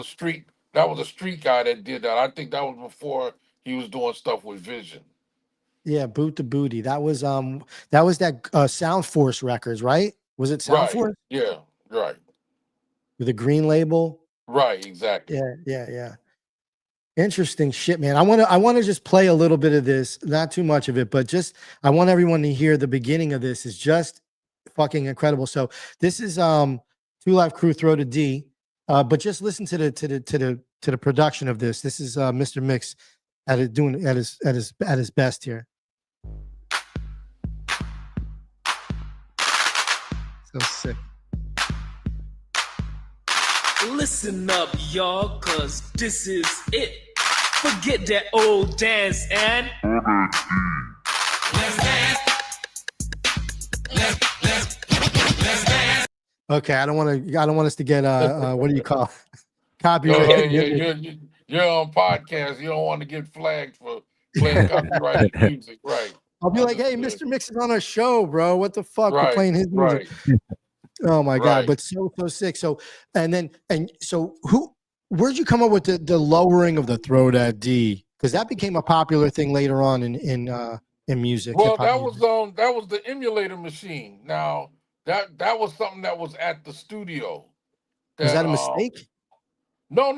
H: a street guy that did that. I think that was before he was doing stuff with Vision.
D: Yeah, Boot the Booty. That was that Sound Force Records, right? Was it Sound Force?
H: Yeah, right.
D: With a green label?
H: Right, exactly.
D: Yeah. Interesting shit, man. I want to just play a little bit of this, not too much of it, but just I want everyone to hear the beginning of this. Is just fucking incredible. So this is 2 Live Crew Throw to D. But just listen to the production of this. This is Mr. Mixx at his best here. So sick.
I: Listen up, y'all, cause this is it. Forget that old dance and let's dance. Let's dance.
D: Okay, I don't want us to get what do you call
H: Copyright.
D: copyright.
H: You're on podcast. You don't want to get flagged for playing copyrighted music, right?
D: I'll be like, hey, Mr. Mixx is on our show, bro. What the fuck? We're playing his music.
H: Right.
D: Oh my god, but so sick. So where'd you come up with the lowering of the throw that D? Because that became a popular thing later on in music.
H: Well, that was the emulator machine. Now that was something that was at the studio.
D: Was that a mistake?
H: No.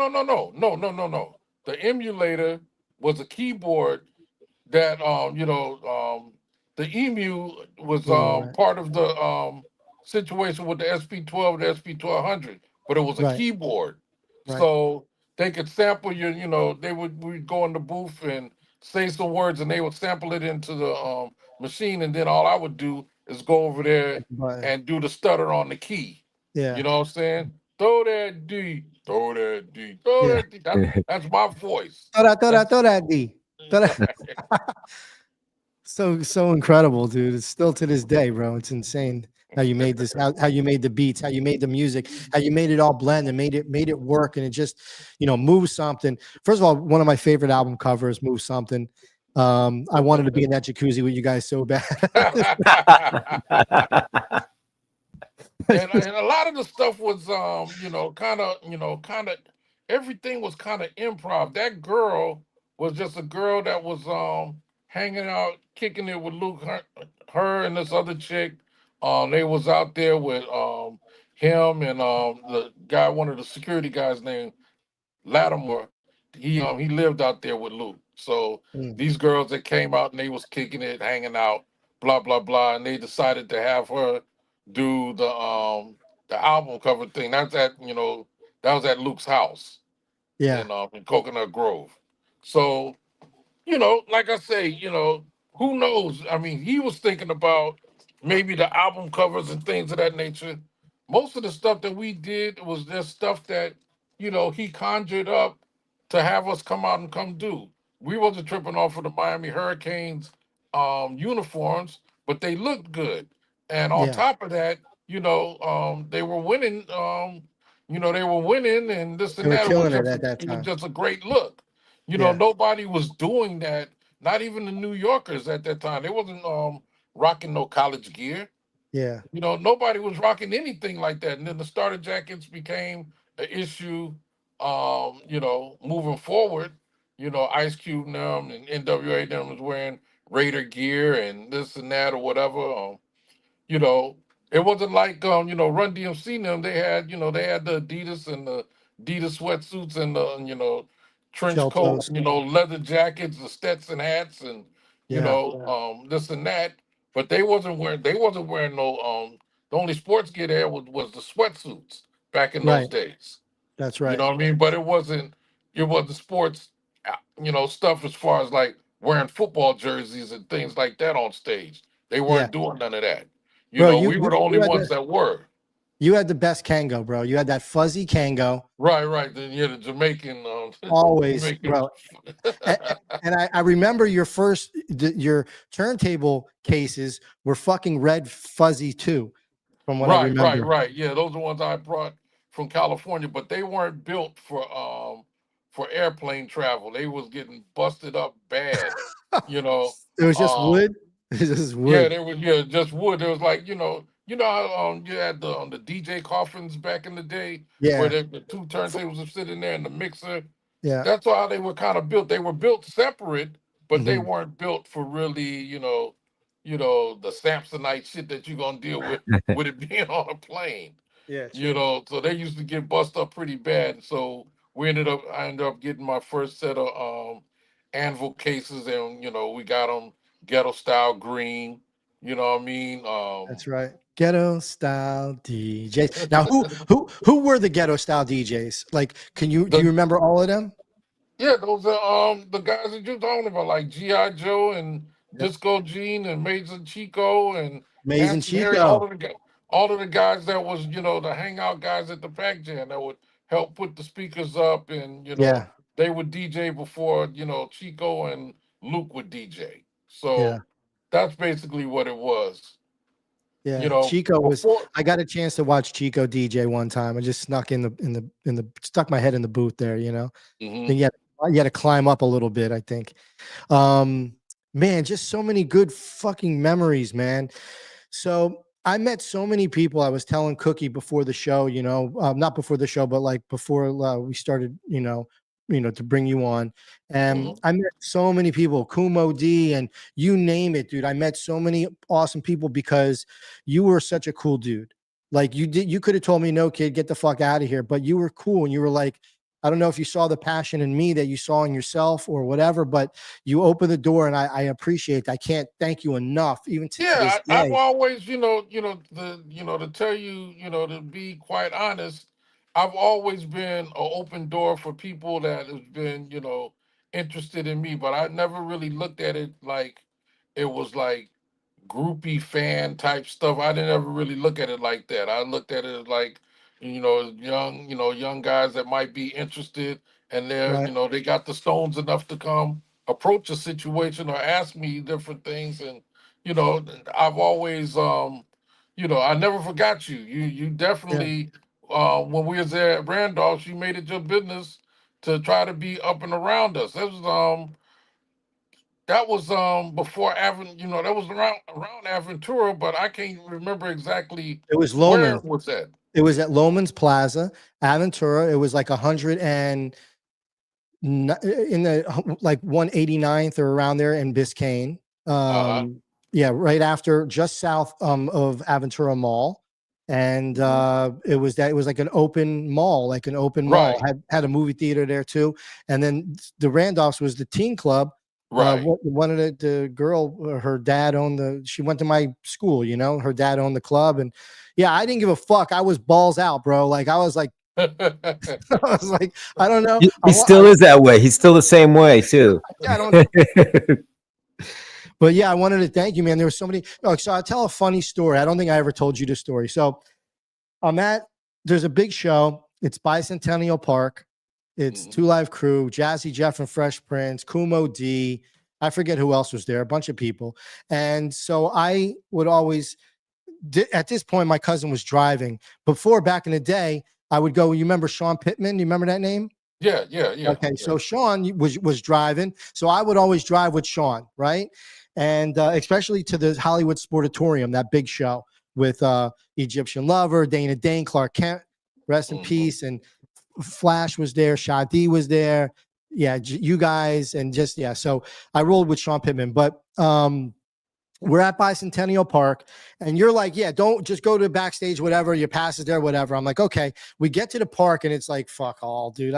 H: The emulator was a keyboard that the EMU was part of the situation with the SP12 and the SP1200, but it was a keyboard.
D: Right.
H: So they could sample we'd go in the booth and say some words and they would sample it into the machine, and then all I would do is go over there and do the stutter on the key.
D: Yeah.
H: You know what I'm saying? Throw that D, throw that D, throw that D. That's my voice.
D: Throw that D. So incredible, dude. It's still to this day, bro. It's insane how you made this, how you made the beats, how you made the music, how you made it all blend and made it work, and it just moves something. First of all, one of my favorite album covers, Move Something. I wanted to be in that jacuzzi with you guys so bad.
H: and a lot of the stuff was kind of everything was kind of improv. That girl was just a girl that was hanging out, kicking it with Luke, her and this other chick. They was out there with him and the guy, one of the security guys named Lattimore. He lived out there with Luke. So these girls that came out and they was kicking it, hanging out, blah blah blah, and they decided to have her do the album cover thing. That was at Luke's house.
D: Yeah.
H: In Coconut Grove. So, like I say, who knows? I mean, he was thinking about maybe the album covers and things of that nature. Most of the stuff that we did was just stuff that, he conjured up to have us come out and come do. We wasn't tripping off of the Miami Hurricanes uniforms, but they looked good. And on top of that, they were winning, and this and that.
D: Killing it at that time.
H: It was just a great look. You know,
D: Yeah.
H: nobody was doing that. Not even the New Yorkers at that time. They wasn't rocking no college gear.
D: Yeah.
H: You know, nobody was rocking anything like that. And then the starter jackets became an issue. You know, moving forward, you know, Ice Cube and them and NWA them was wearing Raider gear and this and that or whatever. You know, it wasn't like you know, Run DMC and them. They had, you know, they had the Adidas and the Adidas sweatsuits and the, you know, trench
D: Shell
H: coat,
D: toes.
H: you know, leather jackets, the Stetson hats, and you
D: Yeah.
H: know, this and that. But they wasn't wearing no the only sports gear there was the sweatsuits back in those
D: Right.
H: days.
D: That's
H: You
D: right.
H: know what I mean? But it wasn't sports you know, stuff as far as like wearing football jerseys and things like that on stage. They
D: Yeah.
H: weren't doing none of that. You
D: Bro,
H: know, we were the only ones that were.
D: you had the best Kango, bro. You had that fuzzy Kango.
H: Right, right. Then yeah, the Jamaican,
D: Always,
H: Jamaican.
D: bro. And I remember your turntable cases were fucking red fuzzy too, from what I
H: Right, right,
D: remember.
H: right. Yeah, those are the ones I brought from California, but they weren't built for airplane travel. They was getting busted up bad. You know,
D: It was just
H: um,
D: wood. It was just
H: yeah,
D: wood.
H: they was just wood. There was like you know how you had the DJ coffins back in the day where
D: Yeah.
H: the two turntables were sitting there and the mixer.
D: Yeah.
H: That's how they were kind of built. They were built separate, but they
D: Mhm.
H: weren't built for really, the Samsonite shit that you're gonna deal with it being on a plane.
D: Yeah,
H: You
D: true.
H: know, so they used to get bust up pretty bad. So I ended up getting my first set of anvil cases, and we got them ghetto style green. You know what I mean?
D: That's right. Ghetto style DJs. Now, who were the ghetto style DJs? Like, do you
H: the
D: remember all of them?
H: Yeah, those are the guys that you're talking about, like G.I. Joe and
D: Yep.
H: Disco Gene and Mason Chico and
D: Amazing
H: Hanson Harry, all
D: Chico.
H: of the guys that was, the hangout guys at the Pac Jam that would help put the speakers up, and
D: Yeah.
H: they would DJ before, Chico and Luke would DJ.
D: Yeah.
H: So that's basically what it was.
D: Yeah. Chico was.
H: Before.
D: I got a chance to watch Chico DJ one time. I just snuck stuck my head in the booth there.
H: Mhm.
D: Then you had to climb up a little bit, I think. Um, man, just so many good fucking memories, man. So I met so many people. I was telling Cookie before the show, not before the show, but like before we started, to bring you on. And
H: Mhm.
D: I met so many people, Kumo D, and you name it, dude. I met so many awesome people because you were such a cool dude. Like you could have told me, no, kid, get the fuck out of here. But you were cool, and you were like, I don't know if you saw the passion in me that you saw in yourself or whatever, but you opened the door, and I appreciate it. I can't thank you enough, even to this
H: Yeah, I've
D: day.
H: always, to tell you, to be quite honest, I've always been an open door for people that have been, interested in me, but I never really looked at it like it was like groupie fan type stuff. I didn't ever really look at it like that. I looked at it as like, young guys that might be interested, and
D: Right.
H: they got the stones enough to come approach a situation or ask me different things. And, you know, I've always, I never forgot you. You
D: Yeah.
H: definitely, when we was there at Randolph's, you made it your business to try to be up and around us. That was before that was around Aventura, but I can't remember exactly
D: It was
H: where
D: Loman.
H: it was at.
D: It was at Loman's Plaza, Aventura. It was like 100 and in the like 189th or around there in Biscayne.
H: Uh-huh.
D: Yeah, right after, just south of Aventura Mall. And it was like an open mall,
H: Right,
D: had a movie theater there too. And then the Randolphs was the teen club.
H: right.
D: One of the girl, her dad owned she went to my school, her dad owned the club. And yeah, I didn't give a fuck. I was balls out, bro. Like I was like, I was like, I don't know.
E: He still is that way. He's still the same way too.
D: I don't. But yeah, I wanted to thank you, man. There were so many. So I'll tell a funny story. I don't think I ever told you this story. So there's a big show. It's Bicentennial Park. It's Two Live Crew, Jazzy Jeff and Fresh Prince, Kumo D. I forget who else was there, a bunch of people. And so I would always, at this point, my cousin was driving. Before, back in the day, I would go, you remember Sean Pittman? You remember that name?
H: Yeah, yeah, yeah.
D: Okay,
H: yeah.
D: so Sean was driving, so I would always drive with Sean, right? And especially to the Hollywood Sportatorium, that big show with Egyptian Lover, Dana Dane, Clark Kent, rest in
H: Mhm.
D: peace, and Flash was there, Shadi was there, yeah, you guys, and just yeah. So I rolled with Sean Pittman, but we're at Bicentennial Park, and you're like, yeah, don't just go to backstage, whatever, your pass is there, whatever. I'm like, okay. We get to the park, and it's like, fuck all, dude.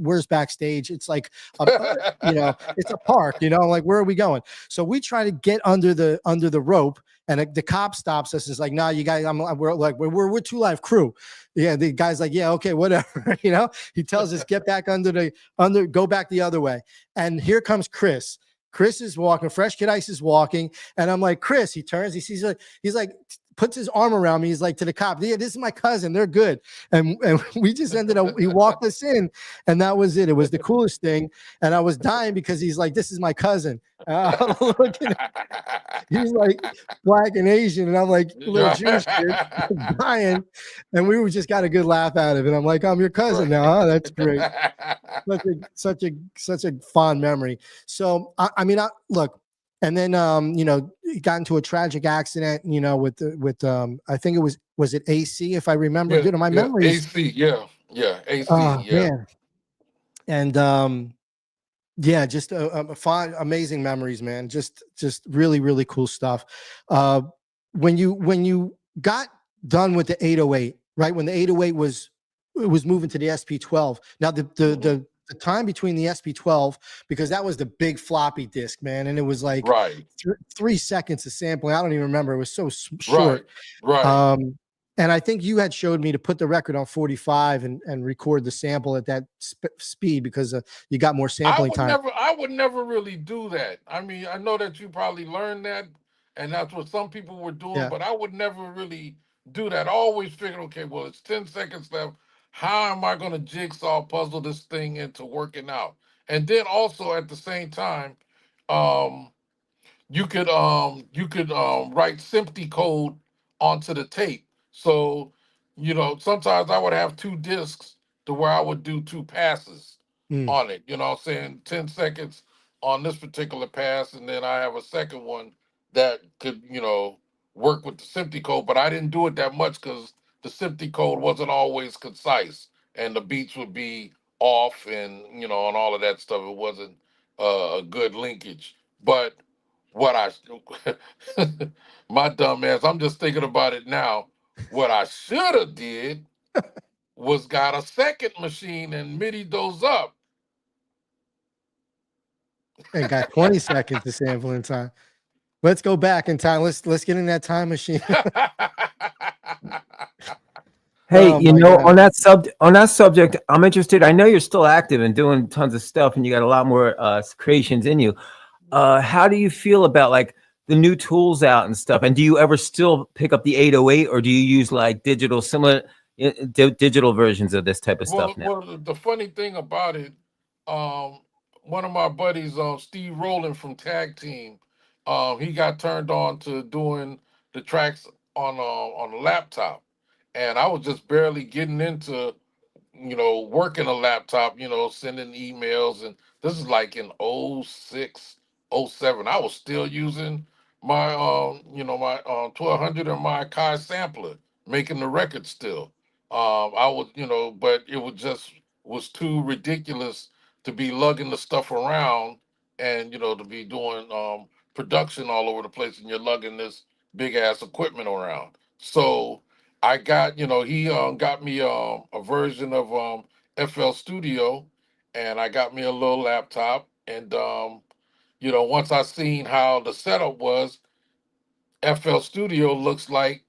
D: Where's backstage? It's like, it's a park, I'm like, where are we going? So we try to get under the rope, and the cop stops us. It's like, nah, you guys, we're like, we're Two Live Crew. Yeah, the guy's like, yeah, okay, whatever. He tells us, get back go back the other way. And here comes Chris. Chris is walking, Fresh Kid Ice is walking, and I'm like, Chris, he turns, he sees, he's like, puts his arm around me. He's like, to the cop, yeah, this is my cousin. They're good. And we just ended up, he walked us in, and that was it. It was the coolest thing. And I was dying because he's like, this is my cousin. I'm looking at, he's like black and Asian, and I'm like, little Jewish kid, dying. And we just got a good laugh out of it. I'm like, I'm your cousin now. Huh? That's great. Such a fond memory. So I mean, look, and then he got into a tragic accident, with I think was it AC, if I remember.
H: Yeah,
D: Dude, my
H: yeah,
D: memories.
H: AC, yeah, AC,
D: Oh
H: yeah.
D: man. And yeah, just a fond, amazing memories, man. Just really, really cool stuff. When you got done with the 808, right? When the 808 was moving to the SP12. Now the time between the SP12, because that was the big floppy disk, man, and it was like
H: Right,
D: 3 seconds of sampling. I don't even remember. It was so short.
H: right.
D: And I think you had showed me to put the record on 45 and record the sample at that speed because you got more sampling time.
H: I would never really do that. I mean, I know that you probably learned that, and that's what some people were doing,
D: Yeah.
H: but I would never really do that. I always figured, okay, well, it's 10 seconds left. How am I going to jigsaw puzzle this thing into working out? And then also at the same time, um, you could write SMPTE code onto the tape. So, sometimes I would have two discs to where I would do two passes
D: Mm.
H: on it. You know what I'm saying? 10 seconds on this particular pass, and then I have a second one that could, work with the SMPTE code, but I didn't do it that much because the SMPTE code wasn't always concise and the beats would be off and and all of that stuff. It wasn't a good linkage. But what I my dumb ass, I'm just thinking about it now. What I should have did was got a second machine and MIDI those up.
D: And got 20 seconds of sampling time. Let's go back in time. Let's get in that time machine.
E: Hey,
D: Oh, my God.
E: on that subject, I'm interested. I know you're still active and doing tons of stuff, and you got a lot more creations in you. How do you feel about like the new tools out and stuff? And do you ever still pick up the 808, or do you use like digital versions of this type of stuff now?
H: Well, the funny thing about it, one of my buddies, Steve Rowland from Tag Team, he got turned on to doing the tracks on a laptop, and I was just barely getting into working a laptop, sending emails. And this is like in '06, '07. I was still using my, my 1200 and my Kai sampler, making the record still. I was, but it was too ridiculous to be lugging the stuff around and, to be doing production all over the place and you're lugging this big ass equipment around. So, I got, he got me a version of FL Studio, and I got me a little laptop. And once I seen how the setup was, FL Studio looks like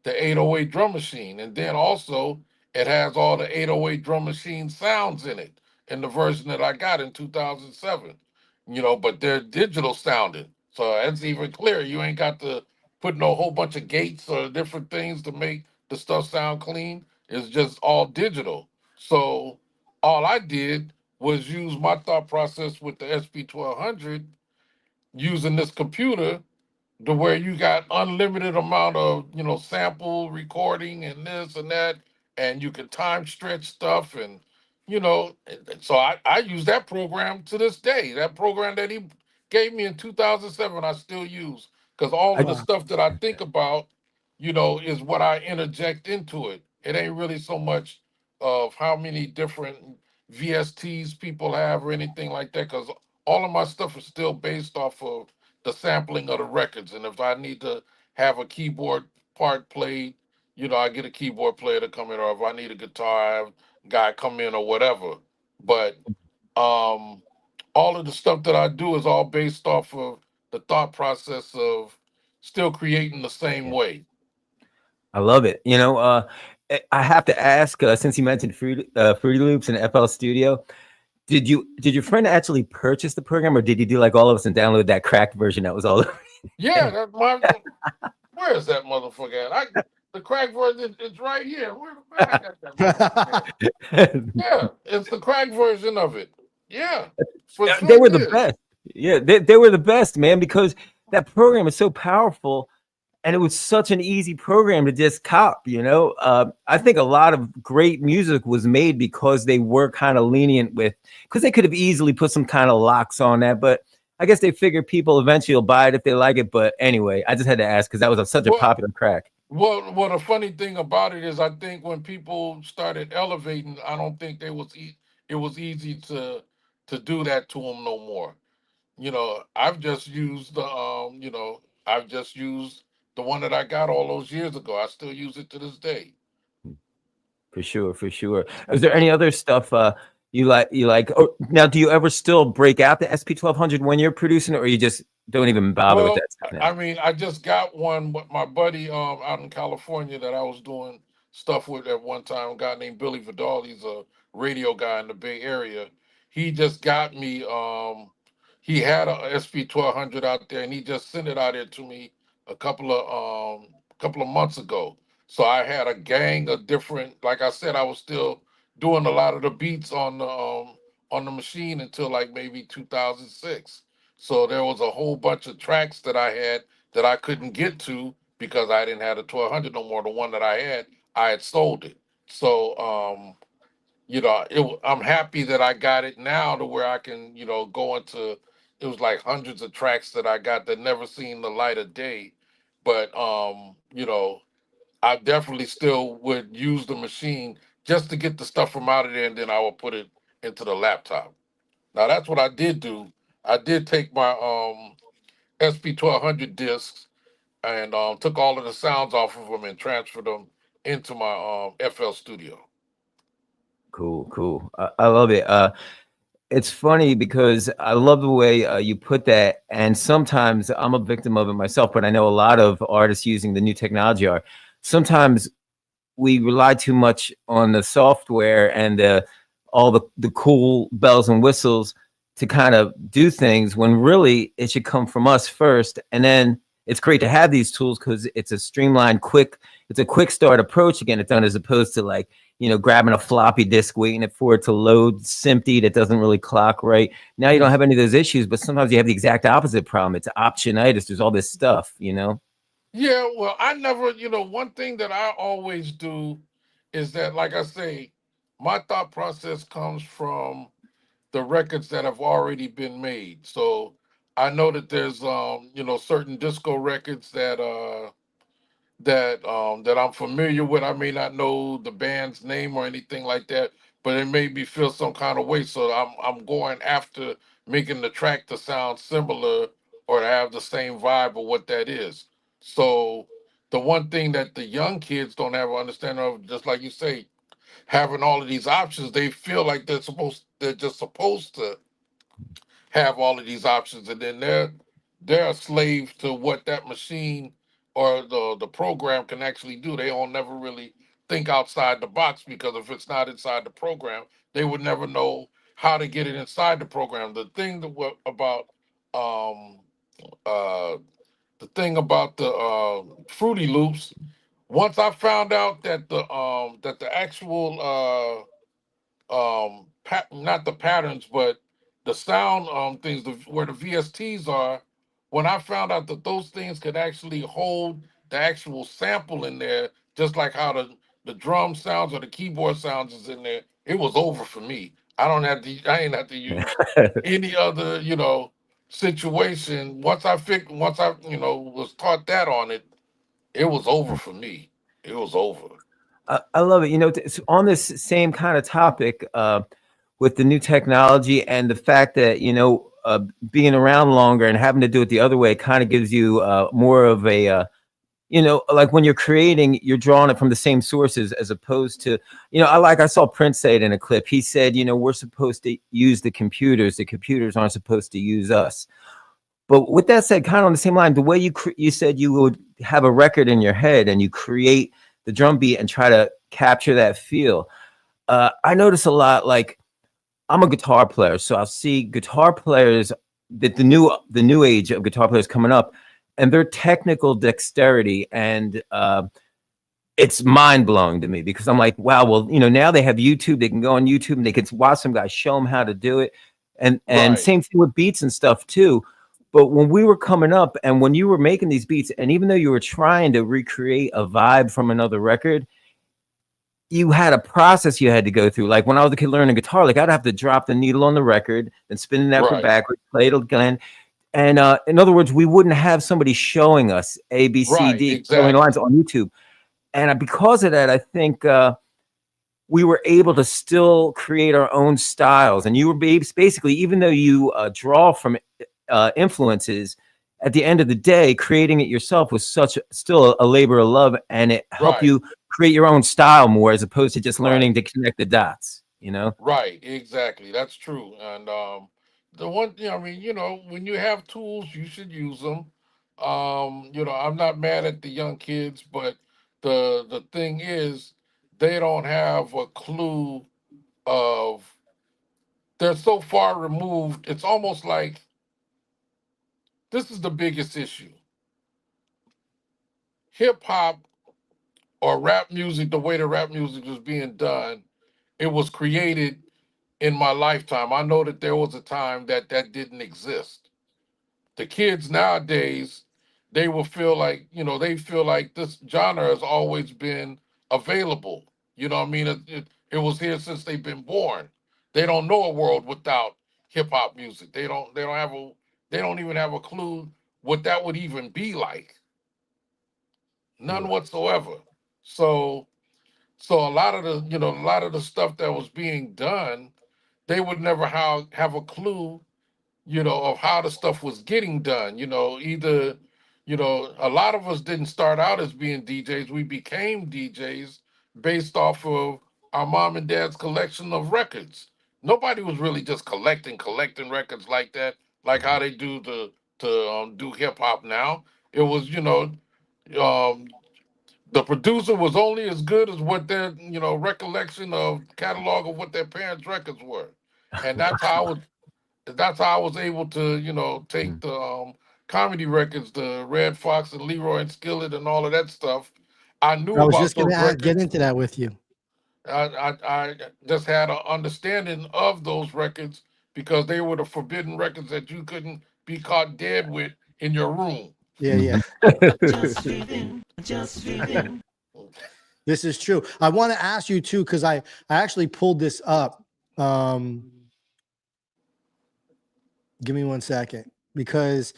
H: the 808 drum machine. And then also it has all the 808 drum machine sounds in it in the version that I got in 2007. But they're digital sounding. So that's even clearer. You ain't got to put no whole bunch of gates or different things to make the stuff sound clean. It's just all digital. So all I did was use my thought process with the SP1200 using this computer to where you got unlimited amount of sample recording and this and that, and you can time stretch stuff and you know, so I use that program to this day. That program that he gave me in 2007, I still use, because all
E: I,
H: of the stuff that I think about, you know, is what I interject into it. It ain't really so much of how many different VSTs people have or anything like that, because all of my stuff is still based off of the sampling of the records. And if I need to have a keyboard part played, you know, I get a keyboard player to come in, or if I need a guitar, I have guy come in or whatever. But all of the stuff that I do is all based off of the thought process of still creating the same way.
E: I love it. You know, I have to ask, since you mentioned Fruity Loops and FL Studio, did your friend actually purchase the program, or did you do like all of us and download that cracked version that was all over?
H: Yeah, that's my. Where is that motherfucker at? The crack version is right here. Where I got that motherfucker at? Yeah, it's the crack version of it. Yeah, for
E: They
H: sure
E: were
H: it
E: the
H: is.
E: best. Yeah, they were the best, man, because that program is so powerful and it was such an easy program to just cop, you know. I think a lot of great music was made because they were kind of lenient with, because they could have easily put some kind of locks on that, but I guess they figured people eventually will buy it if they like it. But anyway, I just had to ask because that was such a
H: Well,
E: popular crack.
H: well, the funny thing about it is, I think when people started elevating, I don't think it was easy to do that to them no more. You know, I've just used I've just used the one that I got all those years ago. I still use it to this day.
E: For sure, for sure. Is there any other stuff you like? You like? Or now, do you ever still break out the SP 1200 when you're producing, or you just don't even bother with
H: Well,
E: that stuff now?
H: I mean, I just got one with my buddy out in California that I was doing stuff with at one time. A guy named Billy Vidal. He's a radio guy in the Bay Area. He just got me. He had a SP 1200 out there, and he just sent it out there to me a couple of months ago. So I had a gang of different. Like I said, I was still doing a lot of the beats on the machine until like maybe 2006. So there was a whole bunch of tracks that I had that I couldn't get to because I didn't have the 1200 no more. The one that I had sold it. So I'm happy that I got it now to where I can, go into. It was like hundreds of tracks that I got that never seen the light of day, but I definitely still would use the machine just to get the stuff from out of there, and then I would put it into the laptop. Now that's what I did do. I did take my SP 1200 discs and took all of the sounds off of them and transferred them into my FL Studio.
E: Cool, cool. I love it. It's funny because I love the way you put that, and sometimes I'm a victim of it myself. But I know a lot of artists using the new technology are. Sometimes we rely too much on the software and all the cool bells and whistles to kind of do things when really it should come from us first. And then it's great to have these tools because it's a streamlined, it's a quick start approach again. It's done as opposed to like, grabbing a floppy disk, waiting for it to load, empty, that doesn't really clock right. Now you don't have any of those issues, but sometimes you have the exact opposite problem. It's optionitis. There's all this stuff.
H: Yeah, well, I never, one thing that I always do is that, like I say, my thought process comes from the records that have already been made. So I know that there's, certain disco records that I'm familiar with. I may not know the band's name or anything like that, but it made me feel some kind of way. So I'm going after making the track to sound similar or to have the same vibe of what that is. So the one thing that the young kids don't have an understanding of, just like you say, having all of these options, they feel like they're just supposed to have all of these options, and then they're a slave to what that machine or the program can actually do. They don't never really think outside the box, because if it's not inside the program, they would never know how to get it inside the program. Um uh the thing about the Fruity Loops, once I found out that the actual not the patterns, but the sound things, where the VSTs are. When I found out that those things could actually hold the actual sample in there, just like how the drum sounds or the keyboard sounds is in there, it was over for me. I ain't have to use any other, situation. Once I, was taught that on it, it was over for me. It was over.
E: I love it. It's on this same kind of topic with the new technology and the fact that, being around longer and having to do it the other way kind of gives you more of a, like when you're creating, you're drawing it from the same sources as opposed to, I saw Prince say it in a clip. He said, we're supposed to use the computers aren't supposed to use us. But with that said, kind of on the same line, the way you said you would have a record in your head and you create the drum beat and try to capture that feel. I notice a lot, like I'm a guitar player, so I'll see guitar players that the new age of guitar players coming up, and their technical dexterity, and it's mind blowing to me because I'm like, wow, well, now they have YouTube, they can go on YouTube and they can watch some guys show them how to do it, and
H: Right.
E: same thing with beats and stuff too. But when we were coming up and when you were making these beats, and even though you were trying to recreate a vibe from another record, you had a process you had to go through. Like when I was a kid learning guitar, like I'd have to drop the needle on the record and spin it out
H: Right.
E: backwards, play it again. And in other words, we wouldn't have somebody showing us A, B, C,
H: Right,
E: D,
H: exactly.
E: lines on YouTube. And because of that, I think we were able to still create our own styles. And you were basically, even though you draw from influences, at the end of the day, creating it yourself was still a labor of love, and it helped
H: Right.
E: you create your own style more as opposed to just
H: Right.
E: learning to connect the dots,
H: Right, exactly. That's true. And the one thing, when you have tools, you should use them. I'm not mad at the young kids, but the thing is, they don't have a clue of. They're so far removed. It's almost like this is the biggest issue. Hip hop or rap music, the way the rap music was being done, it was created in my lifetime. I know that there was a time that didn't exist. The kids nowadays, they will feel like, they feel like this genre has always been available. You know what I mean? It was here since they've been born. They don't know a world without hip hop music. They don't even have a clue what that would even be like. None whatsoever. So a lot of the stuff that was being done, they would never have a clue, of how the stuff was getting done. Either, a lot of us didn't start out as being DJs. We became DJs based off of our mom and dad's collection of records. Nobody was really just collecting records like that, like how they do to do hip hop now. It was, um, the producer was only as good as what their recollection of catalog of what their parents' records were, and that's how I was able to take the comedy records, the Red Fox and Leroy and Skillet and all of that stuff. I knew
D: I was
H: about
D: just going
H: those
D: to get
H: records.
D: into that with you.
H: I just had an understanding of those records because they were the forbidden records that you couldn't be caught dead with in your room.
D: Yeah. This is true. I want to ask you too, because I actually pulled this up. Give me 1 second, because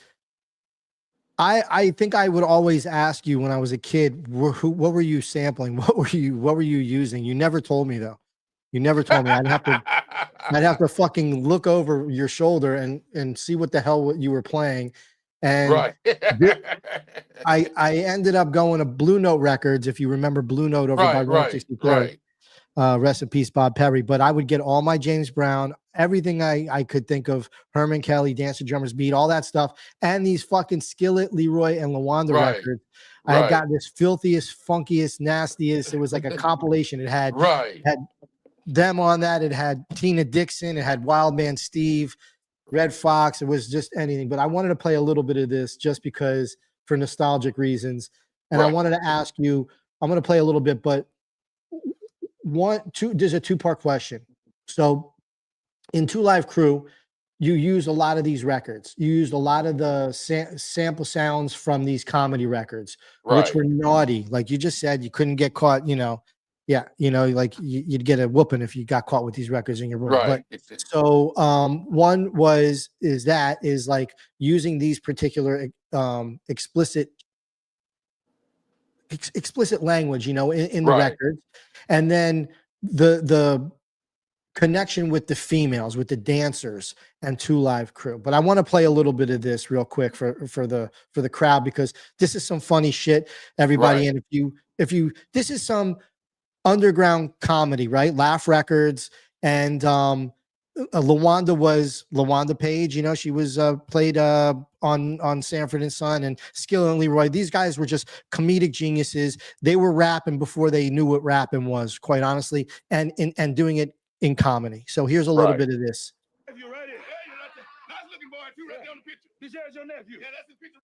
D: I think I would always ask you when I was a kid, what were you sampling? What were you using? You never told me though. You never told me. I'd have to fucking look over your shoulder and see what the hell you were playing. And
H: Right.
D: I ended up going to Blue Note Records, if you remember Blue Note over by
H: Right.
D: 163rd. Rest in peace, Bob Perry. But I would get all my James Brown, everything I could think of, Herman Kelly, Dance the Drummer's Beat, all that stuff, and these fucking Skillet, Leroy, and Lawanda
H: Right.
D: records. I had got this filthiest, funkiest, nastiest. It was like a compilation. It had them on that. It had Tina Dixon. It had Wildman Steve, Red Fox. It was just anything. But I wanted to play a little bit of this just because for nostalgic reasons. And I wanted to ask you, I'm going to play a little bit, but there's a two-part question. So in Two Live Crew, you use a lot of these records. You used a lot of the sample sounds from these comedy records, which were naughty. Like you just said, you couldn't get caught, Yeah, you know, like you'd get a whooping if you got caught with these records in your room.
H: Right.
D: But so one is like using these particular explicit language, you know, in the
H: Right.
D: records, and then the connection with the females, with the dancers and Two Live Crew. But I want to play a little bit of this real quick for the crowd, because this is some funny shit, everybody.
H: Right.
D: And if you this is some underground comedy, right? Laugh Records. And Lawanda was Lawanda Page, you know, she was played on Sanford and Son, and Skill and Leroy. These guys were just comedic geniuses. They were rapping before they knew what rapping was, quite honestly, and doing it in comedy. So here's a little
H: Right.
D: bit of this.
J: If you're ready, nice looking boy too, right there on the picture. This here's your nephew. Yeah, that's his picture.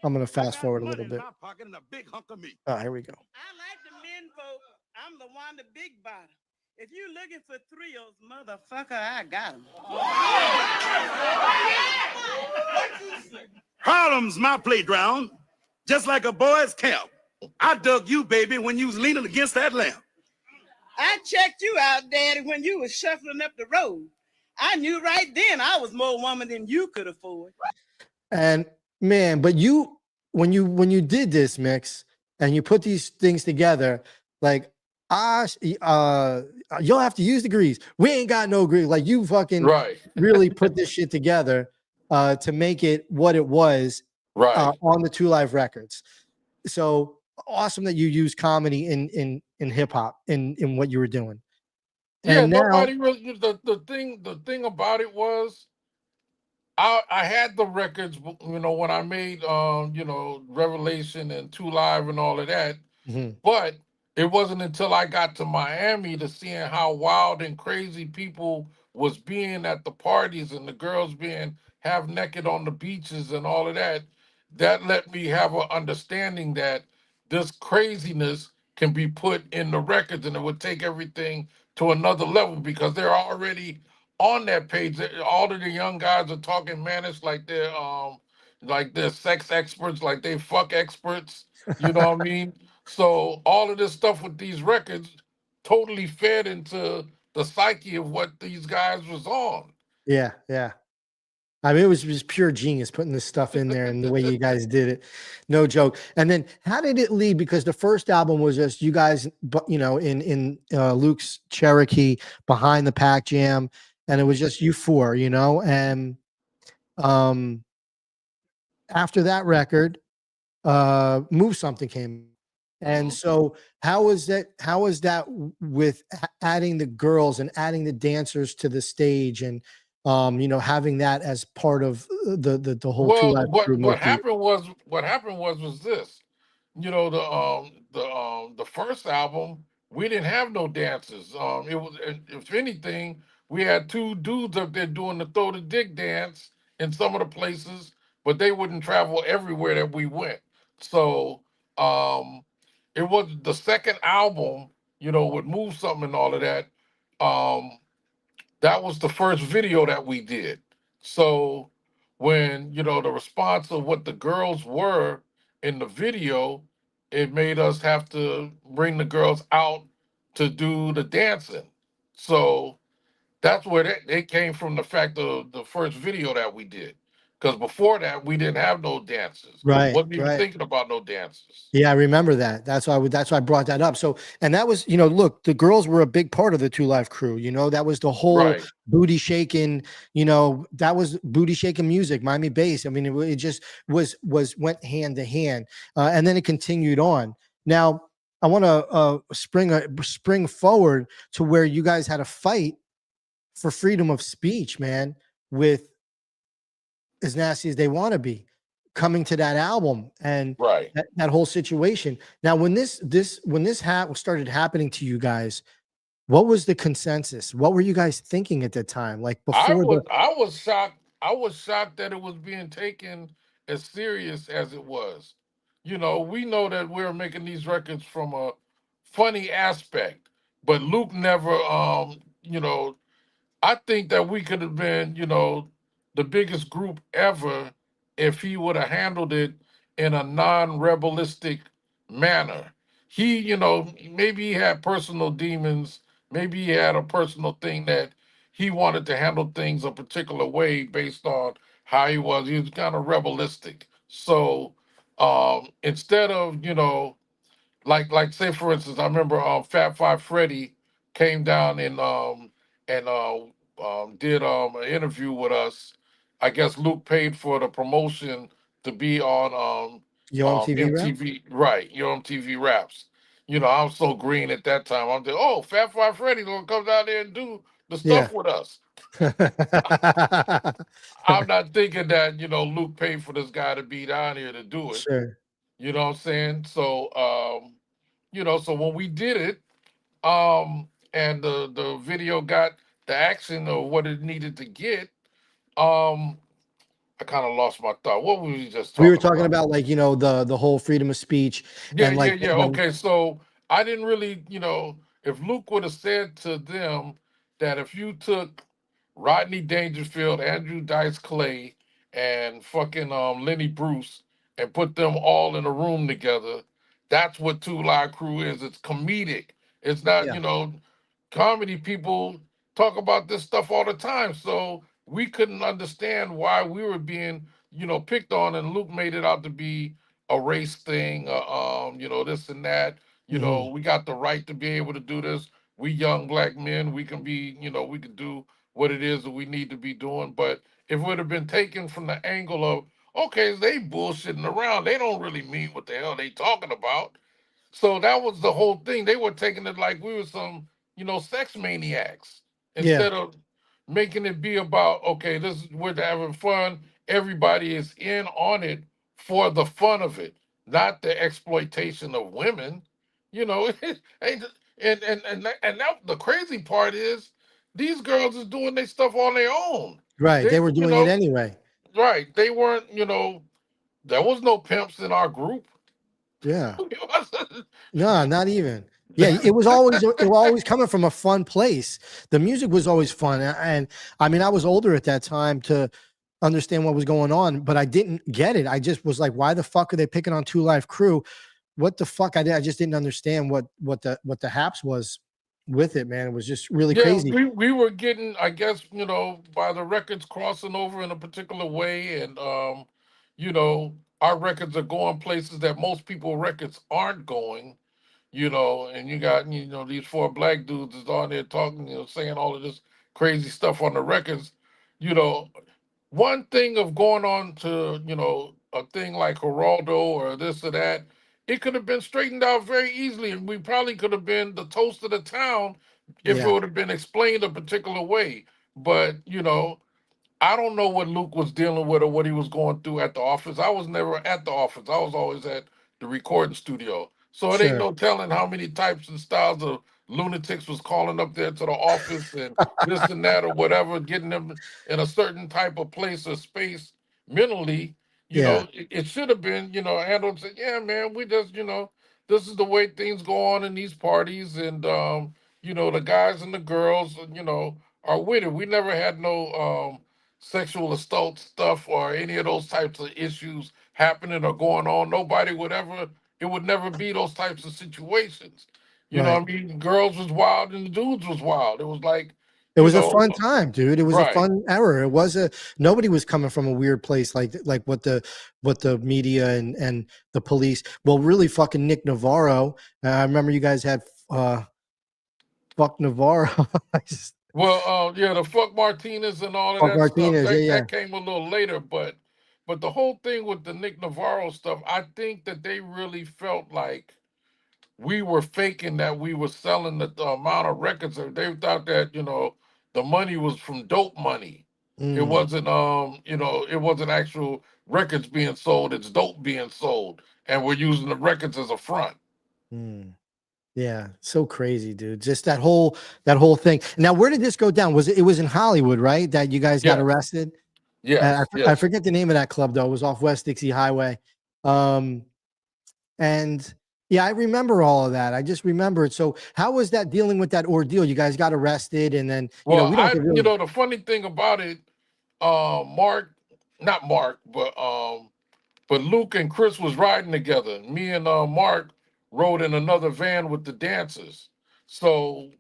D: I'm gonna fast forward a little bit.
J: My pocket and a big hunk of meat.
D: Oh, here we go.
K: I like the men folk. I'm the one, the big bottom. If you looking for thrills, motherfucker, I got them.
J: Harlem's my playground, just like a boy's camp. I dug you, baby, when you was leaning against that lamp.
K: I checked you out, Daddy, when you was shuffling up the road. I knew right then I was more woman than you could afford.
D: And man, but when you did this, Mixx, and you put these things together, like you'll have to use the grease. We ain't got no grease. Like, you fucking
H: Right.
D: really put this shit together to make it what it was
H: Right.
D: on the Two Live Records. So awesome that you use comedy in hip hop in what you were doing.
H: Yeah,
D: And now,
H: nobody really. The thing about it was, I had the records, you know, when I made you know, Revelation and Two Live and all of that.
D: Mhm.
H: But it wasn't until I got to Miami to seeing how wild and crazy people was being at the parties and the girls being half naked on the beaches and all of that, that let me have an understanding that this craziness can be put in the records, and it would take everything to another level, because they're already on that page. All of the young guys are talking manish like they're sex experts, like they fuck experts. You know what I mean? So all of this stuff with these records totally fed into the psyche of what these guys was on.
D: yeah. I mean, it was just pure genius putting this stuff in there and the way you guys did it. No joke. And then how did it lead? Because the first album was just you guys, you know, in Luke's Cherokee behind the Pac Jam, and it was just you four, you know. And after that record, Move Something came. And so how was that with adding the girls and adding the dancers to the stage, and you know, having that as part of the whole Two
H: Well,
D: Live Crew
H: what
D: movie?
H: happened was this. You know, the first album, we didn't have no dancers. It was, if anything, we had two dudes up there doing the throw the dick dance in some of the places, but they wouldn't travel everywhere that we went. So it was the second album, you know, would Move Something and all of that. Um, that was the first video that we did. So when, you know, the response of what the girls were in the video, it made us have to bring the girls out to do the dancing. So that's where they came from, the fact of the first video that we did. Because before that, we didn't have no dancers.
D: Right,
H: Wasn't even
D: right.
H: thinking about no dancers.
D: Yeah, I remember that. That's why I brought that up. So, and that was, you know, look, the girls were a big part of the Two Live Crew. You know, that was the whole
H: Right.
D: booty shaking. You know, that was booty shaking music, Miami bass. I mean, it just went hand to hand, and then it continued on. Now, I want to spring forward to where you guys had a fight for freedom of speech, man, with As Nasty as They Want to Be coming to that album, and
H: Right.
D: that whole situation. Now, when this started happening to you guys, what was the consensus? What were you guys thinking at the time? Like before
H: I was shocked. I was shocked that it was being taken as serious as it was. You know, we know that we're making these records from a funny aspect, but Luke never you know, I think that we could have been, you know, the biggest group ever if he would have handled it in a non-rebelistic manner. he, you know, maybe he had personal demons, maybe he had a personal thing that he wanted to handle things a particular way based on how he was. He was kind of rebelistic. So instead of, you know, like say for instance, I remember Fat Five Freddy came down and did an interview with us. I guess Luke paid for the promotion to be on
D: Yo MTV rap?
H: MTV, right? Your MTV Raps. You know, I was so green at that time. I'm thinking, oh, Fat Five Freddy gonna come down there and do the
D: Yeah.
H: stuff with us. I'm not thinking that, you know, Luke paid for this guy to be down here to do it.
D: Sure.
H: You know what I'm saying? So you know, so when we did it, and the video got the action of what it needed to get, um, I kind of lost my thought. What were we just
D: We were
H: talking
D: talking
H: about?
D: about, like, you know, the whole freedom of speech
H: Yeah,
D: and
H: yeah,
D: like
H: yeah.
D: when
H: Okay, so I didn't really, you know, if Luke would have said to them that if you took Rodney Dangerfield, Andrew Dice Clay, and fucking Lenny Bruce and put them all in a room together, that's what Two Live Crew is. It's comedic. It's not,
D: yeah,
H: you know, comedy people talk about this stuff all the time. So we couldn't understand why we were being, you know, picked on, and Luke made it out to be a race thing, you know, this and that. You know,
D: mhm,
H: we got the right to be able to do this. We young black men, we can be, you know, we can do what it is that we need to be doing. But if it would have been taken from the angle of, okay, they bullshitting around, they don't really mean what the hell they talking about. So that was the whole thing. They were taking it like we were some, you know, sex maniacs
D: yeah,
H: instead of making it be about, okay, this is we're having fun. Everybody is in on it for the fun of it, not the exploitation of women. You know, and that the crazy part is these girls is doing their stuff on their own.
D: right.
H: They,
D: They were
H: you
D: doing it
H: know,
D: anyway.
H: right. They weren't, you know, there was no pimps in our group.
D: Yeah. No, not even. Yeah, it was always coming from a fun place. The music was always fun, and I mean, I was older at that time to understand what was going on, but I didn't get it. I just was like, why the fuck are they picking on Two Live Crew? What the fuck? I just didn't understand what the haps was with it, man. It was just really
H: Yeah,
D: crazy.
H: we were getting, I guess, you know, by the records crossing over in a particular way, and you know, our records are going places that most people records aren't going, you know, and you got, you know, these four black dudes is on there talking, you know, saying all of this crazy stuff on the records, you know. One thing of going on to, you know, a thing like Geraldo or this or that, it could have been straightened out very easily, and we probably could have been the toast of the town if it
D: Yeah,
H: would have been explained a particular way. But, you know, I don't know what Luke was dealing with or what he was going through at the office. I was never at the office. I was always at the recording studio. So it ain't
D: sure.
H: no telling how many types and styles of lunatics was calling up there to the office and this and that or whatever, getting them in a certain type of place or space mentally. You
D: Yeah,
H: know, it should have been, you know, handled and said, yeah, man, we just, you know, this is the way things go on in these parties. And, you know, the guys and the girls, you know, are with it. We never had no, sexual assault stuff or any of those types of issues happening or going on. Nobody would ever, it would never be those types of situations. You know
D: right.
H: what I mean? The girls was wild and the dudes was wild. It was like,
D: It
H: you
D: was a
H: know,
D: fun time, dude. It was a
H: right.
D: fun era. It was a nobody was coming from a weird place like what the media and the police. Well, really fucking Nick Navarro. I remember you guys had fuck Navarro. I just-
H: Well, yeah, the fuck Martinez and all of
D: fuck
H: that stuff,
D: Martinez. Yeah, yeah.
H: that came a little later, but the whole thing with the Nick Navarro stuff, I think that they really felt like we were faking that we were selling the amount of records. They thought that, you know, the money was from dope money. It
D: Mm,
H: wasn't you know, it wasn't actual records being sold, it's dope being sold. And we're using the records as a front.
D: mm. Yeah, so crazy, dude. Just that whole thing. Now, where did this go down? It was in Hollywood, right? That you guys got
H: Yes,
D: arrested? I,
H: yes,
D: I
H: yes.
D: forget the name of that club though. It was off West Dixie Highway. Um, And yeah, I remember all of that. I just remember it. So how was that dealing with that ordeal? You guys got arrested and then,
H: Well,
D: we don't get
H: you
D: really,
H: know, the funny thing about it, Mark, not Mark, but Luke and Chris was riding together. Me and Mark rode in another van with the dancers. So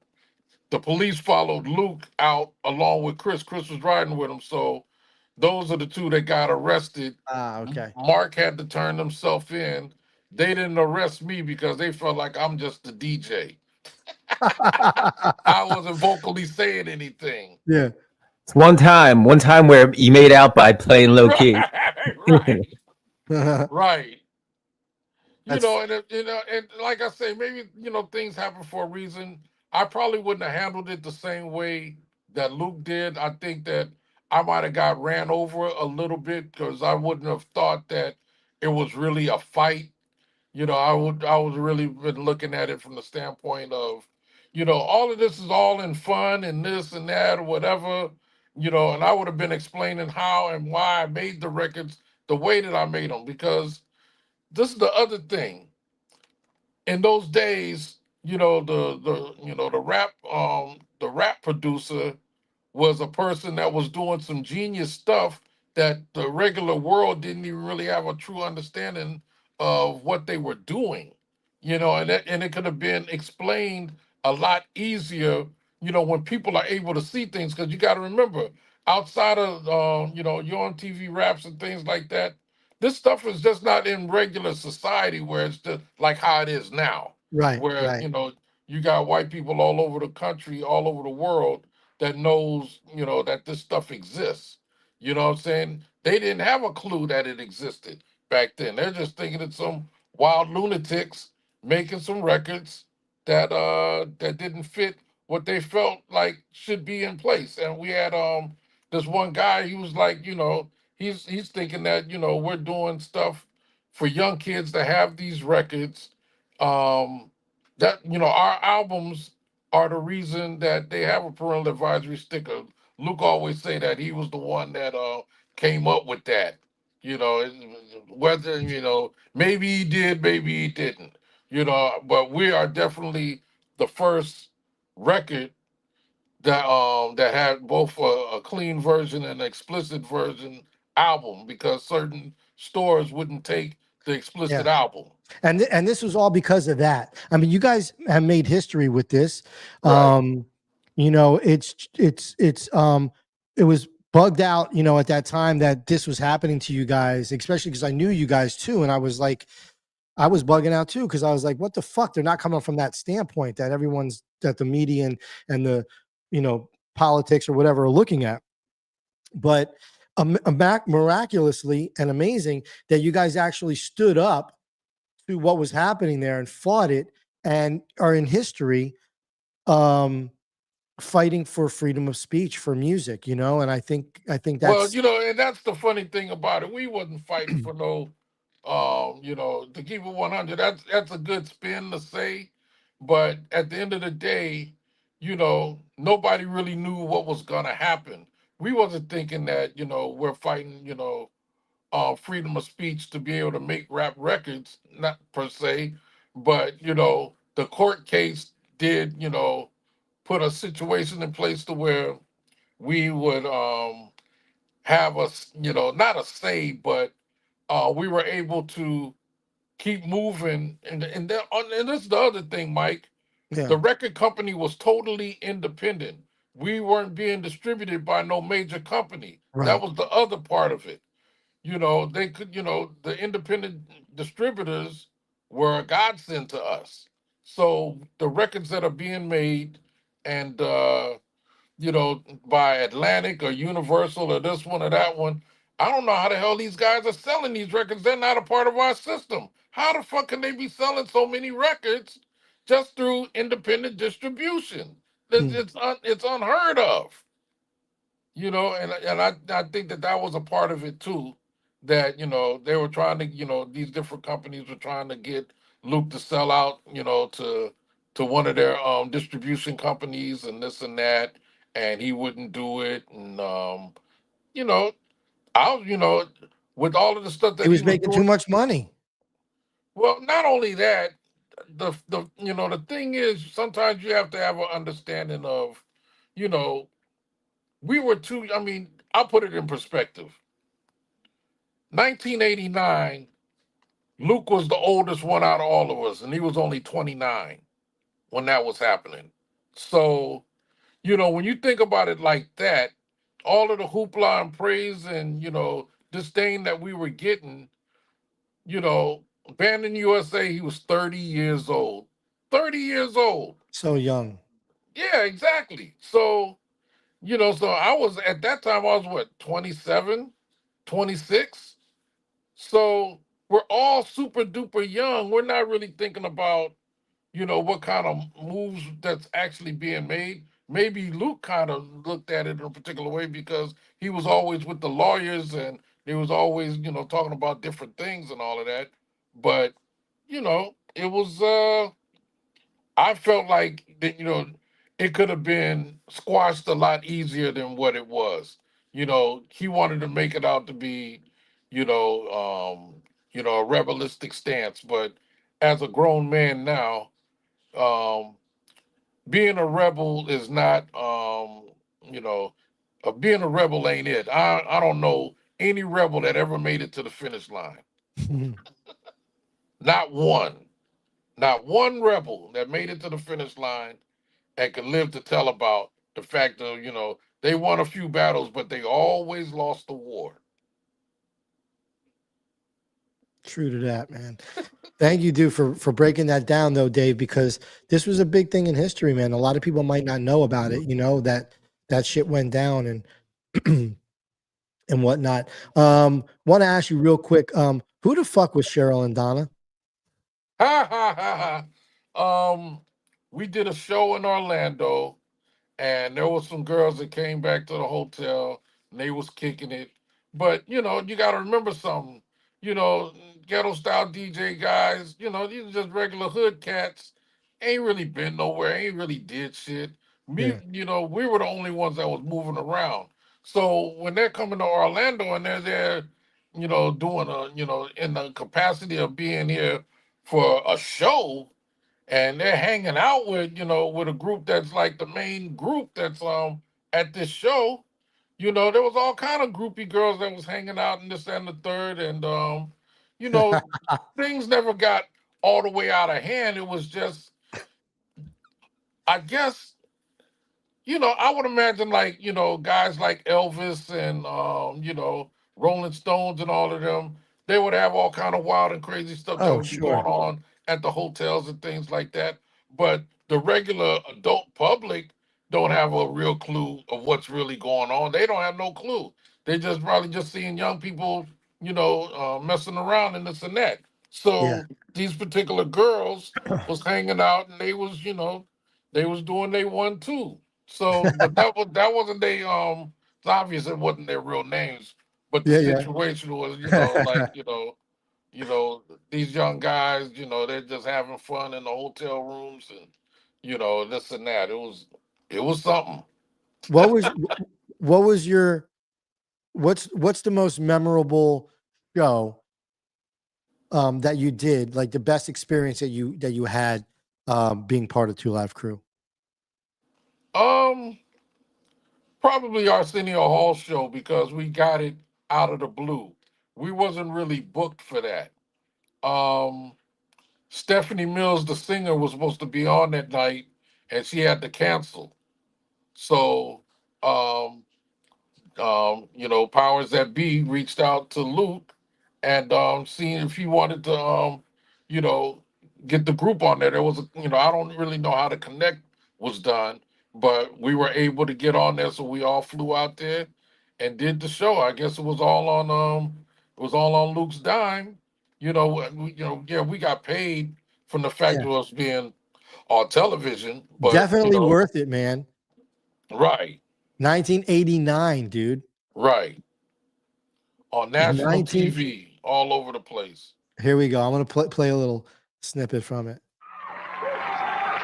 H: the police followed Luke out along with Chris. Chris was riding with him. So those are the two that got arrested.
D: Okay.
H: Mark had to turn himself in. They didn't arrest me because they felt like I'm just the DJ. I wasn't vocally saying anything.
D: Yeah.
E: It's one time where you made out by playing low key.
H: Right, right. You
D: That's
H: know, and and like I say, maybe things happen for a reason. I probably wouldn't have handled it the same way that Luke did. I think that I might have got ran over a little bit because I wouldn't have thought that it was really a fight. I was really been looking at it from the standpoint of, all of this is all in fun and this and that or whatever, and I would have been explaining how and why I made the records the way that I made them because this is the other thing. In those days, the rap producer was a person that was doing some genius stuff that the regular world didn't even really have a true understanding of what they were doing. And it could have been explained a lot easier, when people are able to see things. Because you got to remember, outside of you're on TV raps and things like that, this stuff is just not in regular society where it's just like how it is now,
D: right.
H: where
D: Right.
H: you got white people all over the country, all over the world that knows, that this stuff exists. You know what I'm saying? They didn't have a clue that it existed back then. They're just thinking it's some wild lunatics making some records that didn't fit what they felt like should be in place. And we had this one guy, he was like, he's thinking that, we're doing stuff for young kids to have these records. That our albums are the reason that they have a parental advisory sticker. Luke always say that he was the one that came up with that. Whether maybe he did, maybe he didn't. But we are definitely the first record that had both a clean version and an explicit version album because certain stores wouldn't take the explicit
D: Yeah.
H: album.
D: And this was all because of that. I mean, you guys have made history with this.
H: Right.
D: It was bugged out, at that time that this was happening to you guys, especially because I knew you guys too. And I was bugging out too, because I was like, what the fuck? They're not coming from that standpoint that the media and the, politics or whatever are looking at. But miraculously and amazing that you guys actually stood up to what was happening there and fought it and are in history fighting for freedom of speech for music, and I think
H: Well,
D: that's
H: and that's the funny thing about it. We wasn't fighting for no, to keep it 100. That's a good spin to say, but at the end of the day, nobody really knew what was gonna happen. We wasn't thinking that we're fighting freedom of speech to be able to make rap records, not per se, but the court case did put a situation in place to where we would have us, not a say, but we were able to keep moving. And this is the other thing, Mike.
D: yeah,
H: The record company was totally independent. We weren't being distributed by no major company. That
D: right.
H: was the other part of it. They could, the independent distributors were a godsend to us. So the records that are being made and by Atlantic or Universal or this one or that one. I don't know how the hell these guys are selling these records. They're not a part of our system. How the fuck can they be selling so many records just through independent distribution?
D: Hmm.
H: It's unheard of. And I think that was a part of it too. That they were trying to these different companies were trying to get Luke to sell out to one of their distribution companies and this and that, and he wouldn't do it. And you know I was with all of the stuff
D: He
H: that he
D: was
H: was
D: making too
H: doing.
D: much money.
H: Well, not only that, the thing is sometimes you have to have an understanding of you know we were too. I mean, I'll put it in perspective. 1989, Luke was the oldest one out of all of us, and he was only 29 when that was happening. So, when you think about it like that, all of the hoopla and praise and, disdain that we were getting, banned in USA, he was 30 years old. 30 years old.
D: So young.
H: Yeah, exactly. So, so I was, at that time, I was what, 27, 26? So we're all super duper young. We're not really thinking about, what kind of moves that's actually being made. Maybe Luke kind of looked at it in a particular way because he was always with the lawyers and they was always, talking about different things and all of that. But, it was I felt like that, it could have been squashed a lot easier than what it was. He wanted to make it out to be, a rebellistic stance, but as a grown man now, um, being a rebel is not, you know, being a rebel ain't it. I don't know any rebel that ever made it to the finish line. Not one. Not one rebel that made it to the finish line and could live to tell about the fact of, they won a few battles, but they always lost the war.
D: True to that, man. Thank you, dude, for breaking that down, though, Dave, because this was a big thing in history, man. A lot of people might not know about it, that shit went down and and whatnot. Want to ask you real quick, who the fuck was Cheryl and Donna?
H: Ha ha ha ha. We did a show in Orlando, and there was some girls that came back to the hotel and they was kicking it. But you got to remember something. You know, ghetto style DJ guys. These are just regular hood cats. Ain't really been nowhere. Ain't really did shit. Me,
D: Yeah.
H: we were the only ones that was moving around. So when they're coming to Orlando and they're there, doing in the capacity of being here for a show, and they're hanging out with with a group that's like the main group that's at this show. There was all kind of groupie girls that was hanging out in this and the third, and you know things never got all the way out of hand. It was just, I guess, I would imagine like, guys like Elvis and Rolling Stones and all of them, they would have all kind of wild and crazy stuff that
D: Oh,
H: would be going
D: sure.
H: on at the hotels and things like that. But the regular adult public don't have a real clue of what's really going on. They don't have no clue. They just probably just seeing young people, messing around and this and that.
D: Yeah.
H: So these particular girls was hanging out and they was doing they one too. So, but that wasn't they. It's obvious it wasn't their real names, but the
D: Yeah, yeah.
H: situation was, like these young guys, they're just having fun in the hotel rooms and this and that. It was something.
D: What was what was your what's the most memorable show that you did, like the best experience that you had being part of Two Live Crew?
H: Um, Probably Arsenio Hall show because we got it out of the blue. We wasn't really booked for that. Um, Stephanie Mills, the singer, was supposed to be on that night, and she had to cancel. So, um, powers that be reached out to Luke and seeing if he wanted to, you know, get the group on there. There was, I don't really know how the connect was done, but we were able to get on there, so we all flew out there and did the show. I guess it was all on Luke's dime. Yeah, we got paid from the fact
D: Yeah.
H: of us being on television, but
D: Definitely worth it, man.
H: right,
D: 1989, dude.
H: right. On national
D: 19.
H: TV all over the place.
D: Here we go. I'm gonna play a little snippet from it.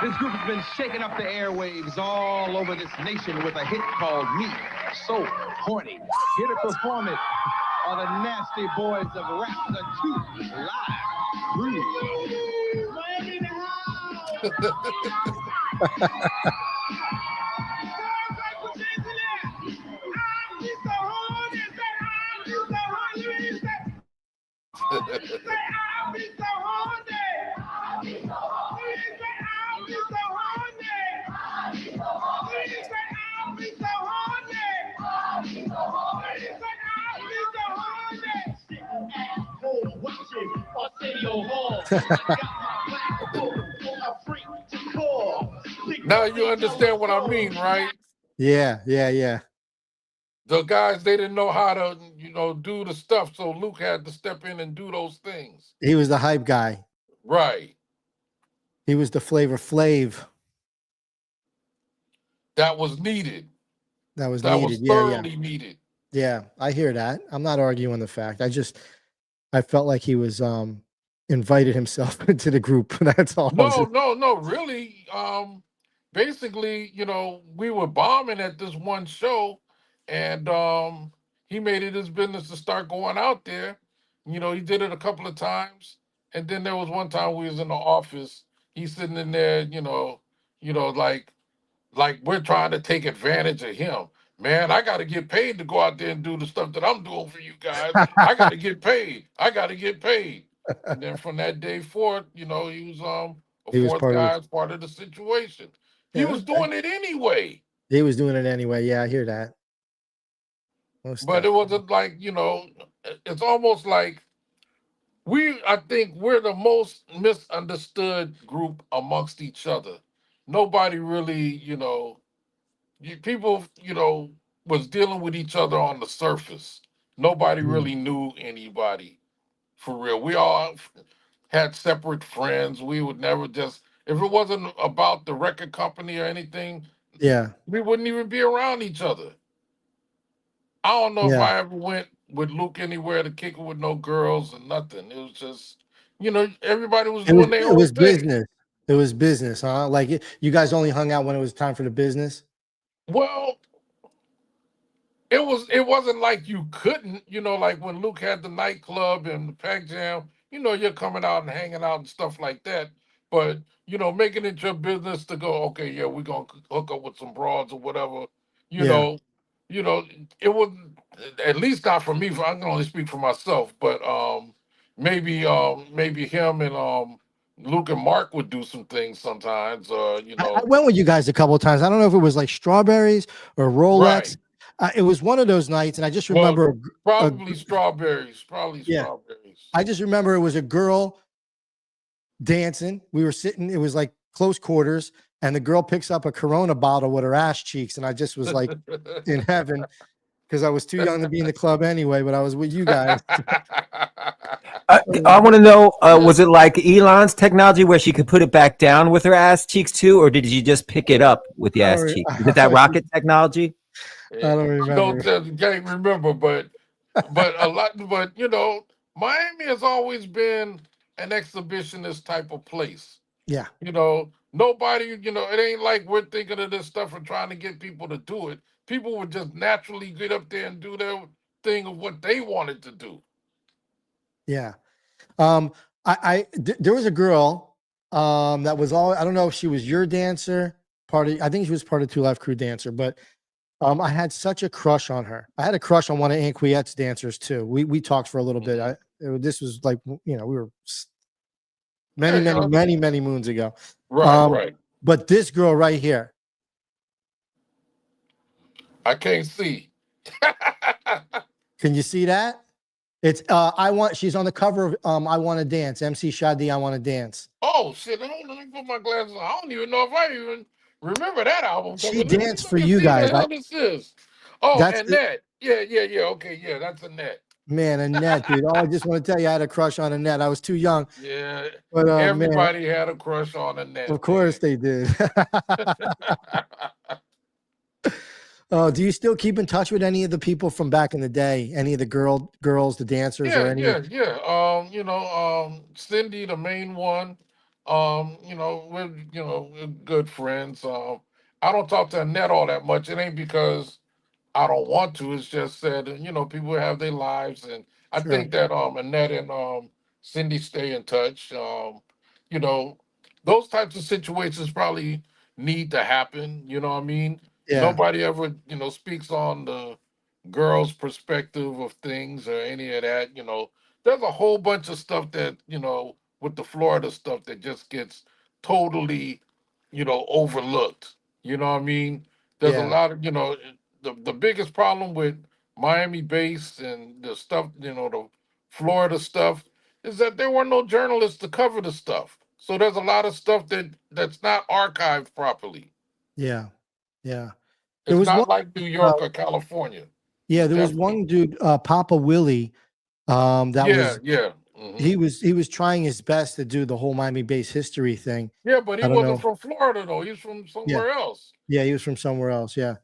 L: This group has been shaking up the airwaves all over this nation with a hit called Me So Horny. Here to perform it are the Nasty Boys of Rap, the Two Live Crew.
H: Now you understand what I mean, right?
D: Yeah, yeah, yeah.
H: The guys, they didn't know how to, do the stuff, so Luke had to step in and do those things.
D: He was the hype guy.
H: Right.
D: He was the Flavor Flav
H: That was needed.
D: that was
H: That
D: needed.
H: was
D: Yeah, yeah.
H: thoroughly needed.
D: Yeah, I hear that. I'm not arguing the fact. I felt like he was invited himself into the group. That's all.
H: No, really. Basically, we were bombing at this one show, and he made it his business to start going out there. He did it a couple of times, and then there was one time we was in the office. He's sitting in there, like we're trying to take advantage of him. Man, I got to get paid to go out there and do the stuff that I'm doing for you guys. I got to get paid. I got to get paid. And then from that day forth, he was a
D: He was
H: fourth
D: part of
H: guy
D: it.
H: as part of the situation. He
D: Yeah,
H: was
D: okay.
H: doing it anyway.
D: He was doing it anyway. Yeah, I hear that. Most
H: But it
D: definitely.
H: wasn't like, it's almost like I think we're the most misunderstood group amongst each other. Nobody really, people, was dealing with each other on the surface. Nobody
D: Mm,
H: really knew anybody for real. We all had separate friends. We would never just, if it wasn't about the record company or anything,
D: yeah,
H: we wouldn't even be around each other. I don't know if
D: yeah.
H: I ever went with Luke anywhere to kick it with no girls or nothing. It was just, everybody was doing their
D: It
H: own
D: was
H: thing.
D: business. It was business, huh? Like you guys only hung out when it was time for the business.
H: Well, it wasn't like you couldn't, like when Luke had the nightclub and the pack jam, you're coming out and hanging out and stuff like that. But making it your business to go, okay, yeah, we're gonna hook up with some broads or whatever, you
D: Yeah.
H: know, you know, it wouldn't, at least not for me, I can only speak for myself, but maybe him and Luke and Mark would do some things sometimes,
D: I went with you guys a couple of times. I don't know if it was like strawberries or Rolex.
H: right.
D: It was one of those nights, and I just
H: Well,
D: remember
H: probably strawberries. Probably
D: yeah.
H: strawberries.
D: I just remember it was a girl dancing. We were sitting, it was like close quarters, and the girl picks up a Corona bottle with her ass cheeks, and I just was like in heaven because I was too young to be in the club anyway, but I was with you guys.
E: I want to know, was it like Elon's technology where she could put it back down with her ass cheeks too, or did you just pick it up with the ass cheeks? Is it that rocket technology?
D: I don't remember.
H: Can't remember, but a lot. But Miami has always been an exhibitionist type of place.
D: Yeah.
H: Nobody. It ain't like we're thinking of this stuff and trying to get people to do it. People would just naturally get up there and do their thing of what they wanted to do.
D: Yeah. There was a girl that was all, I don't know if she was your dancer, I think she was part of Two Live Crew dancer, but I had such a crush on her. I had a crush on one of Inquiet's dancers too. We talked for a little bit. This was like, we were many moons ago.
H: Right.
D: But this girl right here,
H: I can't see.
D: can you see that? It's she's on the cover of I Want to Dance, MC Shadi, I Want to Dance.
H: Oh shit! Let me put my glasses on. I don't even know if I even remember that album.
D: She
H: Let me
D: danced for
H: look and
D: you
H: see what
D: guys.
H: the hell this is. Oh,
D: That's the,
H: Annette. Yeah. Okay, yeah, that's Annette.
D: man, Annette, dude. Oh, I just want to tell you, I had a crush on Annette. I was too young.
H: Yeah,
D: But man,
H: everybody had a crush on Annette.
D: of course they did. Do you still keep in touch with any of the people from back in the day? Any of the girls, the dancers, or any?
H: Yeah. Cindy, the main one. We're good friends. I don't talk to Annette all that much. It ain't because I don't want to. It's just that people have their lives, and I
D: Sure.
H: think that Annette and Cindy stay in touch. You know, those types of situations probably need to happen. You know what I mean?
D: Yeah.
H: Nobody ever speaks on the girl's perspective of things or any of that. There's a whole bunch of stuff that with the Florida stuff that just gets totally overlooked. You know what I mean? There's a
D: Yeah.
H: lot of the biggest problem with Miami based and the stuff, the Florida stuff is that there were no journalists to cover the stuff. So there's a lot of stuff that's not archived properly.
D: Yeah. Yeah. There
H: It's
D: was one
H: not like New
D: uh,
H: York or California.
D: yeah,
H: It's
D: there was
H: definitely
D: one dude, Papa Willie, that
H: yeah,
D: was
H: yeah.
D: he was trying his best to do the whole Miami-based history thing.
H: Yeah, but he
D: I don't
H: wasn't
D: know.
H: from Florida though. He's from
D: Yeah.
H: somewhere else.
D: Yeah, he was from somewhere else. Yeah.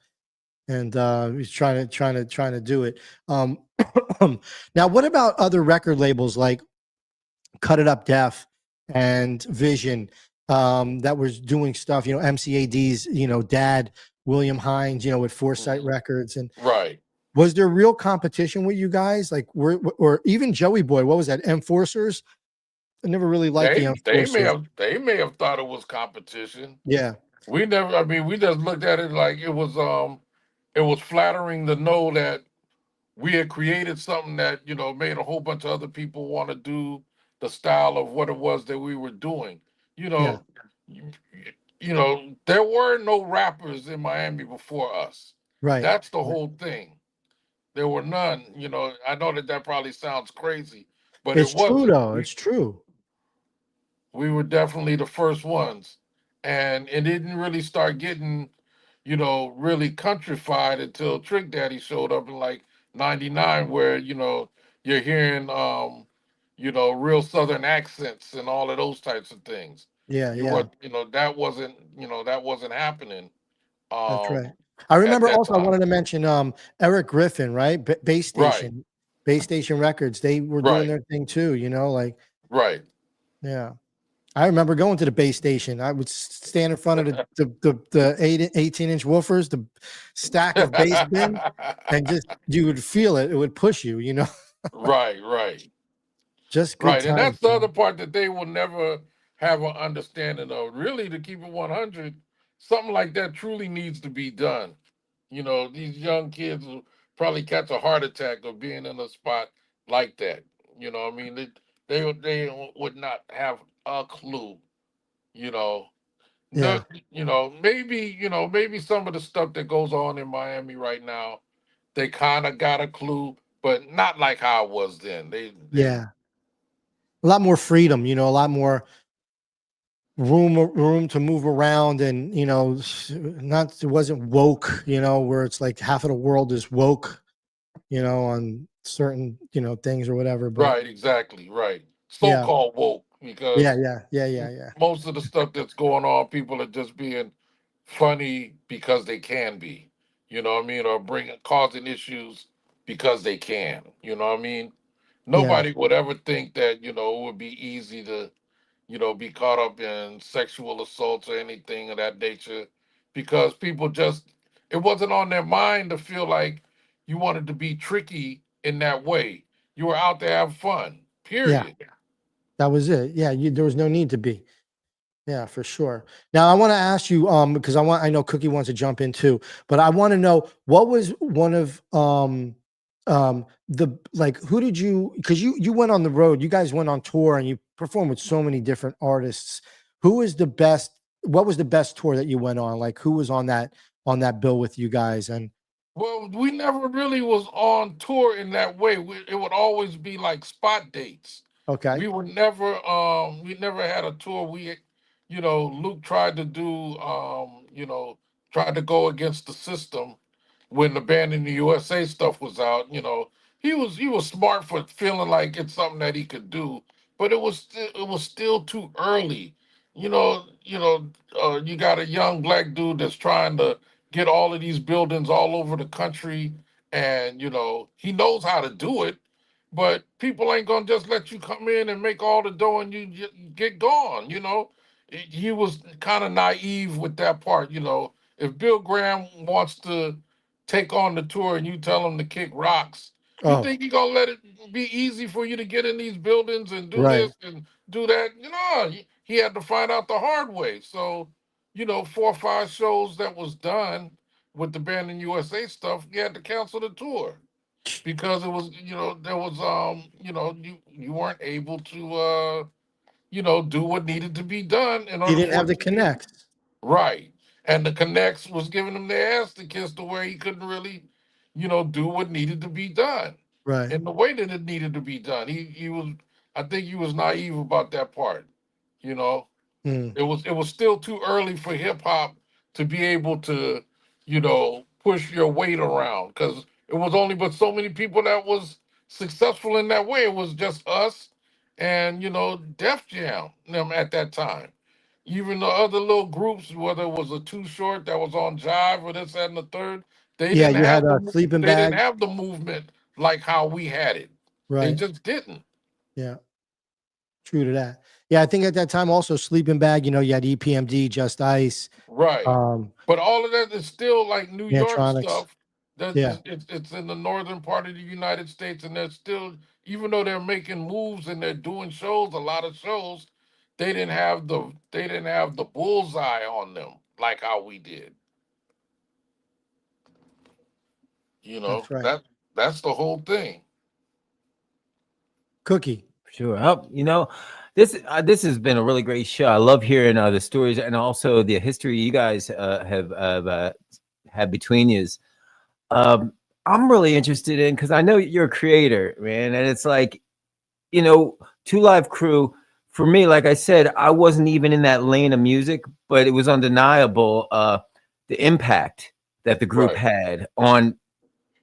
D: And he's trying to do it. Um now what about other record labels like Cut It Up Def and Vision, that was doing stuff, you know, MCAD's, you know, dad, William Hines, you know, with Foresight Records. And
H: Right.
D: was there real competition with you guys? Like, or even Joey Boy, what was that? Enforcers? I never really liked the Enforcers.
H: They may have thought it was competition.
D: Yeah.
H: We never. I mean, we just looked at it like it was flattering to know that we had created something that made a whole bunch of other people want to do the style of what it was that we were doing. You
D: Yeah.
H: know, you, there were no rappers in Miami before us.
D: Right.
H: That's the whole thing. There were none. I know that probably sounds crazy, but it
D: It's true
H: wasn't.
D: though. It's true.
H: We were definitely the first ones, and it didn't really start getting really countrified until Trick Daddy showed up in like '99, where you're hearing real Southern accents and all of those types of things.
D: Yeah.
H: You
D: Yeah.
H: were that wasn't happening
D: That's right.
H: um
D: I
H: at
D: remember
H: that
D: also I
H: time.
D: wanted to mention Eric Griffin, right?
H: Right,
D: Base Station Records. They were doing
H: right,
D: their thing too, you know, like
H: right.
D: yeah. I remember going to the base station. I would stand in front of the 18-inch woofers, the stack of bass bin, and just you would feel it. It would push you, you know.
H: Right, right.
D: Just good
H: Right, and
D: times,
H: that's the other
D: man.
H: part that they will never have an understanding of. Really, to keep it 100, something like that truly needs to be done. These young kids will probably catch a heart attack of being in a spot like that. I mean, they would not have a clue. You know,
D: Yeah,
H: no, maybe some of the stuff that goes on in Miami right now, they kind of got a clue, but not like how it was then. They
D: yeah. A lot more freedom, you know, a lot more room to move around, and you know, not it wasn't woke, you know, where it's like half of the world is woke, you know, on certain things or whatever. But
H: Right, exactly, right.
D: yeah,
H: So-called woke,
D: yeah,
H: because
D: yeah, yeah, yeah, yeah,
H: most of the stuff that's going on, people are just being funny because they can be, what I mean, or causing issues because they can, what I mean.
D: yeah,
H: Nobody would ever think that it would be easy to be caught up in sexual assaults or anything of that nature, because people just, it wasn't on their mind to feel like you wanted to be tricky in that way. You were out to have fun,
D: yeah.
H: period.
D: That was it. Yeah, there was no need to be. Yeah, for sure. Now I want to ask you, because I know Cookie wants to jump in too, but I want to know what was one of the like who did you, because you went on the road, you guys went on tour and you performed with so many different artists. Who was the best? What was the best tour that you went on? Like who was on that bill with you guys? And
H: Well, we never really was on tour in that way. It would always be like spot dates.
D: okay,
H: We never had a tour. Luke tried to do tried to go against the system when the band in the USA stuff was out. He was smart for feeling like it's something that he could do, but it was still too early. You got a young black dude that's trying to get all of these buildings all over the country, and he knows how to do it, but people ain't gonna just let you come in and make all the dough and you get gone. He was kind of naive with that part. If Bill Graham wants to take on the tour and you tell him to kick rocks, you
D: oh,
H: think he gonna let it be easy for you to get in these buildings and do
D: right,
H: this and do that? He had to find out the hard way. So, 4 or 5 shows that was done with the band in USA stuff, he had to cancel the tour because it was, there was you weren't able to do what needed to be done in
D: he
H: order
D: didn't
H: for
D: have
H: it
D: the
H: to be
D: connect,
H: right. And the connects was giving him their ass to kiss to where he couldn't really, do what needed to be done
D: right,
H: in the way that it needed to be done. He was I think you was naive about that part. You know,
D: Mm.
H: it was still too early for hip hop to be able to, push your weight around because it was only but so many people that was successful in that way. It was just us and Def Jam them at that time. Even the other little groups, whether it was a Too Short that was on Jive or this that, and the third, they
D: Yeah,
H: didn't
D: you had
H: have
D: a sleeping
H: they didn't
D: bag.
H: have the movement like how we had it. They
D: Right.
H: just didn't.
D: Yeah. True to that. Yeah, I think at that time also sleeping bag. You had EPMD, Just Ice,
H: Right.
D: um,
H: But all of that is still like New York
D: Mantronics.
H: stuff. That
D: Yeah.
H: it's in the northern part of the United States, and they're still, even though they're making moves and they're doing shows, a lot of shows, they didn't have the bullseye on them like how we did.
D: That's right.
H: That's the whole thing.
D: Cookie.
E: Sure. This has been a really great show. I love hearing the stories and also the history you guys have had between you. I'm really interested in because I know you're a creator, man, and it's like, Two Live Crew. For me, like I said, I wasn't even in that lane of music, but it was undeniable the impact that the group
H: Right.
E: had on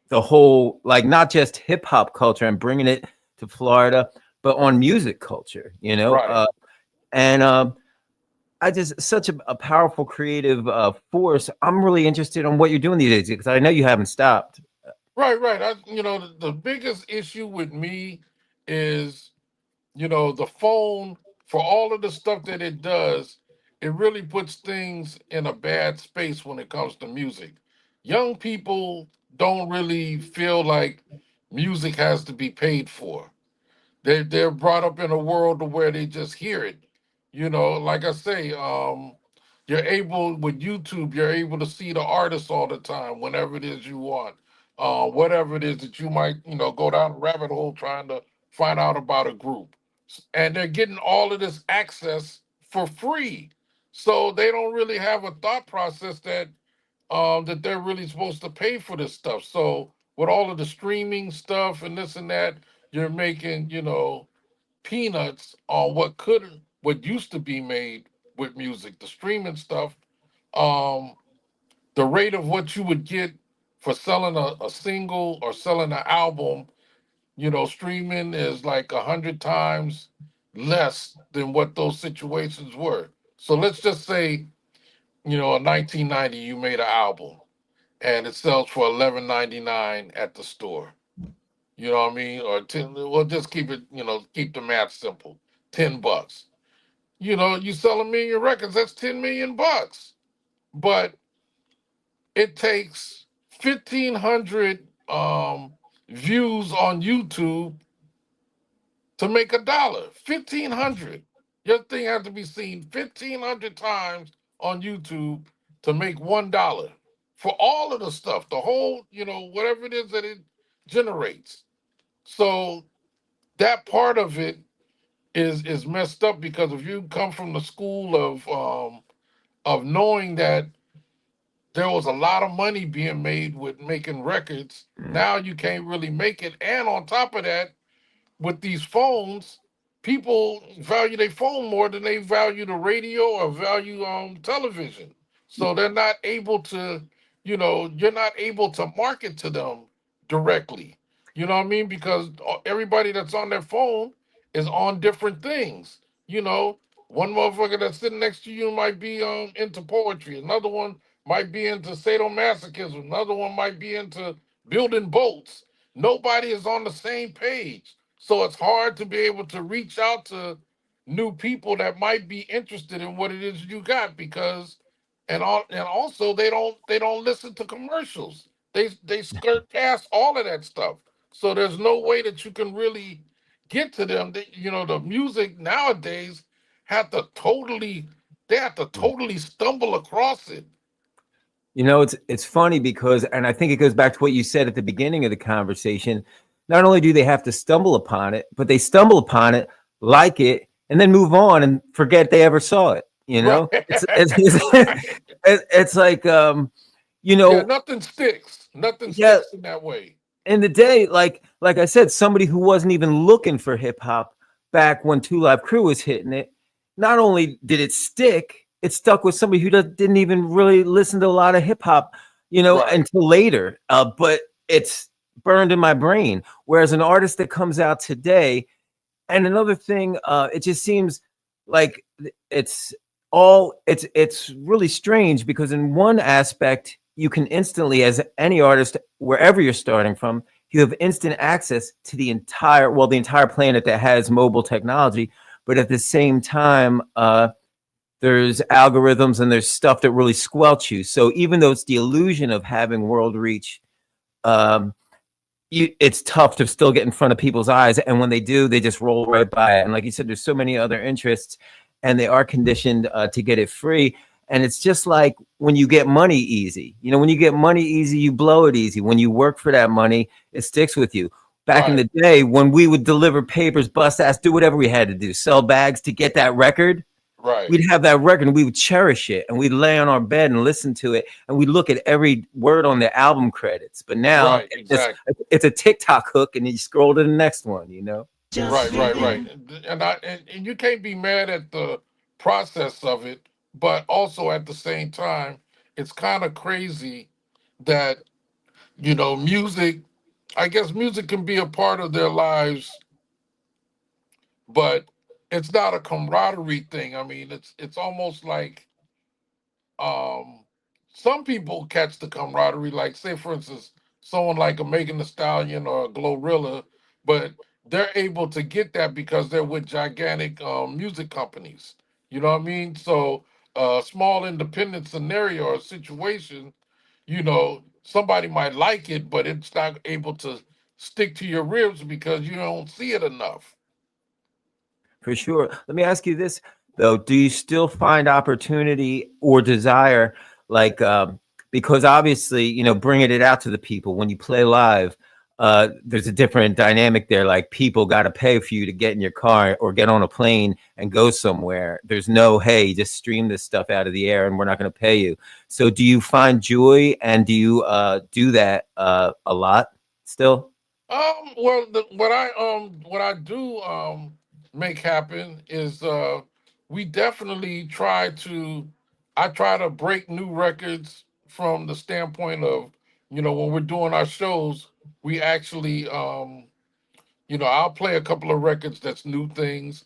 E: the whole, like not just hip hop culture and bringing it to Florida, but on music culture,
H: Right.
E: and I just such a powerful creative force. I'm really interested in what you're doing these days because I know you haven't stopped.
H: Right, right. The biggest issue with me is, the phone, for all of the stuff that it does, it really puts things in a bad space when it comes to music. Young people don't really feel like music has to be paid for. They're brought up in a world where they just hear it. Like I say, you're able with YouTube, you're able to see the artist all the time, whenever it is you want. Whatever it is that you might, go down a rabbit hole trying to find out about a group. And they're getting all of this access for free. So they don't really have a thought process that they're really supposed to pay for this stuff. So with all of the streaming stuff and this and that, you're making, peanuts on what used to be made with music. The streaming stuff, um, the rate of what you would get for selling a single or selling an album, streaming is like 100 times less than what those situations were. So let's just say, in 1990 you made an album and it sells for $11.99 at the store. You know what I mean? Or 10, we'll just keep it, keep the math simple. $10. You sell 1,000,000 records, that's 10 million bucks. But it takes 1,500 views on YouTube to make $1. 1,500. Your thing has to be seen 1,500 times on YouTube to make $1 for all of the stuff, the whole, whatever it is that it generates. So that part of it is messed up because if you come from the school of knowing that there was a lot of money being made with making records, now you can't really make it. And on top of that, with these phones, people value their phone more than they value the radio or value television. So they're not able to, you're not able to market to them directly. You know what I mean? Because everybody that's on their phone is on different things. One motherfucker that's sitting next to you might be into poetry. Another one might be into sadomasochism. Another one might be into building boats. Nobody is on the same page. So it's hard to be able to reach out to new people that might be interested in what it is you got because and also they don't listen to commercials. They skirt past all of that stuff. So there's no way that you can really get to them. The music nowadays have to totally they have to totally stumble across it.
E: It's funny because, and I think it goes back to what you said at the beginning of the conversation. Not only do they have to stumble upon it, but they stumble upon it, like it, and then move on and forget they ever saw it.
H: Right.
E: It's like
H: Yeah, nothing sticks. Nothing
E: Yeah.
H: sticks in that way.
E: in the day, like I said, somebody who wasn't even looking for hip hop back when Two Live Crew was hitting it, not only did it stick, it stuck with somebody who didn't even really listen to a lot of hip hop,
H: Right.
E: until later. But it's burned in my brain. Whereas an artist that comes out today, and another thing, it just seems like it's really strange because in one aspect, you can instantly, as any artist, wherever you're starting from, you have instant access to the entire planet that has mobile technology. But at the same time, there's algorithms and there's stuff that really squelch you. So even though it's the illusion of having world reach, it's tough to still get in front of people's eyes. And when they do, they just roll right by it. And like you said, there's so many other interests and they are conditioned to get it free. And it's just like when you get money easy, when you get money easy, you blow it easy. When you work for that money, it sticks with you. Back in the day when we would deliver papers, bust ass, do whatever we had to do, sell bags to get that record.
H: Right.
E: We'd have that record and we would cherish it and we'd lay on our bed and listen to it and we'd look at every word on the album credits. But now it's a TikTok hook and you scroll to the next one,
H: Right. And you can't be mad at the process of it, but also at the same time, it's kind of crazy that, music, I guess music can be a part of their lives, but it's not a camaraderie thing. I mean, it's almost like some people catch the camaraderie, like say for instance, someone like a Megan Thee Stallion or a Glorilla, but they're able to get that because they're with gigantic music companies. You know what I mean? So a small independent scenario or situation, somebody might like it, but it's not able to stick to your ribs because you don't see it enough.
E: For sure. Let me ask you this though: do you still find opportunity or desire, like because obviously, bringing it out to the people when you play live, there's a different dynamic there. Like people got to pay for you to get in your car or get on a plane and go somewhere. There's no, hey, just stream this stuff out of the air and we're not going to pay you. So do you find joy and do you do that a lot still?
H: Well, what I do make happen is we definitely I try to break new records from the standpoint of, when we're doing our shows, we actually I'll play a couple of records that's new things,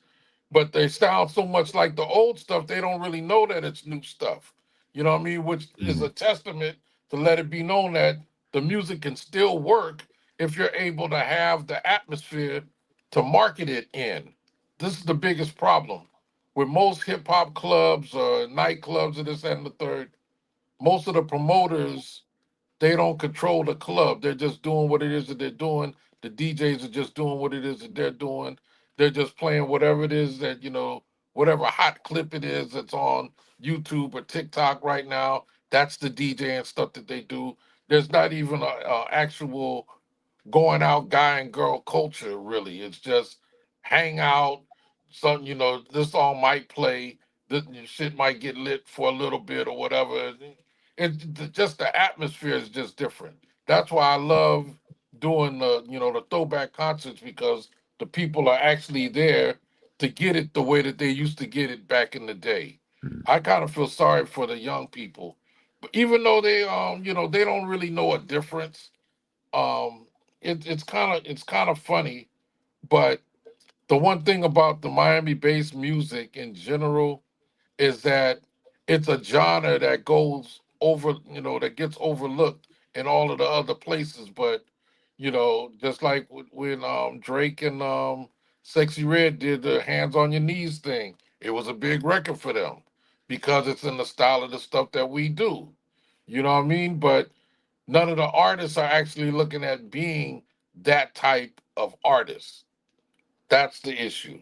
H: but they sound so much like the old stuff, they don't really know that it's new stuff. You know what I mean? Which is a testament to let it be known that the music can still work if you're able to have the atmosphere to market it in. This is the biggest problem. With most hip hop clubs or nightclubs and this that, and the third, most of the promoters, they don't control the club. They're just doing what it is that they're doing. The DJs are just doing what it is that they're doing. They're just playing whatever it is that, whatever hot clip it is that's on YouTube or TikTok right now. That's the DJ and stuff that they do. There's not even a actual going out guy and girl culture, really. It's just hang out. Some, this song might play. This shit might get lit for a little bit or whatever. Just the atmosphere is just different. That's why I love doing the throwback concerts because the people are actually there to get it the way that they used to get it back in the day. I kind of feel sorry for the young people, but even though they they don't really know a difference. Um, it's kind of funny, but the one thing about the Miami-based music in general is that it's a genre that goes over, that gets overlooked in all of the other places. But just like when Drake and Sexy Red did the "Hands on Your Knees" thing, it was a big record for them because it's in the style of the stuff that we do. You know what I mean? But none of the artists are actually looking at being that type of artist. That's the issue.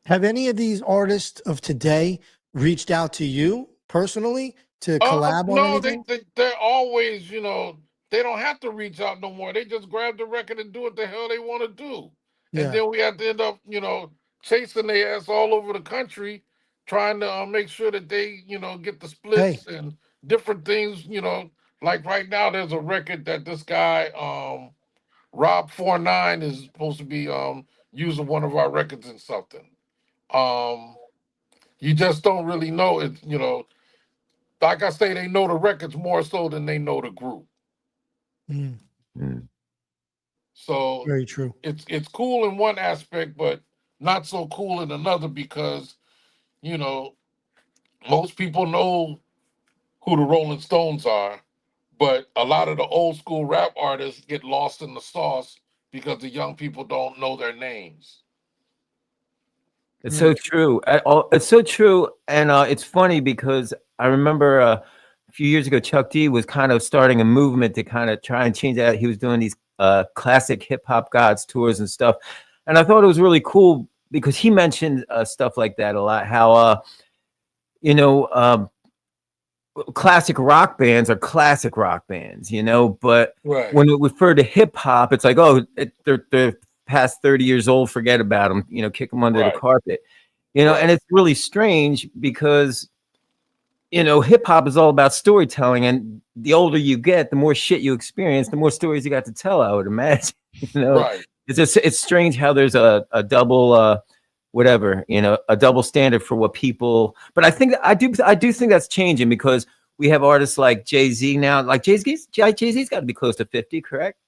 D: Have any of these artists of today reached out to you personally to collab on
H: No,
D: anything?
H: they're always, they don't have to reach out no more. They just grab the record and do what the hell they want to do. And
D: Yeah.
H: then we have to end up, chasing their ass all over the country, trying to make sure that they, get the
D: Hey,
H: splits and different things, like right now there's a record that this guy, Rob 49 is supposed to be using one of our records in something. You just don't really know it. You know, like I say, they know the records more so than they know the group.
D: Mm,
H: So
D: very true.
H: it's cool in one aspect, but not so cool in another because, you know, most people know who the Rolling Stones are, but a lot of the old school rap artists get lost in the sauce because the young people don't know their names.
E: It's so true. It's so true, and it's funny because I remember a few years ago, Chuck D was kind of starting a movement to kind of try and change that. He was doing these classic hip hop gods tours and stuff, and I thought it was really cool because he mentioned stuff like that a lot. How you know, classic rock bands are classic rock bands, you know, but
H: Right.
E: when we refer to hip hop, it's like, oh, they're past 30 years old, forget about them, you know, kick them under the carpet, you know. And it's really strange because, you know, hip hop is all about storytelling, and the older you get, the more shit you experience, the more stories you got to tell, I would imagine. You know,
H: Right.
E: it's strange how there's a double whatever, you know, a double standard for what people. But I think I do think that's changing because we have artists like Jay-Z now. Like Jay-Z's got to be close to 50, correct?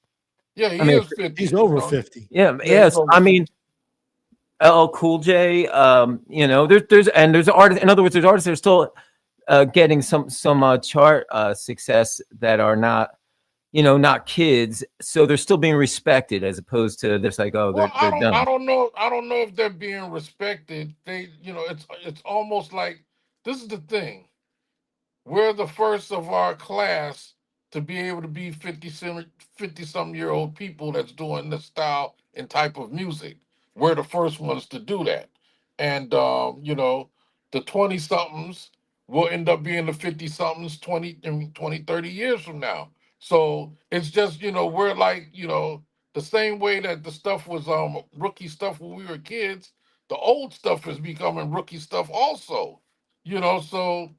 H: Yeah, he
E: I mean,
H: is 50.
D: He's over 50.
E: Yeah,
H: Yeah,
E: yes.
H: he's over
E: I mean, LL Cool J. You know, there's artists. In other words, there's artists that are still getting some chart success that are not, you know, not kids. So they're still being respected as opposed to this like, oh,
H: Well,
E: they're done.
H: I don't know if they're being respected. They, you know, it's almost like this is the thing. We're the first of our class to be able to be 50-some-year-old people that's doing this style and type of music. We're the first ones to do that. And, you know, the 20-somethings will end up being the 50-somethings 30 years from now. So it's just, you know, we're like, you know, the same way that the stuff was rookie stuff when we were kids, the old stuff is becoming rookie stuff also. You know, so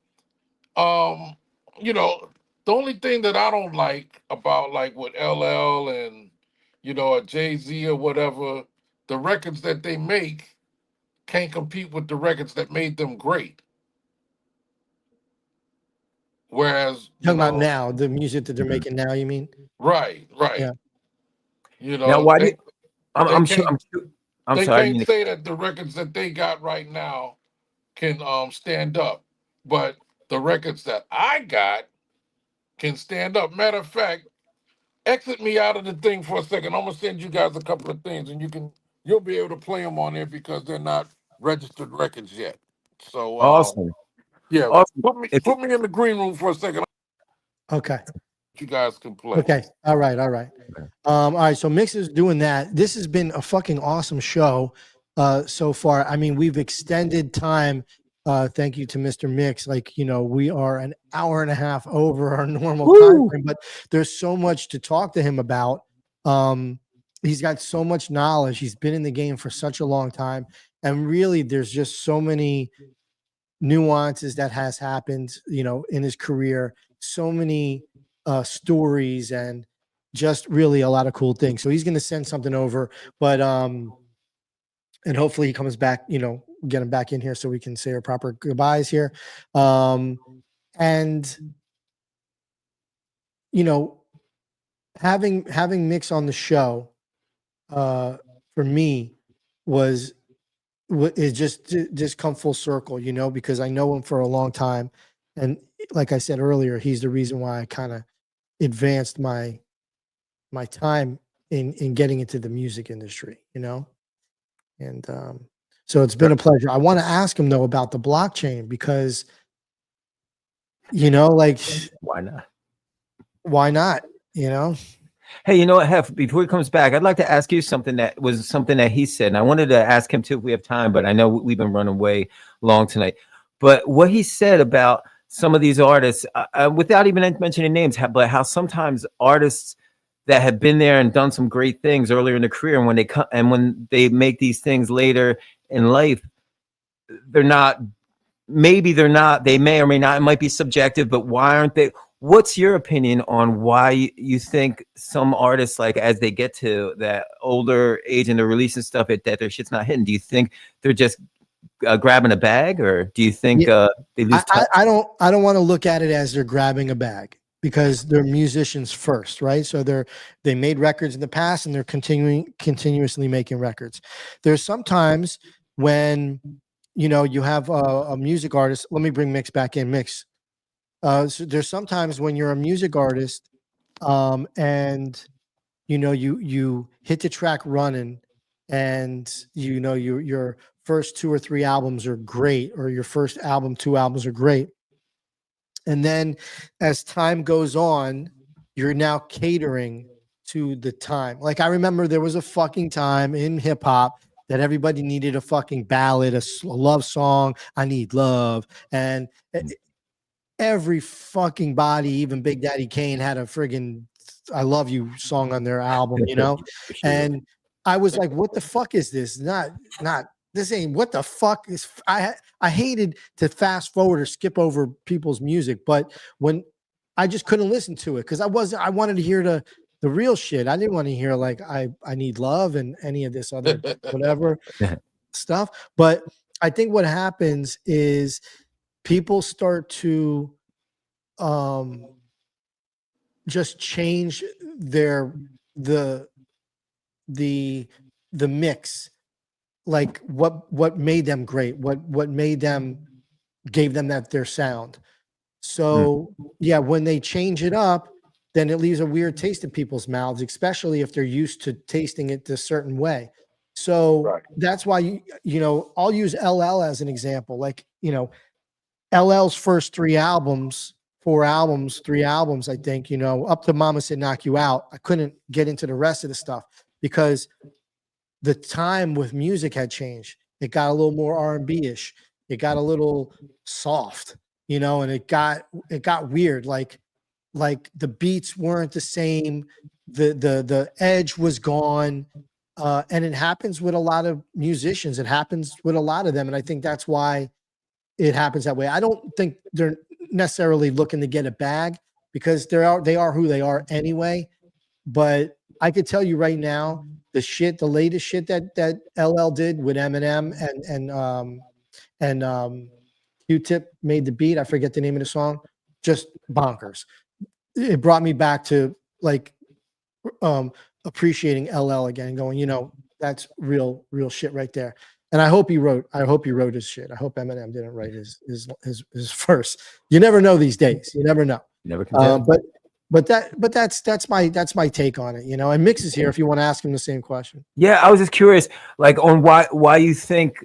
H: um, you know, the only thing that I don't like about like with LL and you know a Jay-Z or whatever, the records that they make can't compete with the records that made them great. Whereas, you
D: Talking about
H: know,
D: now, the music that they're making now, you mean?
H: right,
D: Yeah.
H: you
E: Now,
H: know,
E: why do you,
H: they
E: I'm sure
H: can't
E: I'm
H: they
E: sorry. I
H: can't
E: mean,
H: say that the records that they got right now can stand up, but the records that I got can stand up. Matter of fact, exit me out of the thing for a second. I'm gonna send you guys a couple of things, and you'll be able to play them on there because they're not registered records yet. So
E: awesome.
H: yeah,
E: Awesome.
H: put me in the green room for a second.
D: Okay.
H: You guys can play.
D: Okay. All right. All right. All right. So Mixx is doing that. This has been a fucking awesome show so far. I mean, we've extended time. Thank you to Mr. Mixx. Like, you know, we are an hour and a half over our normal time frame, but there's so much to talk to him about. He's got so much knowledge. He's been in the game for such a long time. And really, there's just so many nuances that has happened, you know, in his career. So many stories and just really a lot of cool things. So he's going to send something over, but and hopefully he comes back, you know, get him back in here so we can say our proper goodbyes here. And you know, having Mixx on the show for me was is just come full circle, you know, because I know him for a long time, and like I said earlier, he's the reason why I kind of advanced my time in getting into the music industry, you know. And so it's been a pleasure. I want to ask him though about the blockchain because, you know, like
E: why not?
D: Why not? You know.
E: Hey, you know what, Hef, before he comes back, I'd like to ask you something that was something that he said. And I wanted to ask him too if we have time, but I know we've been running way long tonight. But what he said about some of these artists, without even mentioning names, but how sometimes artists that have been there and done some great things earlier in the career, and when they make these things later in life, they may or may not, it might be subjective, but why aren't they, what's your opinion on why you think some artists, like as they get to that older age and they're releasing stuff that their shit's not hitting? Do you think they're just grabbing a bag, or do you think they lose touch?
D: I don't want to look at it as they're grabbing a bag, because they're musicians first, right? So they made records in the past and they're continuously making records. There's sometimes when you have a music artist. Let me bring Mixx back in. Mixx. So there's sometimes when you're a music artist, and you hit the track running, and your first 2 or 3 albums are great, or your first album, 2 albums are great, and then as time goes on, you're now catering to the time. Like, I remember there was a fucking time in hip hop that everybody needed a fucking ballad, a love song. I need love, and every fucking body, even Big Daddy Kane, had a friggin' I love you song on their album, and I was like, what the fuck is this? Not this ain't what the fuck is. I hated to fast forward or skip over people's music, but when I just couldn't listen to it, because I wanted to hear the real shit. I didn't want to hear like I need love and any of this other whatever stuff. But I think what happens is people start to just change the mix, like what made them great, what made them, gave them their sound. So yeah, when they change it up, then it leaves a weird taste in people's mouths, especially if they're used to tasting it a certain way. So that's why I'll use LL as an example. Like, LL's first 3 albums, 4 albums, 3 albums, I think, up to Mama Said Knock You Out, I couldn't get into the rest of the stuff because the time with music had changed. It got a little more R&B-ish. It got a little soft, and it got weird. Like the beats weren't the same. The edge was gone. And it happens with a lot of musicians. It happens with a lot of them. And I think that's why it happens that way. I don't think they're necessarily looking to get a bag, because they are who they are anyway. But I could tell you right now, the latest shit that LL did with Eminem and Q-Tip made the beat. I forget the name of the song. Just bonkers. It brought me back to like appreciating LL again, going, that's real shit right there. And I hope he wrote his shit. I hope Eminem didn't write his verse. You never know these days. You never know.
E: Never can tell.
D: But that's my take on it, And Mixx is here if you want to ask him the same question.
E: Yeah, I was just curious, like, on why you think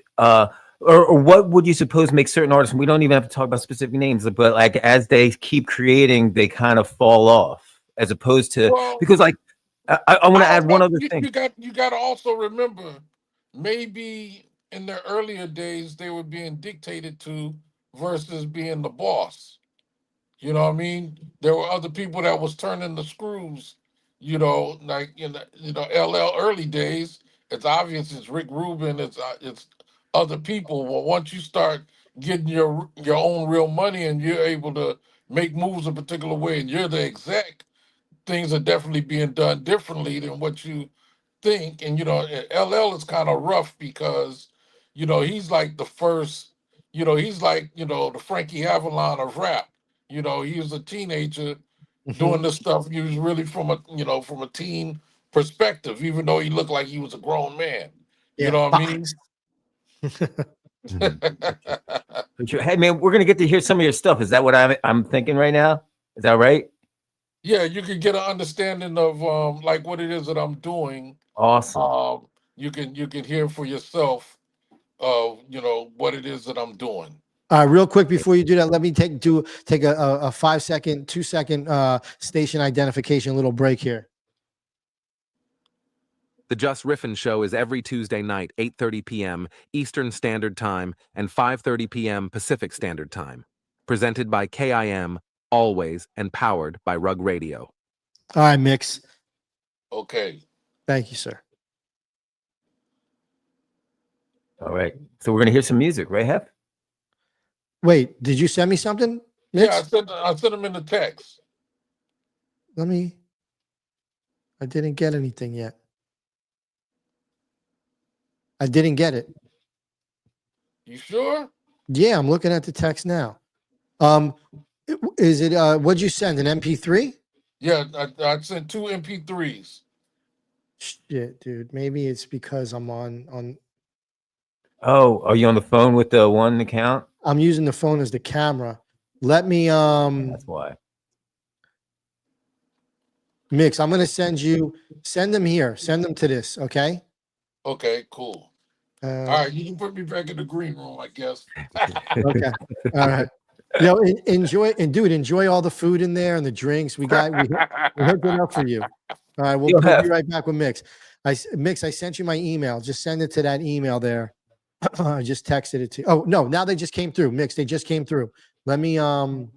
E: or what would you suppose makes certain artists, and we don't even have to talk about specific names, but like as they keep creating, they kind of fall off, as opposed to, because like I want to add one other thing.
H: You got to also remember, maybe in their earlier days they were being dictated to versus being the boss. You know what I mean? There were other people that was turning the screws. Like LL early days. It's obvious it's Rick Rubin. It's other people. Well, once you start getting your own real money and you're able to make moves a particular way, and you're the exec, things are definitely being done differently than what you think. And LL is kind of rough because he's like the first. He's like the Frankie Avalon of rap. He was a teenager doing this stuff. He was really from a teen perspective, even though he looked like he was a grown man. You know what I mean?
E: Hey man, we're gonna get to hear some of your stuff. Is that what I'm thinking right now? Is that right?
H: Yeah, you can get an understanding of like what it is that I'm doing.
E: Awesome.
H: You can hear for yourself what it is that I'm doing.
D: Real quick before you do that, let me take a 5-second, 2-second station identification little break here.
M: The Jus Riffin Show is every Tuesday night, 8:30 p.m. Eastern Standard Time and 5:30 p.m. Pacific Standard Time. Presented by KIM, always, and powered by Rug Radio.
D: All right, Mixx.
H: Okay.
D: Thank you, sir.
E: All right. So we're going to hear some music, right, Hef?
D: Wait, did you send me something, Mixx?
H: Yeah, I sent them in the text.
D: I didn't get anything yet. I didn't get it.
H: You sure?
D: Yeah, I'm looking at the text now. Is it what'd you send? An MP3?
H: Yeah, I sent 2 MP3s.
D: Shit, dude. Maybe it's because I'm on
E: Oh, are you on the phone with the one account?
D: I'm using the phone as the camera. Let me
E: That's why.
D: Mixx, I'm gonna send them here. Send them to this, okay?
H: Okay, cool. All right, you can put me back in the green room, I guess.
D: Okay. All right. Yo, enjoy all the food in there and the drinks. We hooked it up for you. All right, we'll be right back with Mixx. Mixx, I sent you my email. Just send it to that email there. I just texted it to. Oh no, now they just came through. Mixx, they just came through. Let me how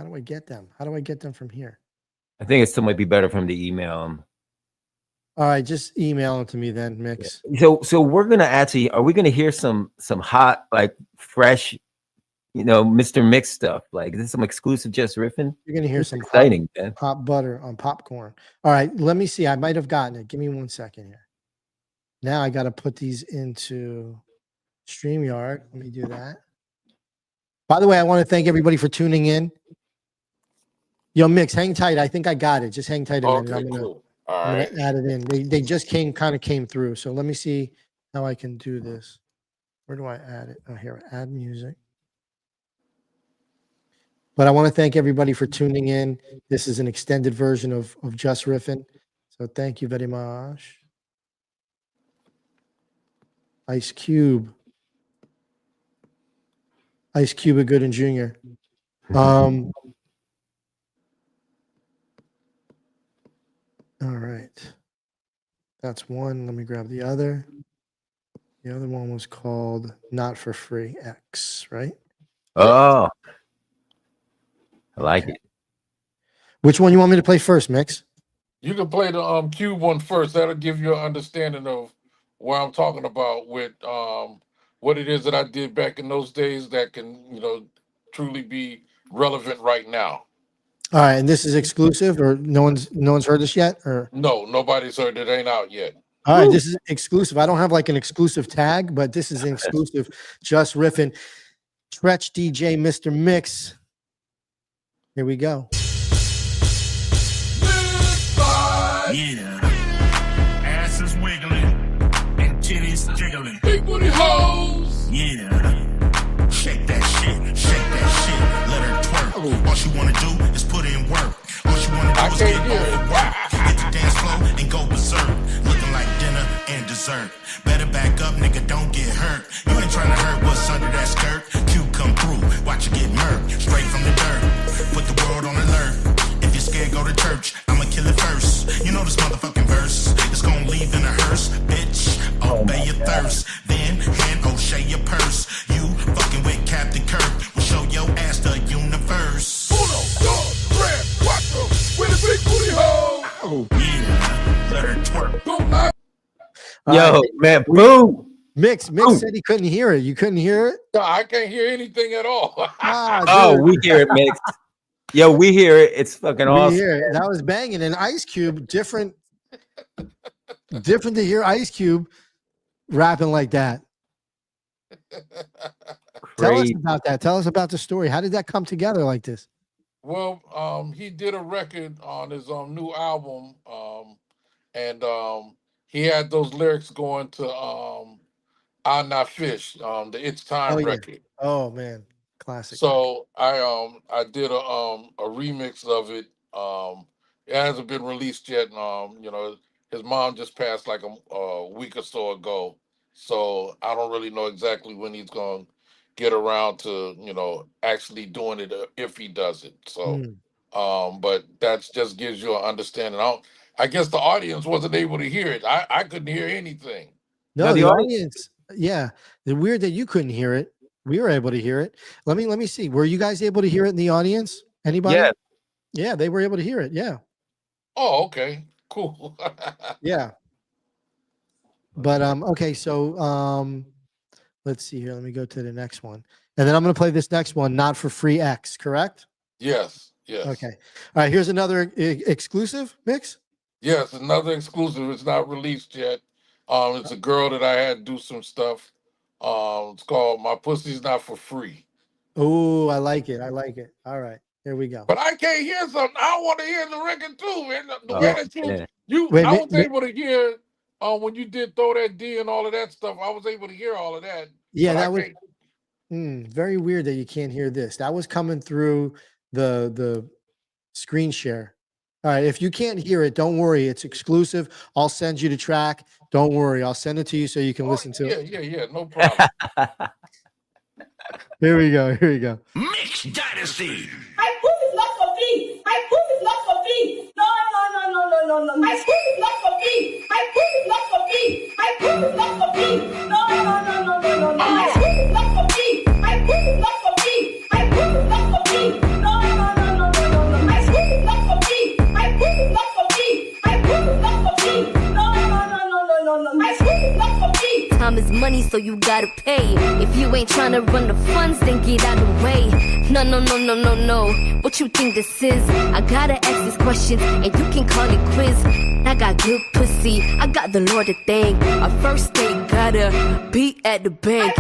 D: do I get them? How do I get them from here?
E: I think it still might be better for him to email him.
D: All right, just email them to me then, Mixx.
E: So we're gonna actually, are we gonna hear some hot, like fresh, Mr. Mixx stuff? Like this is some exclusive Jus Riffin?
D: You're gonna hear some
E: exciting, man.
D: hot butter on popcorn. All right, let me see. I might have gotten it. Give me 1 second here. Now I got to put these into StreamYard. Let me do that. By the way, I want to thank everybody for tuning in. Yo, Mixx, hang tight. I think I got it. Just hang tight a minute.
H: Okay, cool. All
D: I'm
H: right.
D: gonna add it in. They just came through. So let me see how I can do this. Where do I add it? Oh, here, add music. But I want to thank everybody for tuning in. This is an extended version of Jus Riffin. So thank you very much. Ice Cube, a Good and Jr. All right. That's one. Let me grab the other. The other one was called Not for Free X, right?
E: Oh, I like it.
D: Which one you want me to play first, Mixx?
H: You can play the cube one first. That'll give you an understanding of what I'm talking about with what it is that I did back in those days that can, truly be relevant right now.
D: All right, and this is exclusive, or no one's heard this yet, or
H: No, nobody's heard it. Ain't out yet.
D: all right, this is exclusive. I don't have like an exclusive tag, but this is an exclusive Jus Riffin. Stretch DJ Mr. Mixx. Here we go.
J: Yeah. Ass is wiggling and titties jiggling.
H: Big booty hoes.
J: Yeah. Shake that shit, let her twerk. All she wanna do is put in work. All she wanna do is get off work. Hit the dance floor and go berserk. Looking like dinner and dessert. Better back up, nigga, don't get hurt. You ain't trying to hurt what's under that skirt. Q come through, watch you get murked. Straight from the dirt, put the world on alert. If you're scared, go to church. I'ma kill it first. You know this motherfucking verse. It's gonna leave in a hearse. Bitch, obey your thirst. Then hand O'Shea your purse. You fucking with Captain Kirk. We'll show your ass the universe.
H: Uno, dos, tres, cuatro. With a big booty hoe.
J: Oh, yeah. Let her twerk.
H: Don't lie.
E: Yo, man, boom.
D: Mixx said he couldn't hear it. You couldn't hear it?
H: No, I can't hear anything at all.
E: Oh, we hear it, Mixx. Yo, we hear it. It's fucking awesome.
D: We hear it. That was banging. And Ice Cube, different to hear Ice Cube rapping like that. Tell us about that. Tell us about the story. How did that come together like this?
H: Well, he did a record on his new album, and he had those lyrics going to I'm Not Fish, the It's Time record.
D: Oh man, classic.
H: So I did a remix of it. It hasn't been released yet. His mom just passed like a week or so ago, so I don't really know exactly when he's gonna get around to actually doing it if he does it. So, but that just gives you an understanding. I guess the audience wasn't able to hear it. I couldn't hear anything.
D: No, the audience. Yeah, the weird that you couldn't hear it. We were able to hear it. Let me see. Were you guys able to hear it in the audience? Anybody?
E: Yeah.
D: Yeah, they were able to hear it. Yeah.
H: Oh, okay, cool.
D: Yeah. But okay, so let's see here. Let me go to the next one. And then I'm gonna play this next one, Not for Free X, correct?
H: Yes, yes.
D: Okay. All right. Here's another exclusive mix.
H: Yes, another exclusive. It's not released yet. It's a girl that I had do some stuff. It's called "My Pussy's Not for Free."
D: Oh, I like it. I like it. All right. Here we go.
H: But I can't hear something. I want to hear the record too, man. The way that
D: Wait,
H: I was able to hear when you did throw that D and all of that stuff. I was able to hear all of that.
D: Yeah,
H: but
D: that was very weird that you can't hear this. That was coming through the screen share. All right. If you can't hear it, don't worry. It's exclusive. I'll send you the track. Don't worry. I'll send it to you so you can listen to it.
H: Yeah. No problem.
D: Here we go. Here we go.
J: Mixx Dynasty.
N: My food is not for free. My food is not for free. No. My food is not for free. My food is not for free. My food is not for free. No. My food is not for free. My food is not for free. My food is not for free. No. My food is not for free. My food is not for free. My food is not for free. No. My food is not for free.
O: Time is money, so you gotta pay. If you ain't tryna run the funds, then get out of the way. No. What you think this is? I gotta ask these questions, and you can call it quiz. I got good pussy, I got the Lord to thank. Our first date gotta be at the bank.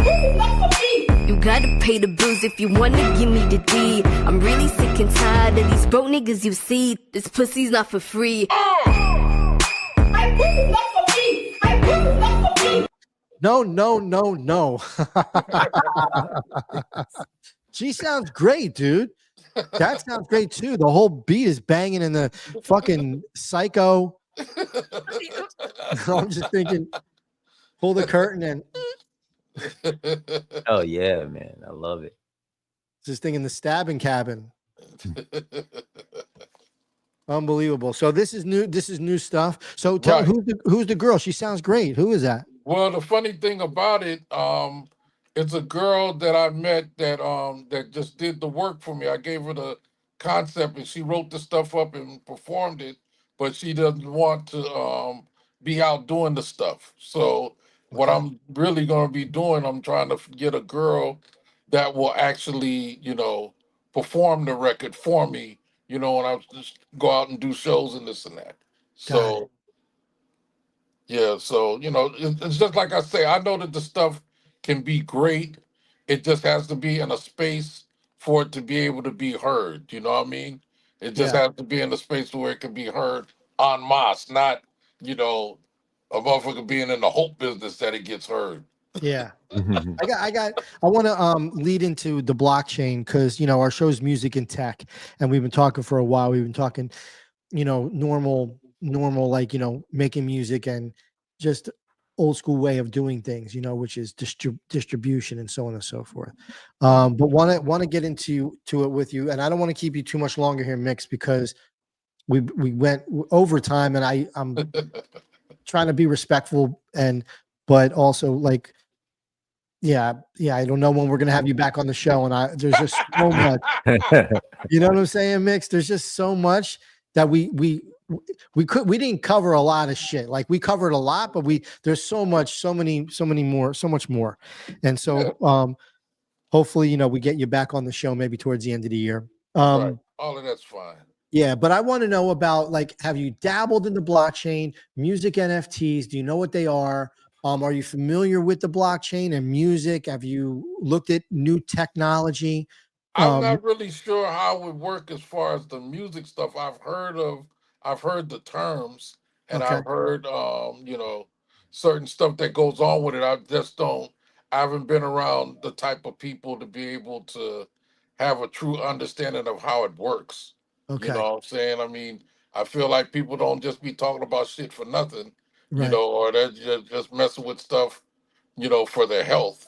O: You gotta pay the bills if you wanna give me the D. I'm really sick and tired of these broke niggas you see. This pussy's not for free.
N: My food is not for free. My food is not for free.
D: No. She sounds great, dude. That sounds great too. The whole beat is banging in the fucking psycho. I'm just thinking, pull the curtain and
E: Oh yeah, man. I love it.
D: just thinking the stabbing cabin. Unbelievable. So this is new. This is new stuff. So tell who's the girl? She sounds great. Who is that?
H: Well, the funny thing about it, it's a girl that I met that just did the work for me. I gave her the concept and she wrote the stuff up and performed it, but she doesn't want to be out doing the stuff. So what I'm really going to be doing, I'm trying to get a girl that will actually, perform the record for me, when I just go out and do shows and this and that. So yeah, so it's just like I say, I know that the stuff can be great. It just has to be in a space for it to be able to be heard. You know what I mean? It just has to be in a space where it can be heard en masse, not, a motherfucker being in the hope business that it gets heard.
D: Yeah. I want to lead into the blockchain because our show's music and tech, and we've been talking for a while. We've been talking, normal like making music and just old school way of doing things, which is distribution and so on and so forth. But want to get into it with you, and I don't want to keep you too much longer here, Mixx, because we went over time, and I'm trying to be respectful but also like. Yeah. I don't know when we're gonna have you back on the show, and there's just so much. You know what I'm saying, Mixx? There's just so much that we didn't cover a lot of shit. Like we covered a lot, but there's so much more. And so hopefully we get you back on the show maybe towards the end of the year.
H: Right. All of that's fine.
D: Yeah, but I want to know about have you dabbled in the blockchain, music NFTs? Do you know what they are? Are you familiar with the blockchain and music? Have you looked at new technology?
H: I'm not really sure how it would work as far as the music stuff. I've heard the terms, and I've heard certain stuff that goes on with it. I haven't been around the type of people to be able to have a true understanding of how it works.
D: Okay.
H: You know what I'm saying? I mean, I feel like people don't just be talking about shit for nothing.
D: Right.
H: Or they're just messing with stuff, for their health.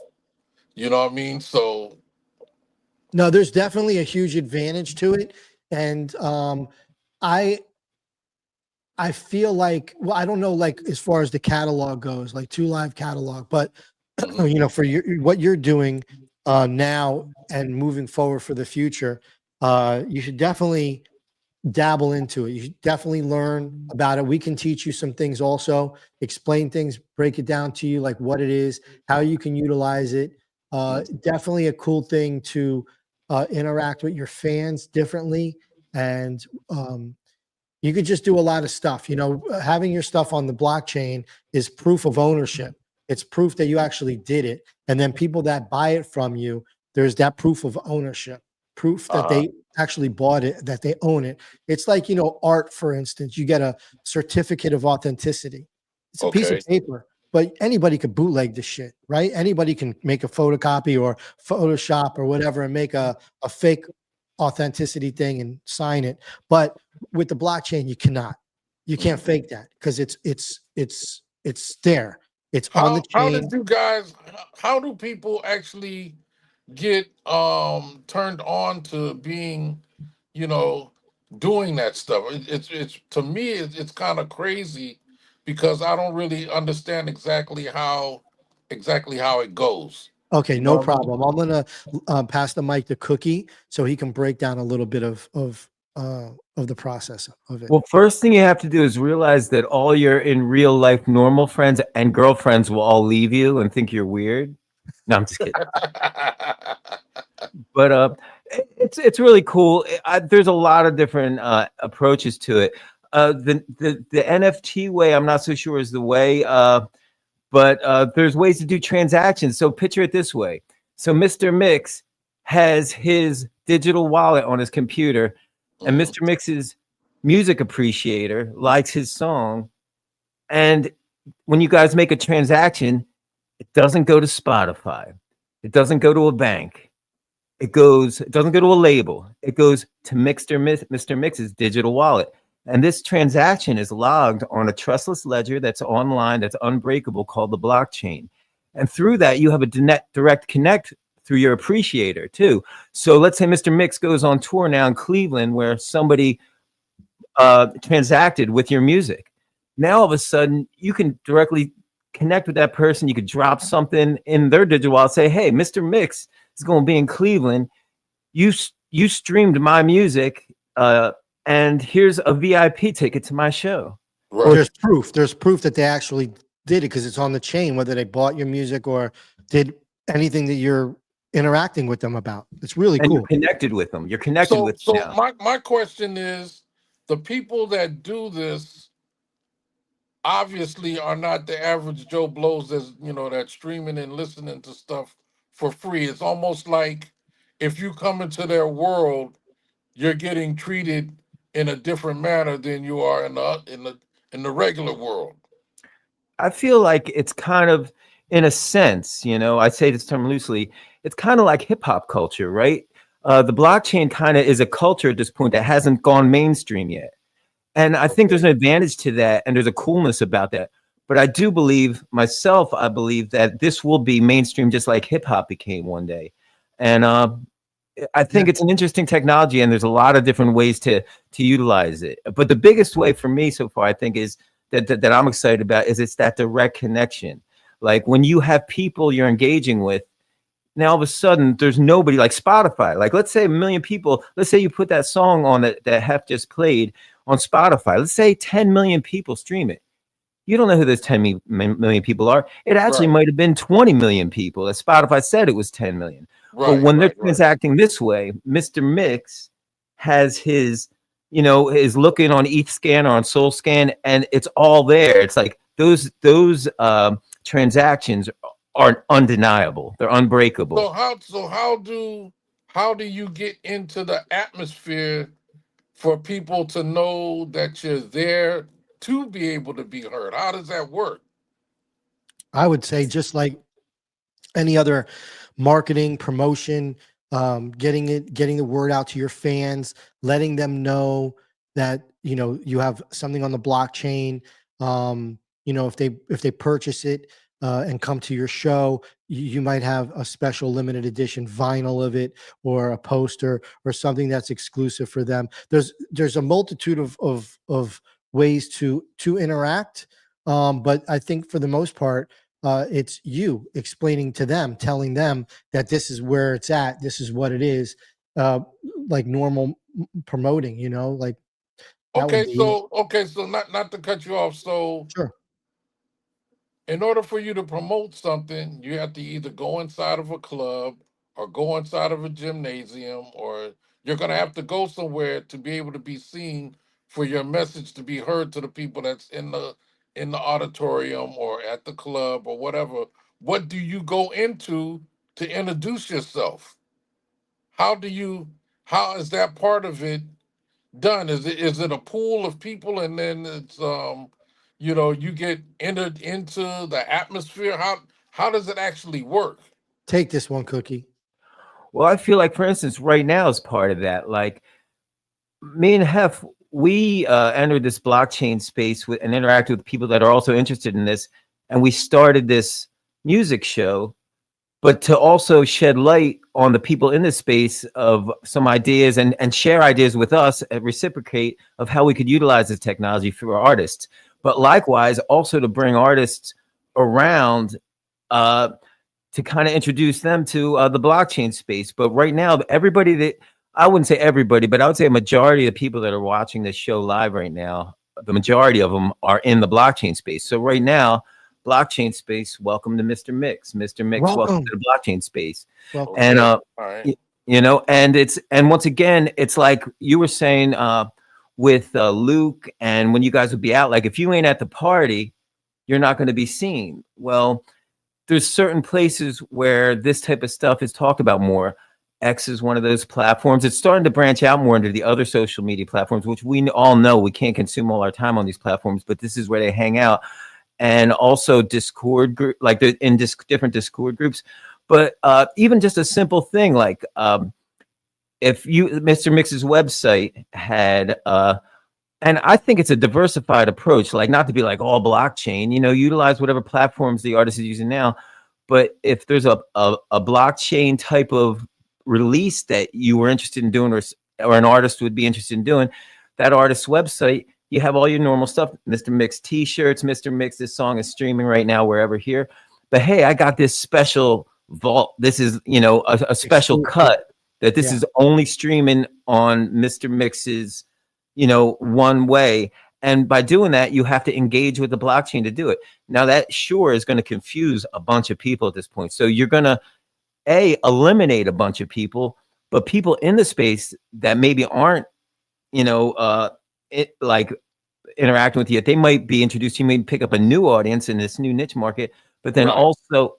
H: You know what I mean? So
D: no, there's definitely a huge advantage to it. And I feel like, well, I don't know, like as far as the catalog goes, like 2 Live catalog, but for what you're doing now and moving forward for the future, you should definitely dabble into it. You should definitely learn about it. We can teach you some things also, explain things, break it down to you, like what it is, how you can utilize it. Definitely a cool thing to interact with your fans differently, and you could just do a lot of stuff. You know, having your stuff on the blockchain is proof of ownership. It's proof that you actually did it. And then people that buy it from you, there's that proof of ownership, proof that they actually bought it, that they own it. It's like, you know, art, for instance, you get a certificate of authenticity. It's a piece of paper, but anybody could bootleg this shit, right? Anybody can make a photocopy or Photoshop or whatever and make a fake authenticity thing and sign it. But with the blockchain, you cannot. You can't fake that because it's there. It's on the
H: How
D: chain.
H: did you guys? How do people actually get turned on to being, you know, doing that stuff? It's to me it's kind of crazy because I don't really understand exactly how it goes.
D: Okay,
H: You
D: no
H: know what I mean?
D: problem. I'm gonna pass the mic to Cookie so he can break down a little bit of the process of it.
E: Well, first thing you have to do is realize that all your in real life normal friends and girlfriends will all leave you and think you're weird. No, I'm just kidding. But it's really cool. There's a lot of different approaches to it. The NFT way, I'm not so sure is the way, but there's ways to do transactions. So picture it this way. So Mr. Mixx has his digital wallet on his computer, and Mr. Mixx's music appreciator likes his song. And when you guys make a transaction, it doesn't go to Spotify. It doesn't go to a bank. It doesn't go to a label. It goes to Mr. Mixx's digital wallet. And this transaction is logged on a trustless ledger that's online, that's unbreakable, called the blockchain. And through that, you have a direct connect through your appreciator too. So let's say Mr. Mixx goes on tour now in Cleveland where somebody transacted with your music. Now all of a sudden you can directly connect with that person. You could drop something in their digital wallet, say, hey, Mr. Mixx is going to be in Cleveland. You streamed my music, and here's a VIP ticket to my show.
D: Right. There's proof. There's proof that they actually did it because it's on the chain, whether they bought your music or did anything that you're interacting with them about. It's really cool.
E: You're connected with them. You're connected with them now.
H: my question is, the people that do this obviously are not the average Joe Blows that's, you know, that's streaming and listening to stuff for free. It's almost like if you come into their world, you're getting treated in a different manner than you are in the regular world.
E: I feel like it's kind of, in a sense, you know, I say this term loosely, it's kind of like hip hop culture, right? The blockchain kind of is a culture at this point that hasn't gone mainstream yet. And I think there's an advantage to that, and there's a coolness about that. But I do believe myself, I believe that this will be mainstream just like hip hop became one day. And I think it's an interesting technology, and there's a lot of different ways to utilize it. But the biggest way for me so far, I think, is that I'm excited about is it's that direct connection. Like when you have people you're engaging with, now all of a sudden there's nobody like Spotify. Like let's say 1 million people, let's say you put that song on that Hef just played on Spotify. Let's say 10 million people stream it. You don't know who those 10 million people are. It actually might have been 20 million people. As Spotify said, it was 10 million. But when they're transacting this way, Mr. Mixx has his, you know, is looking on ETHScan or on SoulScan, and it's all there. It's like those transactions are undeniable. They're unbreakable.
H: So how do you get into the atmosphere for people to know that you're there to be able to be heard? How does that work?
D: I would say just like any other marketing, promotion, getting the word out to your fans, letting them know that, you know, you have something on the blockchain. You know, if they purchase it and come to your show, you might have a special limited edition vinyl of it, or a poster, or something that's exclusive for them. There's a multitude of ways to interact, but I think for the most part, it's you explaining to them, telling them that this is where it's at, this is what it is, like normal promoting, you know, like.
H: Okay, so not to cut you off. So
D: sure.
H: In order for you to promote something, you have to either go inside of a club or go inside of a gymnasium, or you're going to have to go somewhere to be able to be seen for your message to be heard to the people that's in the auditorium or at the club or whatever. What do you go into to introduce yourself? How do you, how is that part of it done? Is it a pool of people and then it's you get entered into the atmosphere? How does it actually work?
D: Take this one, Cookie.
E: Well, I feel like, for instance, right now is part of that. Like me and Hef, we entered this blockchain space with and interacted with people that are also interested in this, and we started this music show, but to also shed light on the people in this space of some ideas and share ideas with us and reciprocate of how we could utilize this technology for our artists. But likewise, also to bring artists around to kind of introduce them to the blockchain space. But right now, everybody that I wouldn't say everybody, but I would say a majority of the people that are watching this show live right now, the majority of them are in the blockchain space. So right now, blockchain space, welcome to Mr. Mixx. Mr. Mixx, welcome to the blockchain space.
D: Welcome.
E: And
H: right.
E: and once again, it's like you were saying with Luke, and when you guys would be out, like if you ain't at the party, you're not going to be seen. Well, there's certain places where this type of stuff is talked about more. X is one of those platforms. It's starting to branch out more into the other social media platforms, which we all know we can't consume all our time on these platforms, but this is where they hang out. And also Discord group, like they're in different Discord groups. But even just a simple thing like if Mr. Mixx's website had and I think it's a diversified approach, like not to be like all blockchain, utilize whatever platforms the artist is using now. But if there's a blockchain type of release that you were interested in doing, or an artist would be interested in doing, that artist's website, you have all your normal stuff, Mr. Mixx t-shirts, Mr. Mixx, this song is streaming right now wherever here. But hey, I got this special vault. This is, a special cut that this is only streaming on Mr. Mixx's, one way. And by doing that, you have to engage with the blockchain to do it. Now that sure is going to confuse a bunch of people at this point. So you're going to eliminate a bunch of people, but people in the space that maybe aren't, like interacting with you, they might be introduced. You may pick up a new audience in this new niche market, but then also,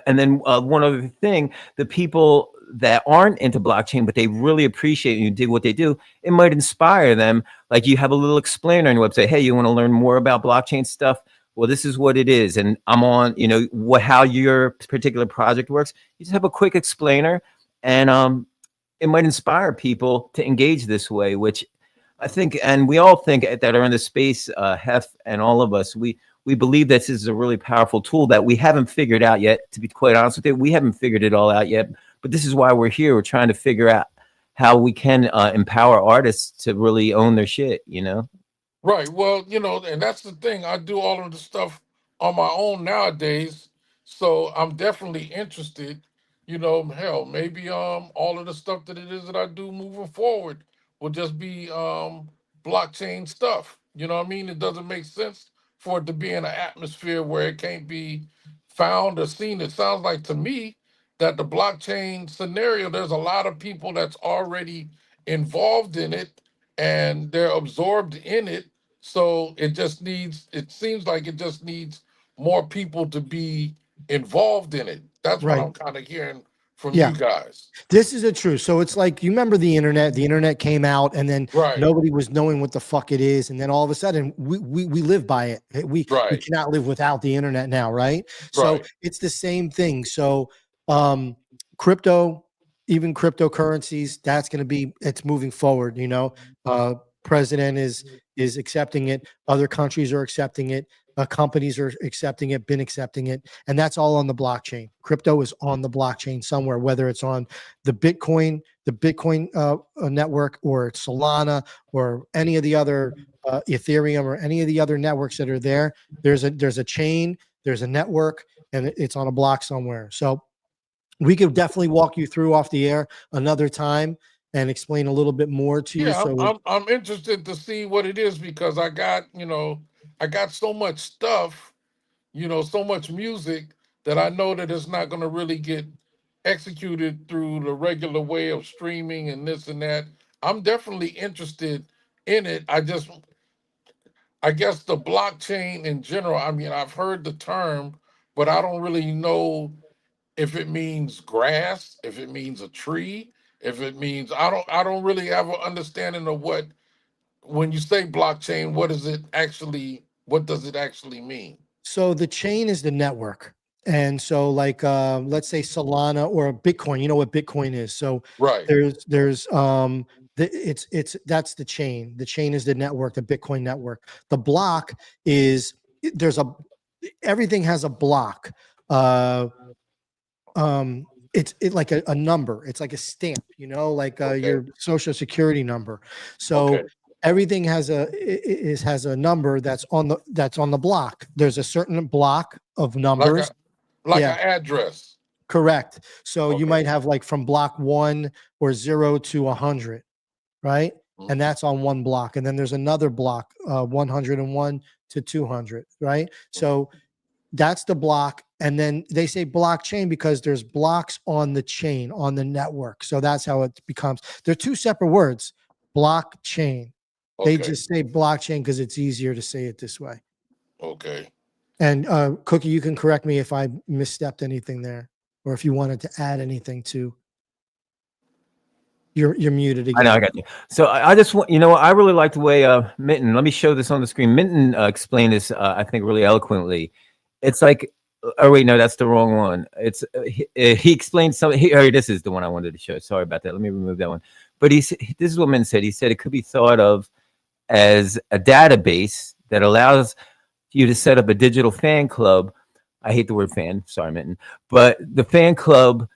E: and then one other thing, the people that aren't into blockchain, but they really appreciate and you dig what they do, it might inspire them. Like you have a little explainer on your website. Hey, you want to learn more about blockchain stuff? Well, this is what it is. And I'm on, how your particular project works. You just have a quick explainer and it might inspire people to engage this way, which I think, and we all think that are in the space, Hef and all of us, we believe this is a really powerful tool that we haven't figured out yet, to be quite honest with you. We haven't figured it all out yet, but this is why we're here. We're trying to figure out how we can empower artists to really own their shit,
H: Right. Well, and that's the thing. I do all of the stuff on my own nowadays. So I'm definitely interested, hell, maybe all of the stuff that it is that I do moving forward will just be blockchain stuff. You know what I mean? It doesn't make sense for it to be in an atmosphere where it can't be found or seen. It sounds like to me that the blockchain scenario, there's a lot of people that's already involved in it and they're absorbed in it. So it seems like it just needs more people to be involved in it. That's what I'm kind of hearing from you guys.
D: This is a true. So it's like, you remember the internet came out and then nobody was knowing what the fuck it is. And then all of a sudden we live by it. We cannot live without the internet now. Right. So it's the same thing. So crypto, even cryptocurrencies, that's going to be, it's moving forward. President is accepting it. Other countries are accepting it. Companies are accepting it, been accepting it. And that's all on the blockchain. Crypto is on the blockchain somewhere, whether it's on the Bitcoin network, or Solana, or any of the other Ethereum, or any of the other networks that are there. There's a chain, there's a network, and it's on a block somewhere. So we could definitely walk you through off the air another time and explain a little bit more to you. So
H: I'm interested to see what it is, because I got so much stuff, so much music that I know that it's not going to really get executed through the regular way of streaming and this and that. I'm definitely interested in it. I guess the blockchain in general, I mean, I've heard the term, but I don't really know if it means grass, if it means a tree, if it means I don't really have an understanding of what when you say blockchain, what does it actually mean?
D: So the chain is the network. And so like let's say Solana or Bitcoin, you know what Bitcoin is. So
H: Right.
D: it's that's the chain. The chain is the network, the Bitcoin network. The block is everything has a block. It's like a number. It's like a stamp, you know, like your social security number. So everything has has a number that's on the block. There's a certain block of numbers.
H: Like an address.
D: Correct. So you might have like from block 1 or 0 to 100, right? And that's on one block. And then there's another block, 101 to 200, right? So that's the block. And then they say blockchain because there's blocks on the chain, on the network. So that's how it becomes. They're two separate words, blockchain. They just say blockchain because it's easier to say it this way.
H: Okay.
D: And Cookie, you can correct me if I misstepped anything there, or if you wanted to add anything to. You're muted again.
E: I know, I got you. So I just want, you know, I really like the way Minton. Let me show this on the screen. Minton explained this, I think, really eloquently. It's like, oh wait, no, that's the wrong one. It's he explained something. This is the one I wanted to show. Sorry about that. Let me remove that one. But this is what Minton said. He said it could be thought of as a database that allows you to set up a digital fan club. I hate the word fan. Sorry, Minton. But the fan club,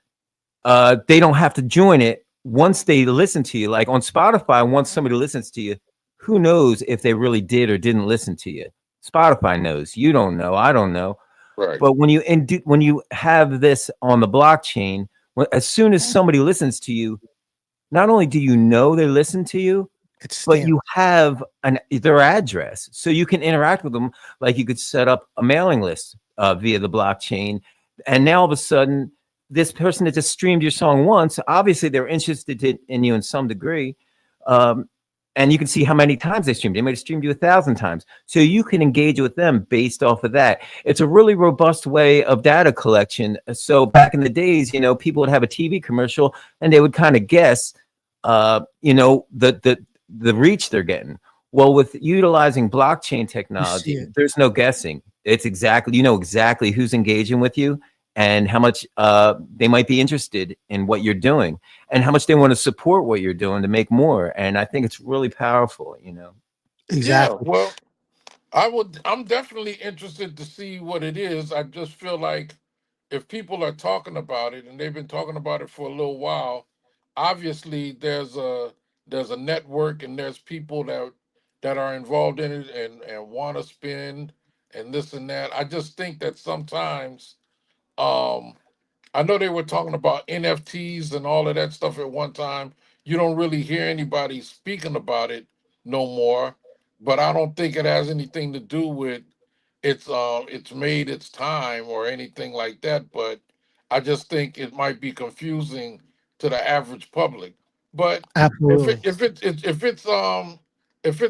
E: they don't have to join it once they listen to you. Like on Spotify, once somebody listens to you, who knows if they really did or didn't listen to you? Spotify knows. You don't know. I don't know.
H: Right.
E: But when you have this on the blockchain, as soon as somebody listens to you, not only do you know they listen to you, but you have their address, so you can interact with them. Like you could set up a mailing list via the blockchain, and now all of a sudden, this person that just streamed your song once, obviously they're interested in you in some degree, and you can see how many times they streamed. They might have streamed you 1,000 times, so you can engage with them based off of that. It's a really robust way of data collection. So back in the days, you know, people would have a TV commercial and they would kind of guess, you know, the reach they're getting. Well, with utilizing blockchain technology, there's no guessing. It's exactly, you know exactly who's engaging with you and how much they might be interested in what you're doing and how much they want to support what you're doing to make more. And I think it's really powerful, you know.
D: Exactly.
H: Yeah, well, I'm definitely interested to see what it is. I just feel like if people are talking about it and they've been talking about it for a little while, obviously there's a network and there's people that are involved in it and want to spend and this and that. I just think that sometimes I know they were talking about NFTs and all of that stuff at one time. You don't really hear anybody speaking about it no more, but I don't think it has anything to do with it's made its time or anything like that. But I just think it might be confusing to the average public. But
D: Absolutely.
H: if it's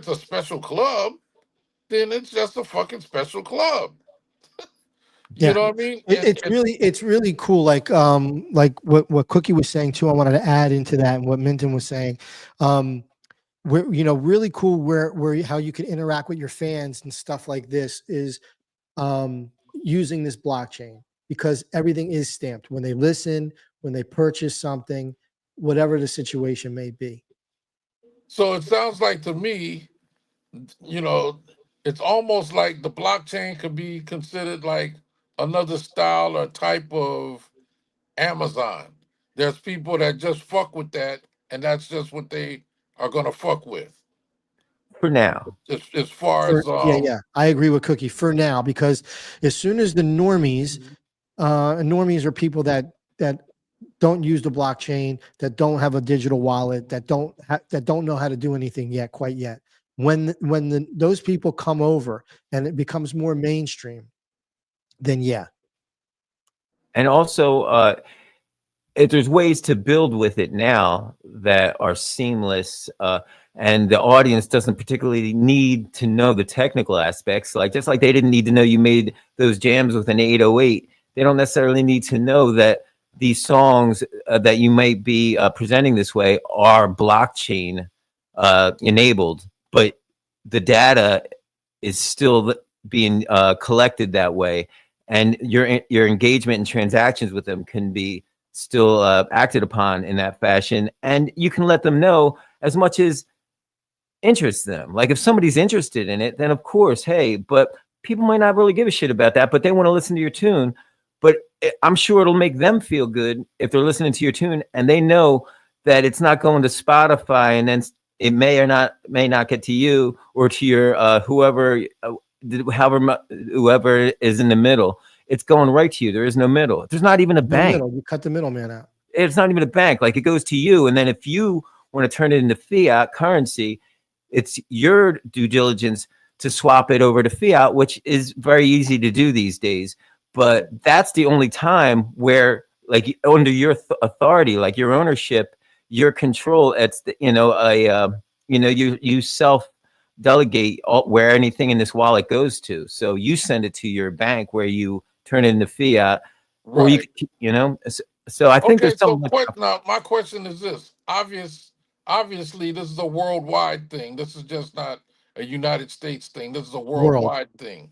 H: a special club, then it's just a fucking special club. You know what I mean?
D: It's really cool. Like what Cookie was saying too. I wanted to add into that and what Minton was saying. Where, you know, really cool where how you can interact with your fans and stuff like this is using this blockchain, because everything is stamped when they listen, when they purchase something, whatever the situation may be.
H: So it sounds like to me, you know, it's almost like the blockchain could be considered like another style or type of Amazon. There's people that just fuck with that, and that's just what they are gonna fuck with.
E: For now.
H: As far as
D: yeah, I agree with Cookie for now, because as soon as the normies, normies are people that don't use the blockchain, that don't have a digital wallet, that don't know how to do anything yet, quite yet. When those people come over and it becomes more mainstream, then yeah.
E: And also, if there's ways to build with it now that are seamless, and the audience doesn't particularly need to know the technical aspects, like just like they didn't need to know you made those jams with an 808, they don't necessarily need to know that these songs that you might be presenting this way are blockchain enabled, but the data is still being collected that way, and your engagement and transactions with them can be still acted upon in that fashion, and you can let them know as much as interests them. Like if somebody's interested in it, then of course, hey, but people might not really give a shit about that, but they want to listen to your tune. But I'm sure it'll make them feel good if they're listening to your tune and they know that it's not going to Spotify and then it may not get to you or to your whoever is in the middle. It's going right to you. There is no middle. There's not even a bank.
D: You cut the middleman out.
E: It's not even a bank. Like it goes to you. And then if you want to turn it into fiat currency, it's your due diligence to swap it over to fiat, which is very easy to do these days. But that's the only time where, like, under your authority, like your ownership, your control, it's the, you self delegate where anything in this wallet goes to. So you send it to your bank where you turn it into fiat, or
H: Right.
E: So I think
H: Okay,
E: there's something.
H: now my question is this: obviously, this is a worldwide thing. This is just not a United States thing. This is a worldwide thing.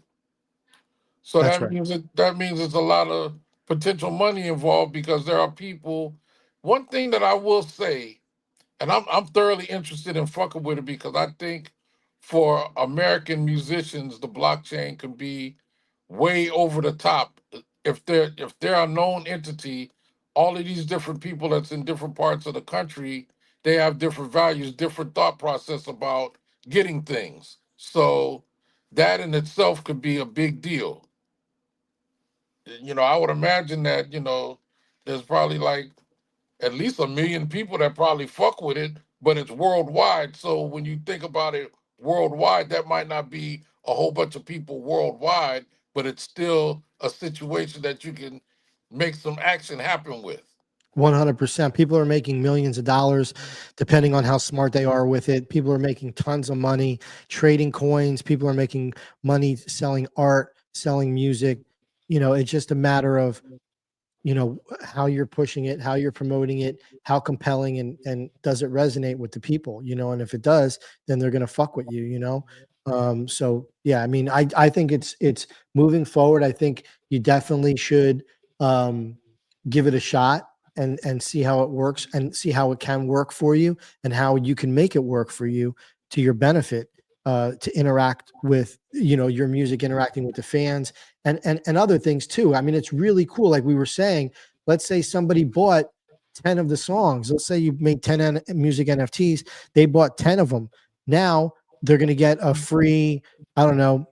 H: So
D: That's
H: that
D: right.
H: means there's a lot of potential money involved because there are people. One thing that I will say, and I'm thoroughly interested in fucking with it because I think for American musicians, the blockchain can be way over the top. If they're a known entity, all of these different people that's in different parts of the country, they have different values, different thought process about getting things. So that in itself could be a big deal. I would imagine that, there's probably like at least 1 million people that probably fuck with it, but it's worldwide. So when you think about it worldwide, that might not be a whole bunch of people worldwide, but it's still a situation that you can make some action happen with.
D: 100%. People are making millions of dollars depending on how smart they are with it. People are making tons of money trading coins. People are making money selling art, selling music. It's just a matter of, how you're pushing it, how you're promoting it, how compelling and does it resonate with the people, and if it does, then they're going to fuck with you. So yeah, I mean, I think it's moving forward. I think you definitely should give it a shot and see how it works and see how it can work for you and how you can make it work for you to your benefit, to interact with, your music, interacting with the fans and other things too. I mean, it's really cool. Like we were saying, let's say somebody bought 10 of the songs. Let's say you made 10 music NFTs. They bought 10 of them. Now they're going to get a free, I don't know,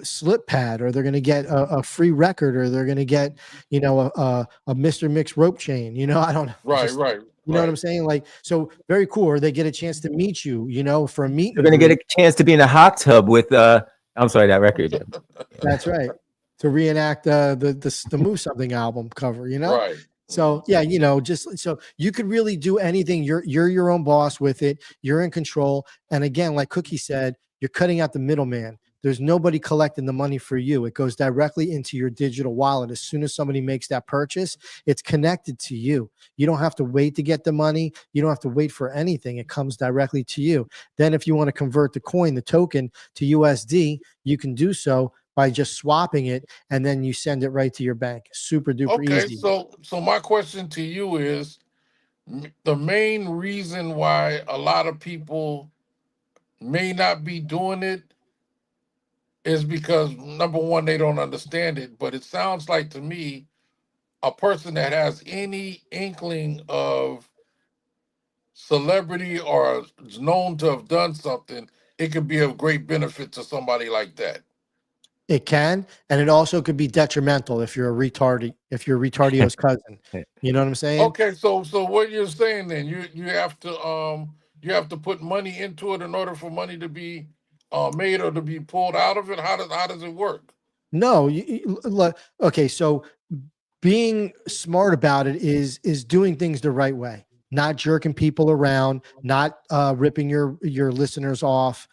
D: slip pad, or they're going to get a free record, or they're going to get, a Mr. Mixx rope chain. I don't know.
H: Right.
D: You know what I'm saying? Like, so very cool. Or they get a chance to meet you, for a meet.
E: You're going to get a chance to be in a hot tub with, I'm sorry, that record.
D: That's right. To reenact the Move Something album cover,
H: Right.
D: So yeah, just so you could really do anything. You're your own boss with it. You're in control. And again, like Cookie said, you're cutting out the middleman. There's nobody collecting the money for you. It goes directly into your digital wallet. As soon as somebody makes that purchase, it's connected to you. You don't have to wait to get the money. You don't have to wait for anything. It comes directly to you. Then if you want to convert the coin, the token, to USD, you can do so by just swapping it, and then you send it right to your bank. Super duper easy.
H: So my question to you is the main reason why a lot of people may not be doing it is because, number one, they don't understand it. But it sounds like to me, a person that has any inkling of celebrity or is known to have done something, it could be of great benefit to somebody like that.
D: It can, and it also could be detrimental if you're a retardio's cousin. You know what I'm saying?
H: Okay, so what you're saying then, you have to put money into it in order for money to be made or to be pulled out of it. How does it work?
D: No, look. Okay, so being smart about it is doing things the right way, not jerking people around, not ripping your listeners off,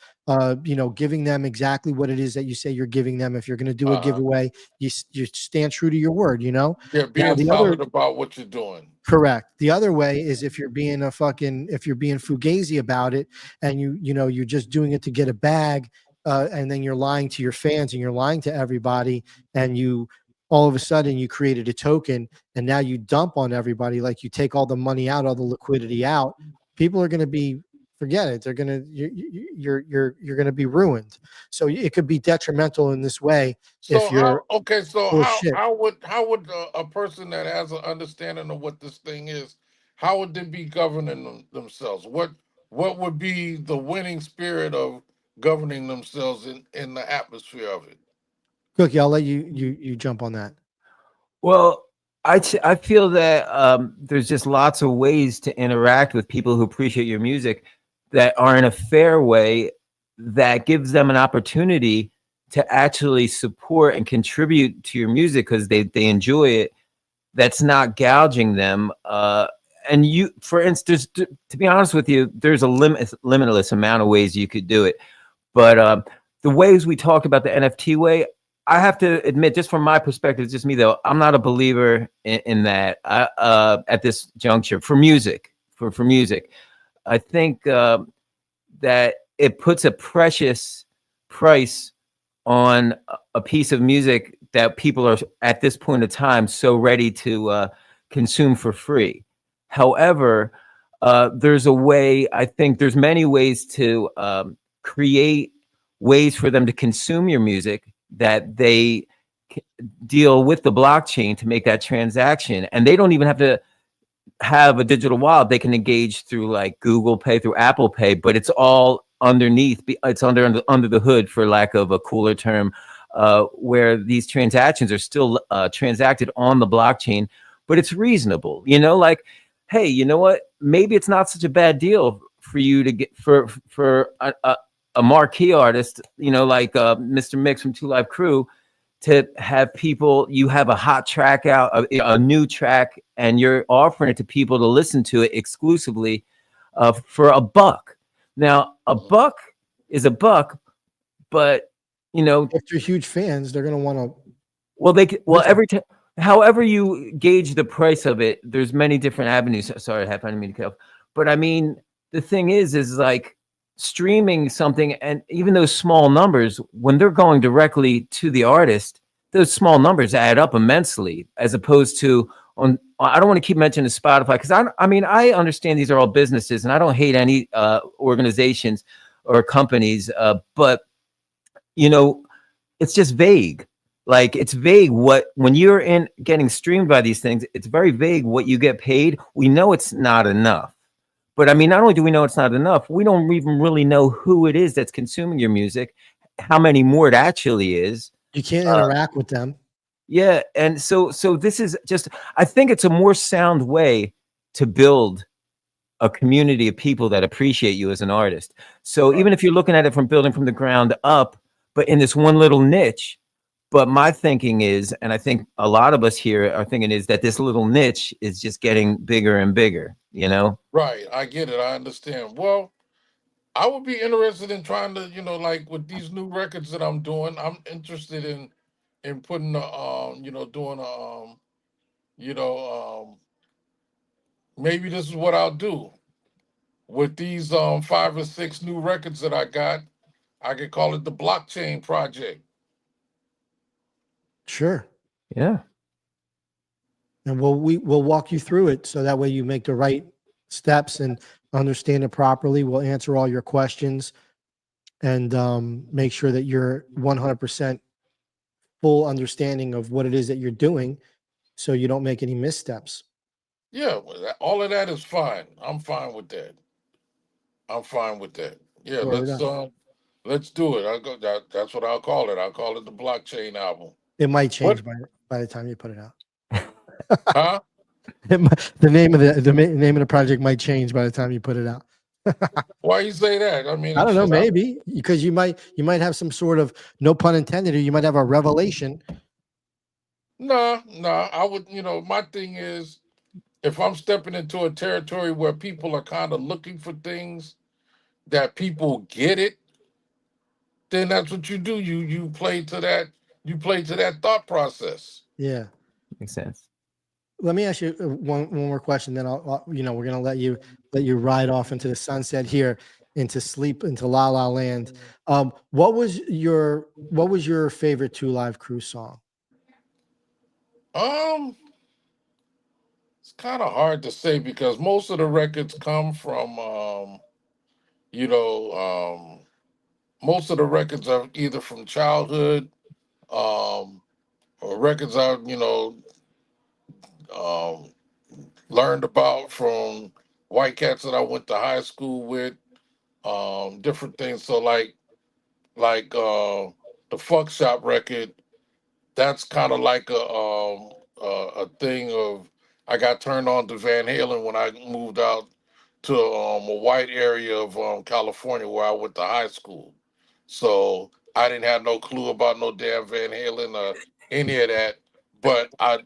D: you know, giving them exactly what it is that you say you're giving them. If you're going to do a giveaway, you stand true to your word, you know.
H: Yeah,
D: Now
H: being
D: the other,
H: solid about what you're doing.
D: correct. The other way is if you're being if you're being fugazi about it, and you know, you're just doing it to get a bag, and then you're lying to your fans and you're lying to everybody, and you all of a sudden you created a token and now you dump on everybody, like you take all the money out, all the liquidity out. People are going to be, forget it. They're going to, you're going to be ruined. So it could be detrimental in this way.
H: So
D: if you're full of shit.
H: how would a person that has an understanding of what this thing is, how would they be governing themselves? What would be the winning spirit of governing themselves in the atmosphere of it?
D: Cookie, I'll let you jump on that.
E: Well, I feel that there's just lots of ways to interact with people who appreciate your music that are in a fair way that gives them an opportunity to actually support and contribute to your music because they enjoy it. That's not gouging them. And you, for instance, to be honest with you, there's a limitless amount of ways you could do it. But the ways we talked about the NFT way, I have to admit, just from my perspective, it's just me though, I'm not a believer in that at this juncture for music. For music, I think that it puts a precious price on a piece of music that people are at this point of time so ready to consume for free. However, there's a way, I think there's many ways to create ways for them to consume your music that they deal with the blockchain to make that transaction. And they don't even have to have a digital wallet. They can engage through like Google Pay, through Apple Pay, but it's all underneath, it's under the hood, for lack of a cooler term, where these transactions are still transacted on the blockchain, but it's reasonable, you know, like, hey, you know what, maybe it's not such a bad deal for you to get for a marquee artist, you know, like Mr. Mixx from 2 Live Crew, to have people, you have a hot track out, a new track, and you're offering it to people to listen to it exclusively for $1. Now, $1 is $1, but you know,
D: if they're huge fans, they're going to want to.
E: Well, every time, however you gauge the price of it, there's many different avenues. Sorry, I didn't mean to cut off. But I mean, the thing is like streaming something, and even those small numbers, when they're going directly to the artist, those small numbers add up immensely, as opposed to on, I don't want to keep mentioning Spotify, because I mean, I understand these are all businesses and I don't hate any organizations or companies, but you know, it's just vague. Like, it's vague when you're getting streamed by these things, it's very vague what you get paid. We know it's not enough. But I mean, not only do we know it's not enough, we don't even really know who it is that's consuming your music, how many more it actually is.
D: You can't interact with them.
E: Yeah. And so this is just, I think it's a more sound way to build a community of people that appreciate you as an artist. So even if you're looking at it from building from the ground up, but in this one little niche, but my thinking is, and I think a lot of us here are thinking, is that this little niche is just getting bigger and bigger, you know?
H: Right. I get it. I understand. Well, I would be interested in trying to, you know, like with these new records that I'm doing, I'm interested in putting you know, doing you know, maybe this is what I'll do with these 5 or 6 new records that I got. I could call it the Blockchain Project.
D: Sure.
E: Yeah.
D: And we'll walk you through it, so that way you make the right steps and understand it properly. We'll answer all your questions and make sure that you're 100% full understanding of what it is that you're doing, so you don't make any missteps.
H: Yeah, all of that is fine. I'm fine with that. I'm fine with that. Yeah, let's do it. That's what I'll call it. I'll call it the Blockchain album.
D: It might change by the time you put it out.
H: Huh?
D: The name of the project might change by the time you put it out.
H: Why you say that? I mean,
D: I don't know, maybe because you might have some sort of, no pun intended, or you might have a revelation.
H: No, no, I would, my thing is if I'm stepping into a territory where people are kind of looking for things that people get it, then that's what you do. You play to that thought process.
D: Yeah.
E: Makes sense.
D: Let me ask you one more question, then we're gonna let you ride off into the sunset here, into sleep, into La La Land. What was your favorite Two Live Crew song?
H: It's kind of hard to say because most of the records come from you know, most of the records are either from childhood, or records um, learned about from white cats that I went to high school with, different things. So like the Fuck Shop record, that's kind of like a thing of I got turned on to Van Halen when I moved out to a white area of California where I went to high school. So I didn't have no clue about no damn Van Halen or any of that. But I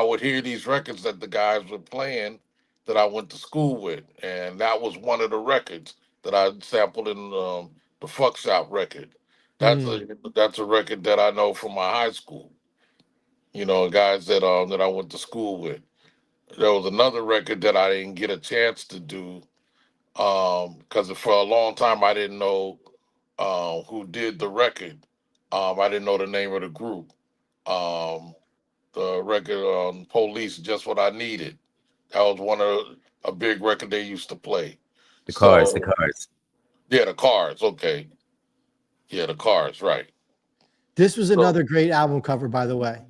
H: would hear these records that the guys were playing that I went to school with, and that was one of the records that I sampled in the Fuck Shop record. That's a record that I know from my high school. Guys that I went to school with. There was another record that I didn't get a chance to do because for a long time I didn't know who did the record. I didn't know the name of the group. Um, the record Police, Just What I Needed. That was one of a big record they used to play.
E: The Cars.
H: Yeah, the Cars. Okay. Yeah, the Cars. Right.
D: This was another great album cover, by the way.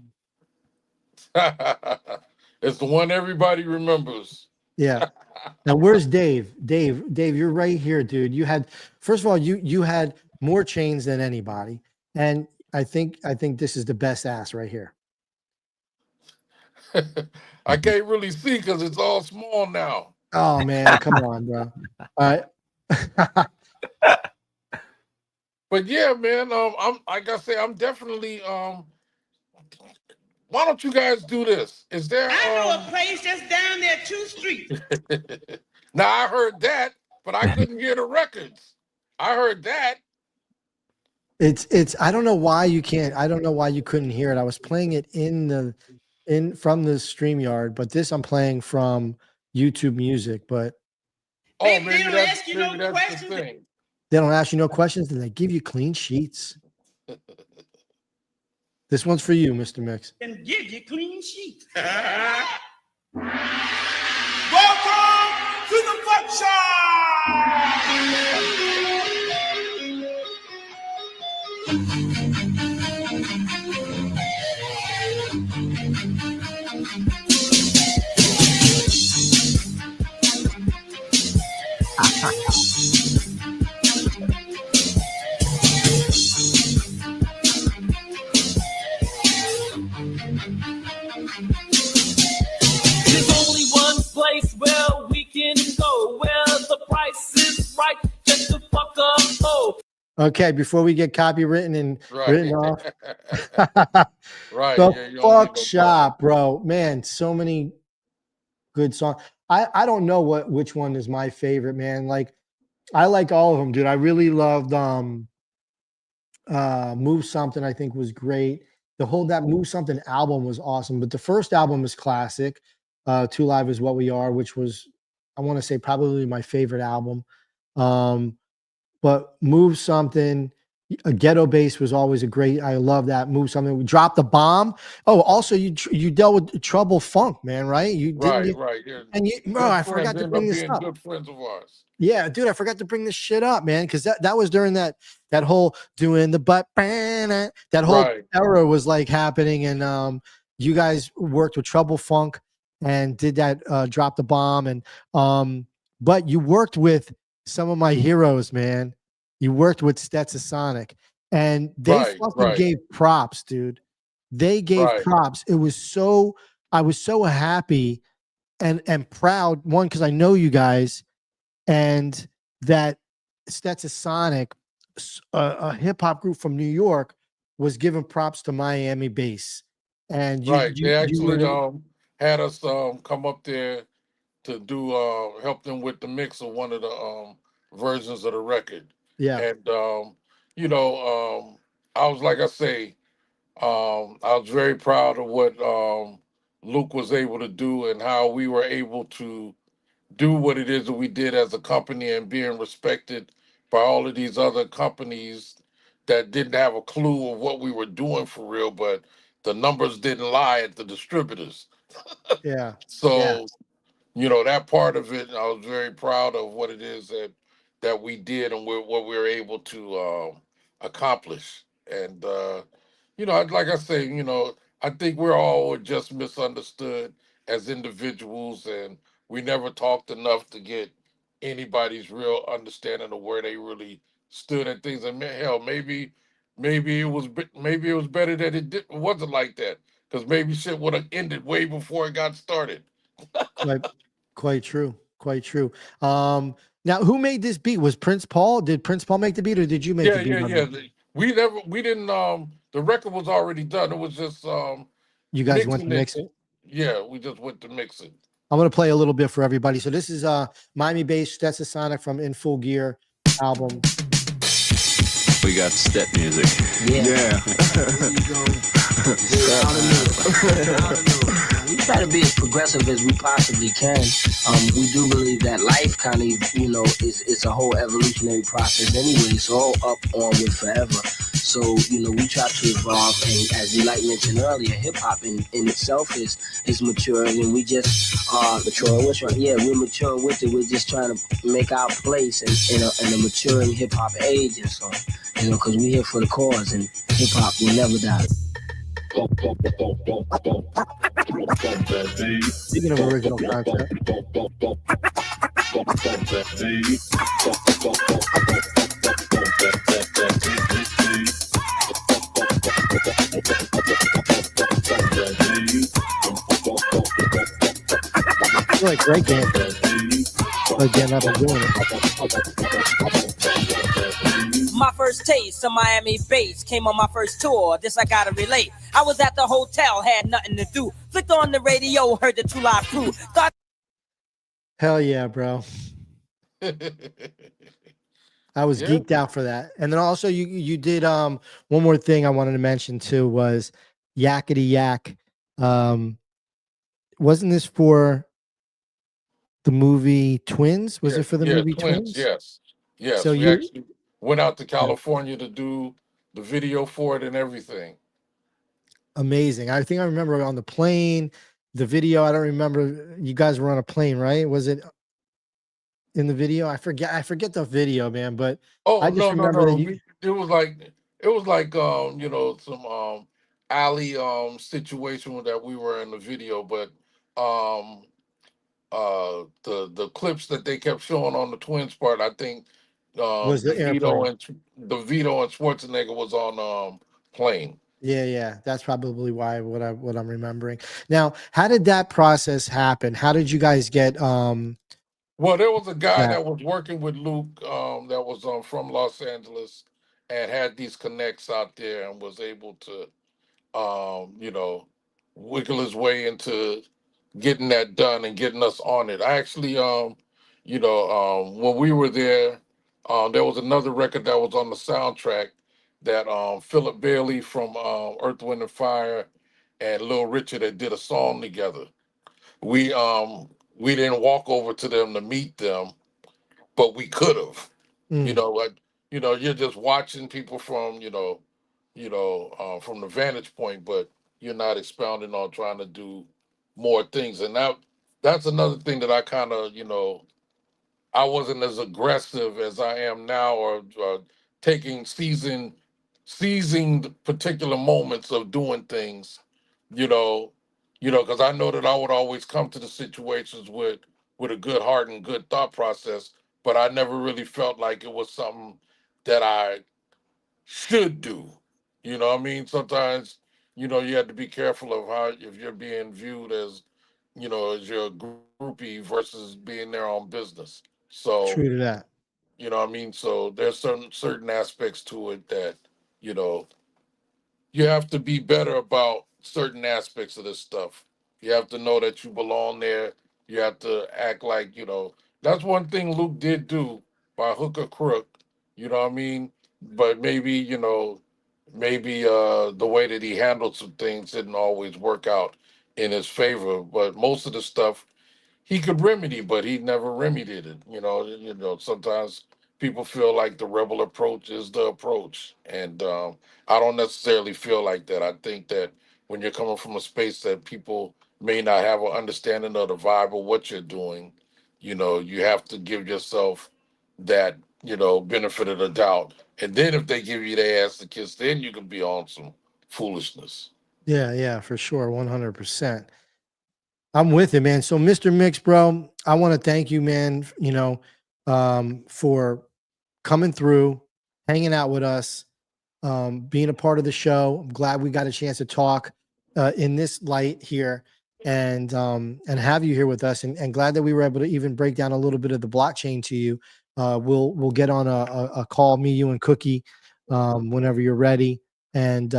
H: It's the one everybody remembers.
D: Yeah. Now, where's Dave? Dave, you're right here, dude. You had, first of all, you had more chains than anybody, and I think this is the best ass right here.
H: I can't really see because it's all small now.
D: Oh man, come on, bro. All right.
H: But yeah, man, I'm like I say, I'm definitely why don't you guys do this? Is there
K: I know a place just down there 2 streets.
H: Now I heard that, but I couldn't hear the records. I heard that.
D: It's I don't know why you can't. I don't know why you couldn't hear it. I was playing it from the StreamYard, but this I'm playing from YouTube Music. But
H: maybe that's the thing.
D: They don't ask you no questions, then they give you clean sheets. This one's for you, Mr. Mixx.
K: And give you clean sheets.
N: Welcome to the Fuck
I: There's only one place where we can go, where the price is right, just to fuck up. Oh.
D: Okay, before we get copywritten and written off.
H: Right.
D: The Fuck Shop, bro. Man, so many good songs. I don't know which one is my favorite, man. Like, I like all of them, dude. I really loved Move Something, I think was great. That Move Something album was awesome. But the first album is classic. Two Live Is What We Are, which was, I want to say, probably my favorite album. But Move Something, a Ghetto Bass was always a great. I love that. Move Something. We Dropped the Bomb. Oh, also you dealt with Trouble Funk, man, right?
H: Right. Yeah.
D: And I forgot to bring this up.
H: Good friends of ours.
D: Yeah, dude, I forgot to bring this shit up, man, because that was during that whole doing the butt, that whole era was like happening, and you guys worked with Trouble Funk and did that Drop the Bomb, and but you worked with some of my heroes, man. You worked with Stetsasonic, and they fucking gave props, dude. They gave props. I was so happy and proud, one, because I know you guys, and that Stetsasonic, a hip hop group from New York, was giving props to Miami bass, and
H: Right. They
D: you were
H: actually had us come up there to do help them with the mix of one of the versions of the record.
D: yeah.
H: And I was like I say, I was very proud of what Luke was able to do and how we were able to do what it is that we did as a company and being respected by all of these other companies that didn't have a clue of what we were doing for real, but the numbers didn't lie at the distributors.
D: Yeah.
H: So that part of it, I was very proud of what it is that we did and what we were able to accomplish. And like I say, I think we're all just misunderstood as individuals, and we never talked enough to get anybody's real understanding of where they really stood at things. And hell, maybe maybe it was better that wasn't like that, because maybe shit would have ended way before it got started.
D: Quite true. Quite true. Now who made this beat? Was Prince Paul? Did Prince Paul make the beat, or did you make
H: Yeah,
D: the beat?
H: yeah, yeah. We didn't the record was already done. It was just
D: You guys went to
H: mixing
D: mix
H: it.
D: it?
H: Yeah, we just went to mix it.
D: I'm gonna play a little bit for everybody. So this is Miami bass Stetsasonic from In Full Gear album.
P: We got step music.
Q: Yeah. We try to be as progressive as we possibly can. We do believe that life kind of, is a whole evolutionary process anyway. It's all up, on, with forever. So, we try to evolve, and as you mentioned earlier, hip hop in itself is maturing, and we just maturing with it. Yeah, we're maturing with it. We're just trying to make our place in a maturing hip hop age, and so, because we're here for the cause, and hip hop will never die.
D: Speaking of original concept. I feel like great game. Again, I've been doing it.
R: My first taste of Miami bass came on my first tour. This I gotta relate. I was at the hotel, had nothing to do. Flicked on the radio, heard the True Live crew. Thought
D: Hell yeah, bro. I was geeked out for that. And then also you did one more thing I wanted to mention too was Yakety Yak. Wasn't this for the movie Twins? Was it for the movie Twins?
H: Yes. Yes.
D: So
H: We actually went out to California to do the video for it and everything.
D: Amazing. I think I remember on the plane, the video. I don't remember. You guys were on a plane, right? Was it in the video? I forget the video, man. But I just remember that
H: it was like some alley situation that we were in the video, but the clips that they kept showing on the Twins part, I think
D: was the
H: Vito
D: airplane.
H: and Schwarzenegger was on plane.
D: Yeah. That's probably why what I'm remembering. Now, how did that process happen? How did you guys get
H: Well, there was a guy that was working with Luke that was from Los Angeles and had these connects out there and was able to wiggle his way into getting that done and getting us on it. I actually when we were there was another record that was on the soundtrack that Philip Bailey from Earth, Wind and Fire and Lil Richard that did a song together. We didn't walk over to them to meet them, but we could have. You're just watching people from from the vantage point, but you're not expounding on trying to do more things. And that's another thing that I kind of I wasn't as aggressive as I am now, or taking seizing the particular moments of doing things, because I know that I would always come to the situations with a good heart and good thought process, but I never really felt like it was something that I should do. You know what I mean? Sometimes, you have to be careful of how, if you're being viewed as, as your groupie versus being there on business. So,
D: true to that?
H: you know what I mean? So there's certain aspects to it that, you have to be better about certain aspects of this stuff. You have to know that you belong there. You have to act like, that's one thing Luke did do by hook or crook, you know what I mean? But maybe, the way that he handled some things didn't always work out in his favor. But most of the stuff he could remedy, but he never remedied it. Sometimes people feel like the rebel approach is the approach. And I don't necessarily feel like that. I think that when you're coming from a space that people may not have an understanding of the vibe of what you're doing, you have to give yourself that, benefit of the doubt. And then if they give you their ass to kiss, then you can be on some foolishness.
D: Yeah, for sure. 100%. I'm with it, man. So Mr. Mixx, bro, I want to thank you, man, for coming through, hanging out with us, being a part of the show. I'm glad we got a chance to talk in this light here and have you here with us, and glad that we were able to even break down a little bit of the blockchain to you. We'll get on a call, me, you, and Cookie, whenever you're ready, and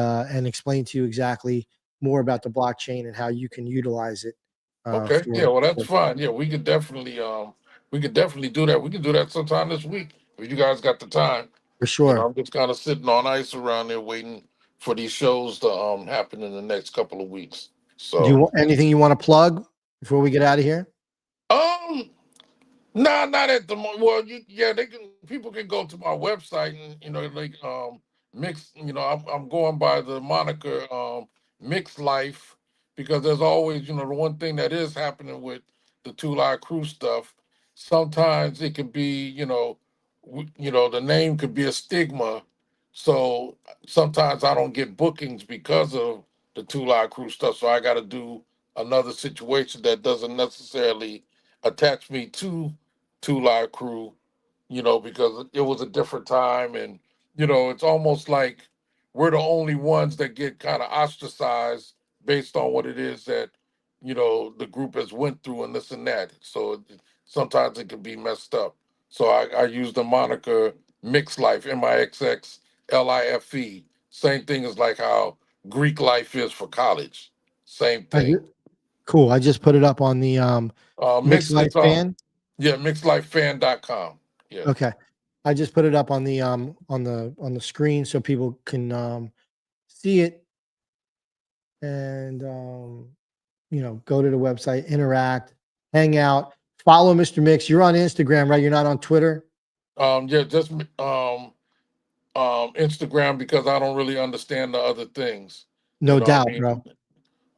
D: explain to you exactly more about the blockchain and how you can utilize it.
H: Okay. Well, that's fine. Yeah, we could definitely do that. We can do that sometime this week if you guys got the time.
D: For sure.
H: I'm just kind of sitting on ice around there waiting for these shows to happen in the next couple of weeks. So,
D: do you want anything you want to plug before we get out of here?
H: Nah, not at the moment. Well, people can go to my website and Mixx. I'm going by the moniker Mixx Life, because there's always, the one thing that is happening with the Two Live Crew stuff. Sometimes it can be, the name could be a stigma. So sometimes I don't get bookings because of the Two Live Crew stuff. So I got to do another situation that doesn't necessarily attach me to Two Live Crew, because it was a different time. And, it's almost like we're the only ones that get kind of ostracized based on what it is that, the group has went through and this and that. So sometimes it can be messed up. So I use the moniker Mixx Life, MIXXLIFE. Same thing as like how Greek life is for college. Same thing.
D: Cool. I just put it up on the Mixx Life fan.
H: Yeah, mixxlifefan.com. Yeah.
D: Okay. I just put it up on the screen so people can see it and go to the website, interact, hang out, follow Mr. Mixx. You're on Instagram, right? You're not on Twitter?
H: Yeah, just Instagram, because I don't really understand the other things.
D: No doubt, bro.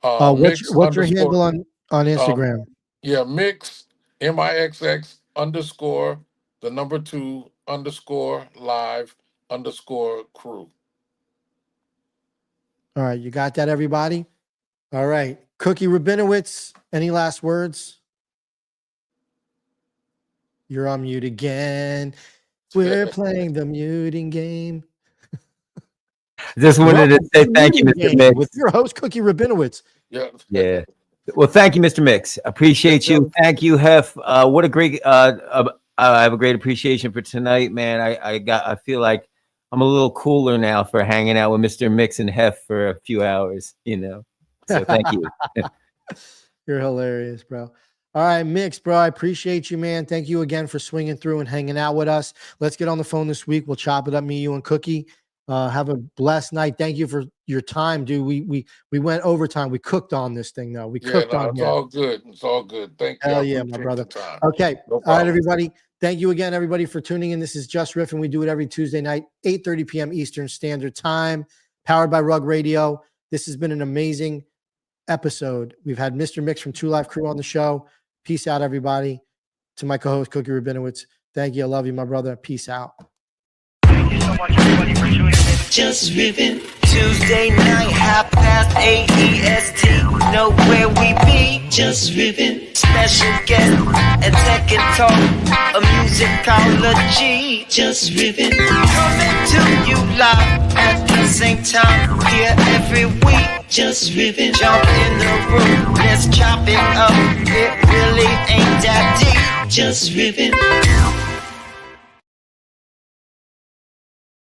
D: What's your handle on Instagram?
H: Mixx, MIXX_2_live_crew.
D: All right, you got that, everybody? All right. Cookie Rabinowitz, any last words? You're on mute again. We're playing the muting game.
E: Just wanted to say thank you, Mr. Mixx.
D: With your host, Cookie Rabinowitz.
H: Yeah.
E: Well, thank you, Mr. Mixx. Appreciate you. Thank you, Hef. What a great I have a great appreciation for tonight, man. I feel like I'm a little cooler now for hanging out with Mr. Mixx and Hef for a few hours, So thank you.
D: You're hilarious, bro. All right, Mixx, bro. I appreciate you, man. Thank you again for swinging through and hanging out with us. Let's get on the phone this week. We'll chop it up, me, you, and Cookie. Have a blessed night. Thank you for your time, dude. We went overtime. We cooked on this thing, though.
H: It's all good. It's all good. Thank you.
D: Hell yeah, my brother. Okay. All right, everybody. Thank you again, everybody, for tuning in. This is Jus Riffin. We do it every Tuesday night, 8:30 p.m. Eastern Standard Time, powered by Rug Radio. This has been an amazing episode. We've had Mr. Mixx from Two Live Crew on the show. Peace out, everybody. To my co-host, Cookie Rabinowitz. Thank you. I love you, my brother. Peace out.
B: Thank you so much, everybody, for tuning in.
C: Jus Riffin. Tuesday night, 8:30 EST. Know where we be. Jus Riffin. Special guest and tech and talk. A musicology. Jus Riffin. Coming to you live at the same time. Here every week. Jus Riffin. Jump in the room. Let's chop it up. It really ain't that deep. Jus Riffin.